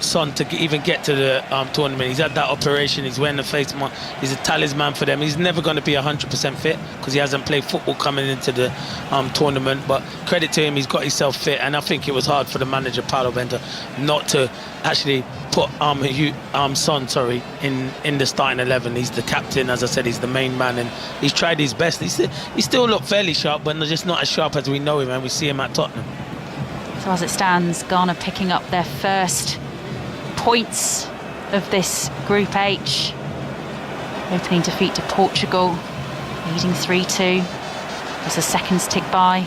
Son to even get to the tournament. He's had that operation, he's wearing the face mask, he's a talisman for them. He's never going to be 100% fit because he hasn't played football coming into the tournament, but credit to him, he's got himself fit, and I think it was hard for the manager, Paulo Bento, not to actually put Son in the starting 11. He's the captain, as I said, he's the main man, and he's tried his best. He still looked fairly sharp, but just not as sharp as we know him and we see him at Tottenham. So as it stands, Ghana picking up their first points of this Group H. Opening defeat to Portugal, leading 3-2. As the seconds tick by.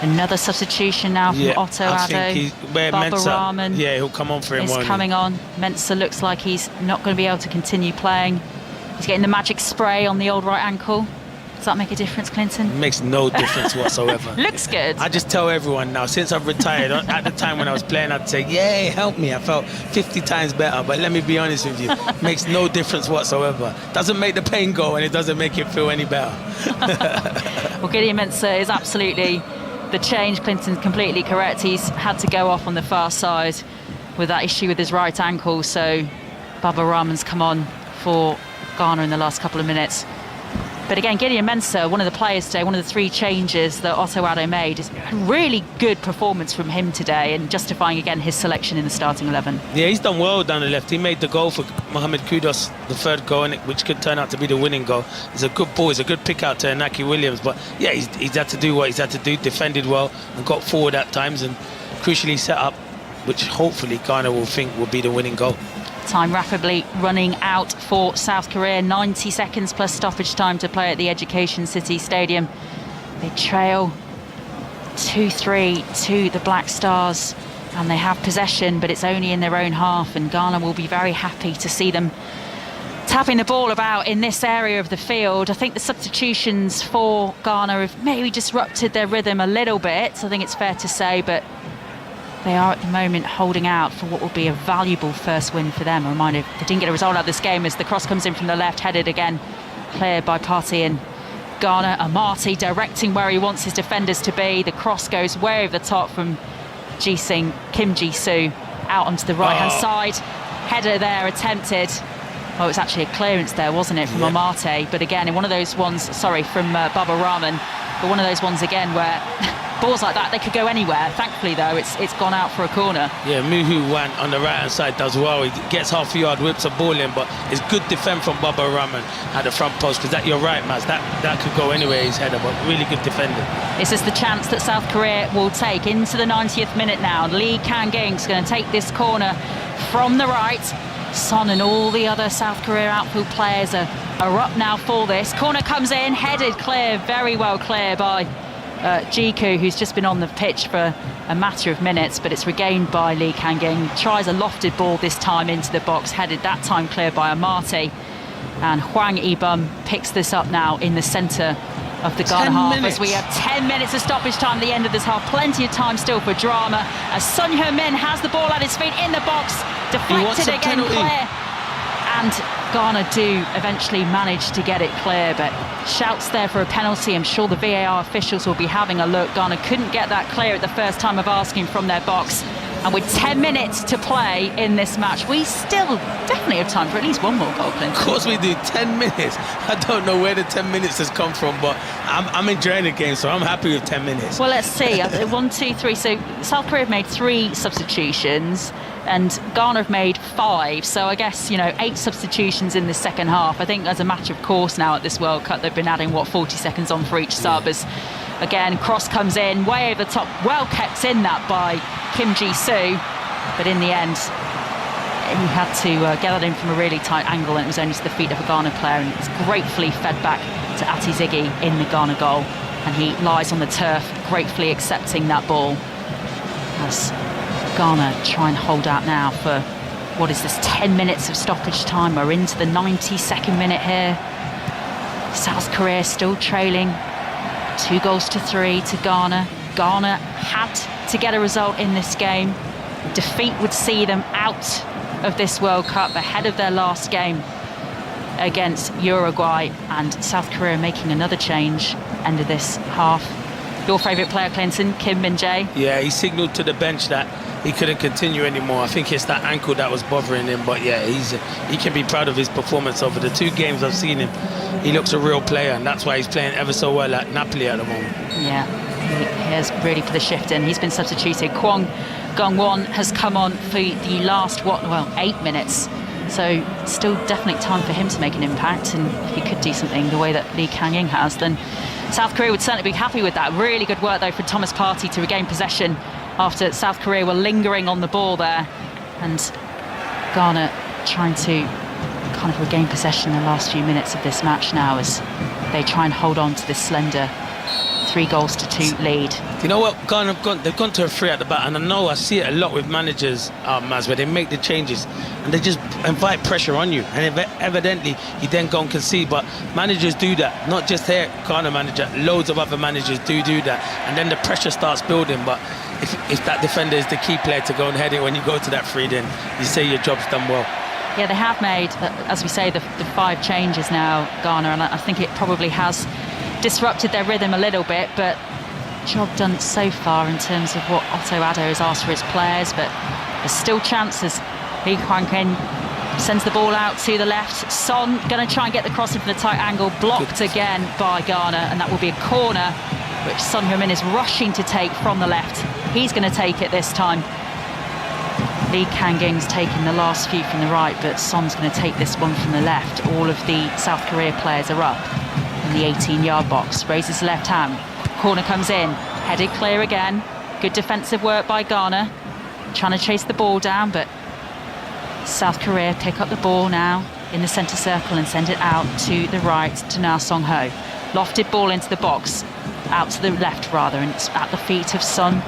Another substitution now from Otto Addo. Baba Rahman, yeah, he'll come on for him. Is coming on. Mensah looks like he's not going to be able to continue playing. He's getting the magic spray on the old right ankle. Does that make a difference, Clinton? It makes no difference whatsoever. Looks good. I just tell everyone now, since I've retired, at the time when I was playing, I'd say, yay, help me. I felt 50 times better. But let me be honest with you, it makes no difference whatsoever. Doesn't make the pain go, and it doesn't make it feel any better. Well, Gideon Mensah is absolutely the change. Clinton's completely correct. He's had to go off on the far side with that issue with his right ankle. So Baba Rahman's come on for Ghana in the last couple of minutes. But again, Gideon Mensah, one of the players today, one of the 3 changes that Otto Addo made, is a really good performance from him today and justifying again his selection in the starting 11. Yeah, he's done well down the left. He made the goal for Mohamed Kudus, the 3rd goal, which could turn out to be the winning goal. It's a good ball, it's a good pick out to Inaki Williams, but yeah, he's had to do what he's had to do, defended well and got forward at times and crucially set up, which hopefully Ghana will think will be the winning goal. Time rapidly running out for South Korea. 90 seconds plus stoppage time to play at the Education City Stadium. They trail 2-3 to the Black Stars and they have possession, but it's only in their own half, and Ghana will be very happy to see them tapping the ball about in this area of the field. I think the substitutions for Ghana have maybe disrupted their rhythm a little bit, I think it's fair to say, but they are at the moment holding out for what will be a valuable first win for them. A reminder, they didn't get a result out of this game as the cross comes in from the left, headed again, cleared by Partey and Ghana. Amati directing where he wants his defenders to be. The cross goes way over the top from Kim Ji-soo out onto the right-hand side. Header there attempted. Oh, it was actually a clearance there, wasn't it, from Amate? But again, in one of those ones, from Baba Rahman, but one of those ones again where balls like that, they could go anywhere. Thankfully, though, it's gone out for a corner. Yeah, Muhu Wan on the right-hand side does well. He gets half a yard, whips a ball in, but it's good defend from Baba Rahman at the front post, because you're right, Maz, that could go anywhere, his header, but really good defending. This is the chance that South Korea will take into the 90th minute now. Lee Kang-ing's going to take this corner from the right. Son and all the other South Korea outfield players are up now for this. Corner comes in, headed clear, very well clear by Jiku, who's just been on the pitch for a matter of minutes, but it's regained by Lee Kang-ing. Tries a lofted ball this time into the box, headed that time clear by Amate. And Hwang Ibum picks this up now in the centre of the Ghana half as we have 10 minutes of stoppage time at the end of this half. Plenty of time still for drama as Son Heung-min has the ball at his feet in the box, deflected again, clear. And Ghana do eventually manage to get it clear, but shouts there for a penalty. I'm sure the VAR officials will be having a look. Ghana couldn't get that clear at the first time of asking from their box. And with 10 minutes to play in this match, we still definitely have time for at least one more goal, Clinton. Of course we do, 10 minutes. I don't know where the 10 minutes has come from, but I'm enjoying the game, so I'm happy with 10 minutes. Well, let's see. 1, 2, 3. So South Korea have made 3 substitutions and Ghana have made 5. So I guess, 8 substitutions in the second half. I think as a matter of course now at this World Cup, they've been adding, 40 seconds on for each sub. As again, cross comes in, way over the top, well kept in that by Kim Ji-soo, but in the end he had to get that in from a really tight angle, and it was only to the feet of a Ghana player, and it's gratefully fed back to Ati Ziggy in the Ghana goal, and he lies on the turf gratefully accepting that ball as Ghana try and hold out now for what is this, 10 minutes of stoppage time. We're into the 92nd minute here. South Korea still trailing 2-3 to Ghana. Ghana had to get a result in this game. Defeat would see them out of this World Cup ahead of their last game against Uruguay, and South Korea making another change end of this half. Your favourite player, Clinton, Kim Min-jae? Yeah, he signalled to the bench that he couldn't continue anymore. I think it's that ankle that was bothering him, but yeah, he can be proud of his performance over the 2 games I've seen him. He looks a real player, and that's why he's playing ever so well at Napoli at the moment. Yeah, he has really put the shift in. He's been substituted. Kwon Gong-won has come on for the last 8 minutes, so still definitely time for him to make an impact, and if he could do something the way that Lee Kang-ing has, then South Korea would certainly be happy with that. Really good work though for Thomas Partey to regain possession after South Korea were lingering on the ball there, and Ghana trying to kind of regain possession in the last few minutes of this match now as they try and hold on to this slender 3-2 lead. You know what, Ghana they've gone to a 3 at the back, and I see it a lot with managers, Maz, where they make the changes and they just invite pressure on you, and evidently you then go and concede. But managers do that, not just here, Ghana manager, loads of other managers do that, and then the pressure starts building. But if that defender is the key player to go and head it when you go to that 3, then you say your job's done well. Yeah, they have made, as we say, the 5 changes now, Ghana, and I think it probably has disrupted their rhythm a little bit, but job done so far in terms of what Otto Addo has asked for his players. But there's still chances. Lee Kwang-in Sends the ball out to the left. Son going to try and get the cross into the tight angle. Blocked again by Ghana, and that will be a corner, which Son Heung-min is rushing to take from the left. He's going to take it this time. Lee Kang-ing's taking the last few from the right, but Son's going to take this one from the left. All of the South Korea players are up in the 18-yard box. Raises the left hand. Corner comes in. Headed clear again. Good defensive work by Ghana. Trying to chase the ball down, but South Korea pick up the ball now in the centre circle and send it out to the right to Na Song-ho. Lofted ball into the box. Out to the left, rather, and it's at the feet of Son.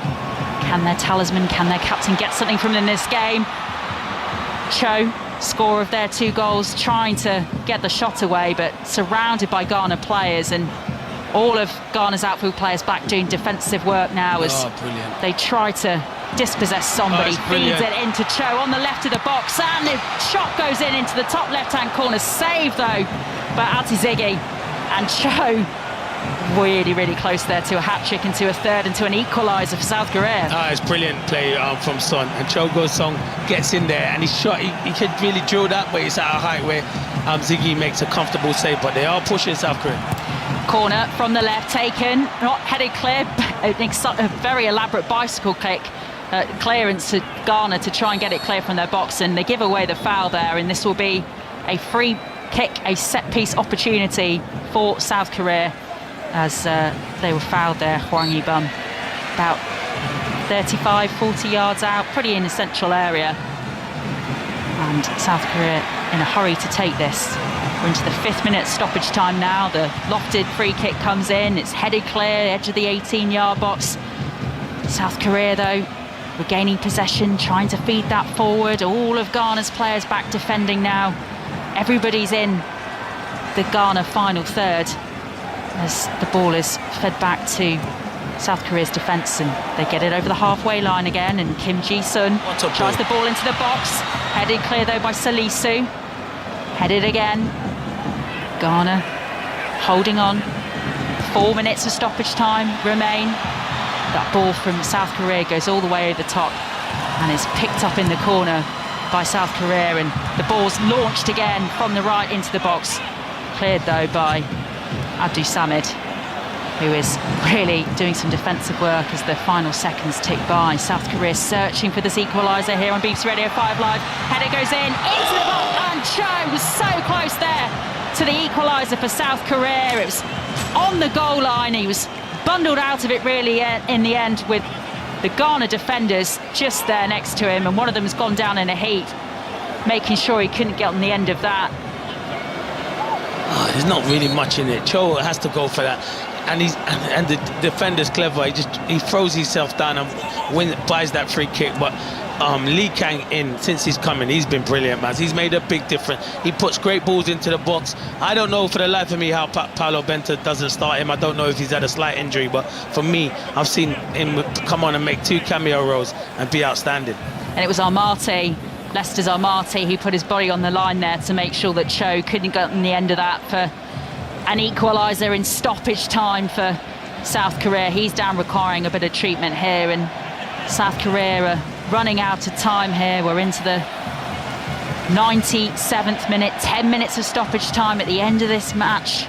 Can their talisman, can their captain get something from them in this game? Cho, scorer of their 2 goals, trying to get the shot away, but surrounded by Ghana players, and all of Ghana's outfield players back doing defensive work now as they try to dispossess somebody. Feeds it into Cho on the left of the box, and the shot goes in into the top left-hand corner. Saved, though, by Atizigi. And Cho really close there to a hat-trick and to a third and to an equaliser for South Korea. It's brilliant play from Son, and Cho Go-sung gets in there and he shot. He could really drill that, but it's at a height where Ziggy makes a comfortable save, but they are pushing South Korea. Corner from the left taken, not headed clear, a very elaborate bicycle kick clearance to Ghana to try and get it clear from their box, and they give away the foul there, and this will be a free kick, a set-piece opportunity for South Korea, as they were fouled there. Hwang Yi-bum about 35-40 yards out, pretty in the central area, and South Korea in a hurry to take this. We're into the 5th minute stoppage time now. The lofted free kick comes in, it's headed clear, edge of the 18-yard box. South Korea, though, regaining possession, trying to feed that forward. All of Ghana's players back defending now. Everybody's in the Ghana final third as the ball is fed back to South Korea's defence, and they get it over the halfway line again, and Kim Ji-sun tries the ball into the box. Headed clear, though, by Salisu. Headed again. Ghana holding on. 4 minutes of stoppage time remain. That ball from South Korea goes all the way over the top and is picked up in the corner by South Korea, and the ball's launched again from the right into the box. Cleared, though, by Abdul Samid, who is really doing some defensive work as the final seconds tick by. South Korea searching for this equaliser here on BBC Radio 5 Live. Header goes in, into the box, and Cho was so close there to the equaliser for South Korea. It was on the goal line. He was bundled out of it, really, in the end, with the Ghana defenders just there next to him, and one of them has gone down in a heap, making sure he couldn't get on the end of that. There's not really much in it. Cho has to go for that, and the defender's clever. He throws himself down and buys that free kick. But Lee Kang-in, since he's coming, he's been brilliant, man. He's made a big difference. He puts great balls into the box. I don't know for the life of me how Paulo Bento doesn't start him. I don't know if he's had a slight injury, but for me, I've seen him come on and make 2 cameo roles and be outstanding. And it was Armati, Leicester's Armati, who put his body on the line there to make sure that Cho couldn't get on the end of that for an equaliser in stoppage time for South Korea. He's down requiring a bit of treatment here, and South Korea are running out of time here. We're into the 97th minute, 10 minutes of stoppage time at the end of this match.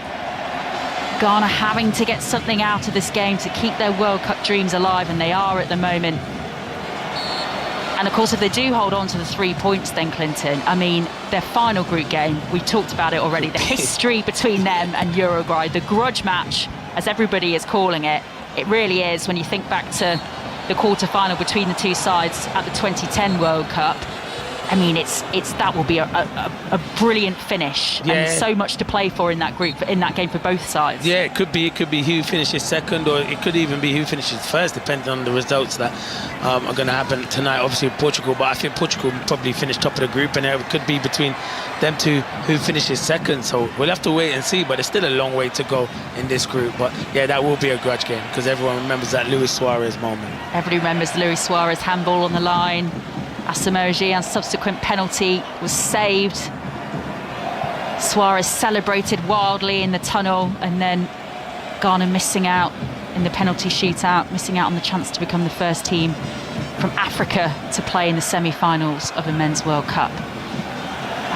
Ghana having to get something out of this game to keep their World Cup dreams alive, and they are at the moment. And of course, if they do hold on to the 3 points, then, Clinton, I mean, their final group game, we talked about it already, the history between them and Uruguay, the grudge match, as everybody is calling it. It really is, when you think back to the quarter-final between the two sides at the 2010 World Cup. I mean, that will be a brilliant finish, and so much to play for in that group, in that game for both sides. Yeah, it could be who finishes second, or it could even be who finishes first, depending on the results that are going to happen tonight. Obviously Portugal, but I think Portugal will probably finish top of the group, and it could be between them two who finishes second. So we'll have to wait and see, but there's still a long way to go in this group. But yeah, that will be a grudge game, because everyone remembers that Luis Suarez moment. Everybody remembers the Luis Suarez handball on the line. Asamoah Gyan's subsequent penalty was saved. Suarez celebrated wildly in the tunnel, and then Ghana missing out in the penalty shootout, missing out on the chance to become the first team from Africa to play in the semi-finals of a Men's World Cup.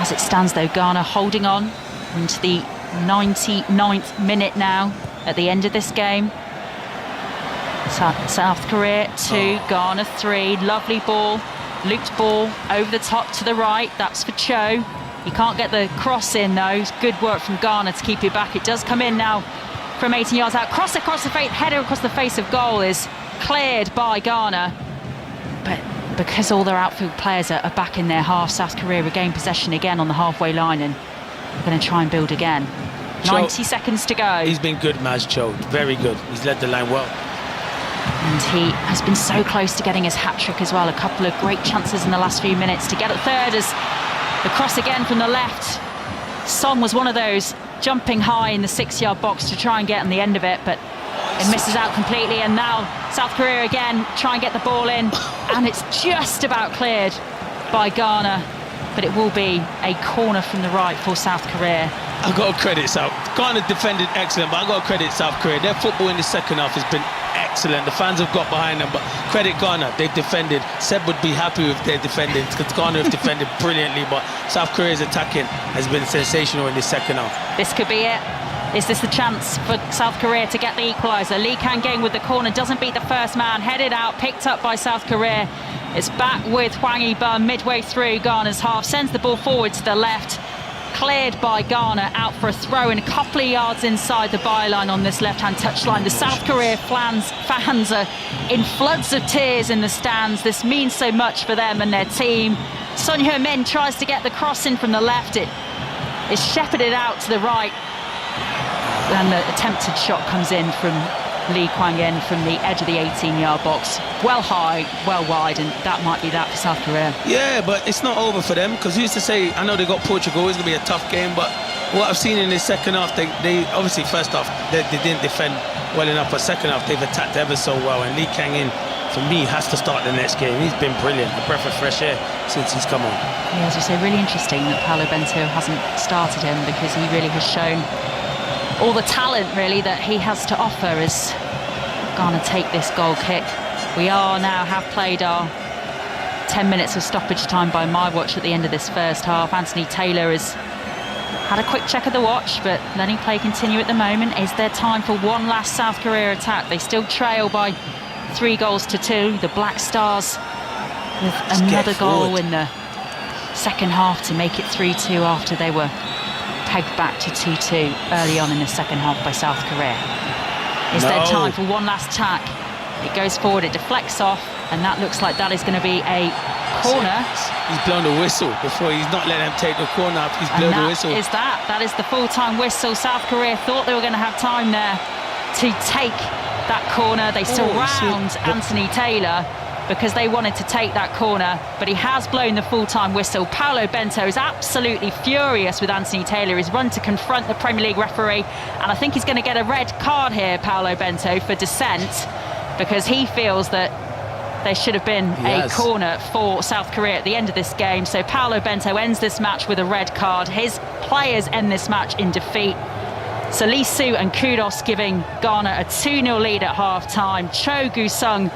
As it stands though, Ghana holding on into the 99th minute now at the end of this game. South Korea 2, Ghana 3. Lovely ball, looped ball over the top to the right. That's for Cho. He can't get the cross in though. It's good work from Ghana to keep it back. It does come in now from 18 yards out. Cross across the face, header across the face of goal is cleared by Ghana. But because all their outfield players are back in their half, South Korea regain possession again on the halfway line, and they're going to try and build again. 90 seconds to go. He's been good, Maz Cho. Very good. He's led the line well. And he has been so close to getting his hat-trick as well. A couple of great chances in the last few minutes to get it third as the cross again from the left. Song was one of those jumping high in the 6-yard box to try and get on the end of it, but it misses out completely. And now South Korea again try and get the ball in, and it's just about cleared by Ghana, but it will be a corner from the right for South Korea. I've got to credit South. Ghana defended excellent, but I've got to credit South Korea. Their football in the second half has been excellent. The fans have got behind them, but credit Ghana. They've defended. Seb would be happy with their defending because Ghana have defended brilliantly, but South Korea's attacking has been sensational in the second half. This could be it. Is this the chance for South Korea to get the equaliser? Lee Kang-ging with the corner, doesn't beat the first man, headed out, picked up by South Korea. It's back with Hwang Hee-bum midway through Ghana's half, sends the ball forward to the left. Cleared by Ghana, out for a throw in a couple of yards inside the byline on this left-hand touchline. The South Korea fans are in floods of tears in the stands. This means so much for them and their team. Son Heung-min tries to get the cross in from the left. It is shepherded out to the right. And the attempted shot comes in from Lee Kwang-in from the edge of the 18-yard box. Well high, well wide, and that might be that for South Korea. Yeah, but it's not over for them, because who's to say, I know they got Portugal, it's going to be a tough game, but what I've seen in the second half, they obviously first half, they didn't defend well enough, but second half, they've attacked ever so well, and Lee Kang-in, for me, has to start the next game. He's been brilliant, a breath of fresh air since he's come on. Yeah, as you say, really interesting that Paolo Bento hasn't started him, because he really has shown all the talent really that he has to offer as Ghana take this goal kick. We have played our 10 minutes of stoppage time by my watch at the end of this first half. Anthony Taylor has had a quick check of the watch, but letting play continue at the moment. Is there time for one last South Korea attack? They still trail by 3-2. The Black Stars with another goal in the second half to make it 3-2 after they were pegged back to 2-2 early on in the second half by South Korea. Is there time for one last attack? It goes forward, it deflects off, and that looks like that is going to be a corner. He's blown the whistle before. He's not letting them take the corner up. He's blown the whistle. That is the full-time whistle. South Korea thought they were going to have time there to take that corner. They surround Anthony Taylor because they wanted to take that corner, but he has blown the full-time whistle. Paolo Bento is absolutely furious with Anthony Taylor. He's run to confront the Premier League referee, and I think he's going to get a red card here, Paolo Bento, for dissent, because he feels that there should have been a corner for South Korea at the end of this game. So Paolo Bento ends this match with a red card. His players end this match in defeat. So Lee Soo and Kudos giving Ghana a 2-0 lead at half-time. Cho Gu-sung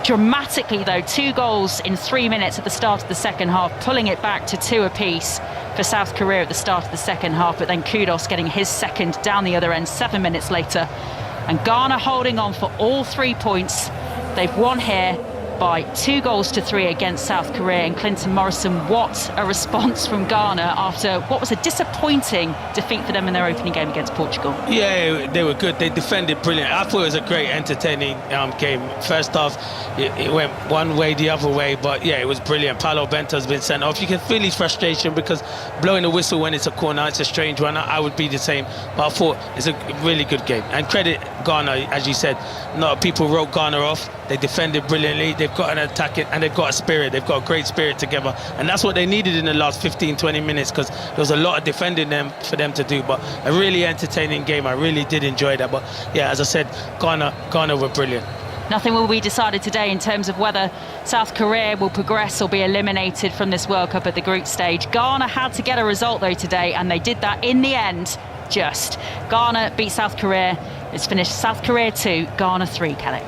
dramatically, though, 2 goals in 3 minutes at the start of the second half, pulling it back to 2 apiece for South Korea at the start of the second half, but then Kudos getting his second down the other end 7 minutes later. And Ghana holding on for all 3 points. They've won here by 2-3 against South Korea. And Clinton Morrison, what a response from Ghana after what was a disappointing defeat for them in their opening game against Portugal. Yeah, they were good. They defended brilliant. I thought it was a great, entertaining game. First half, it went one way, the other way, but yeah, it was brilliant. Paolo Bento's been sent off. You can feel his frustration because blowing the whistle when it's a corner, it's a strange one. I would be the same, but I thought it's a really good game. And credit Ghana, as you said. Not people wrote Ghana off. They defended brilliantly. They've got an attacking and they've got a spirit. They've got a great spirit together, and that's what they needed in the last 15-20 minutes, because there was a lot of defending for them to do. But a really entertaining game. I really did enjoy that. But yeah, as I said, Ghana were brilliant. Nothing will be decided today in terms of whether South Korea will progress or be eliminated from this World Cup at the group stage. Ghana had to get a result though today, and they did that in the end. Ghana beat South Korea. It's finished South Korea 2, Ghana 3, Kelly.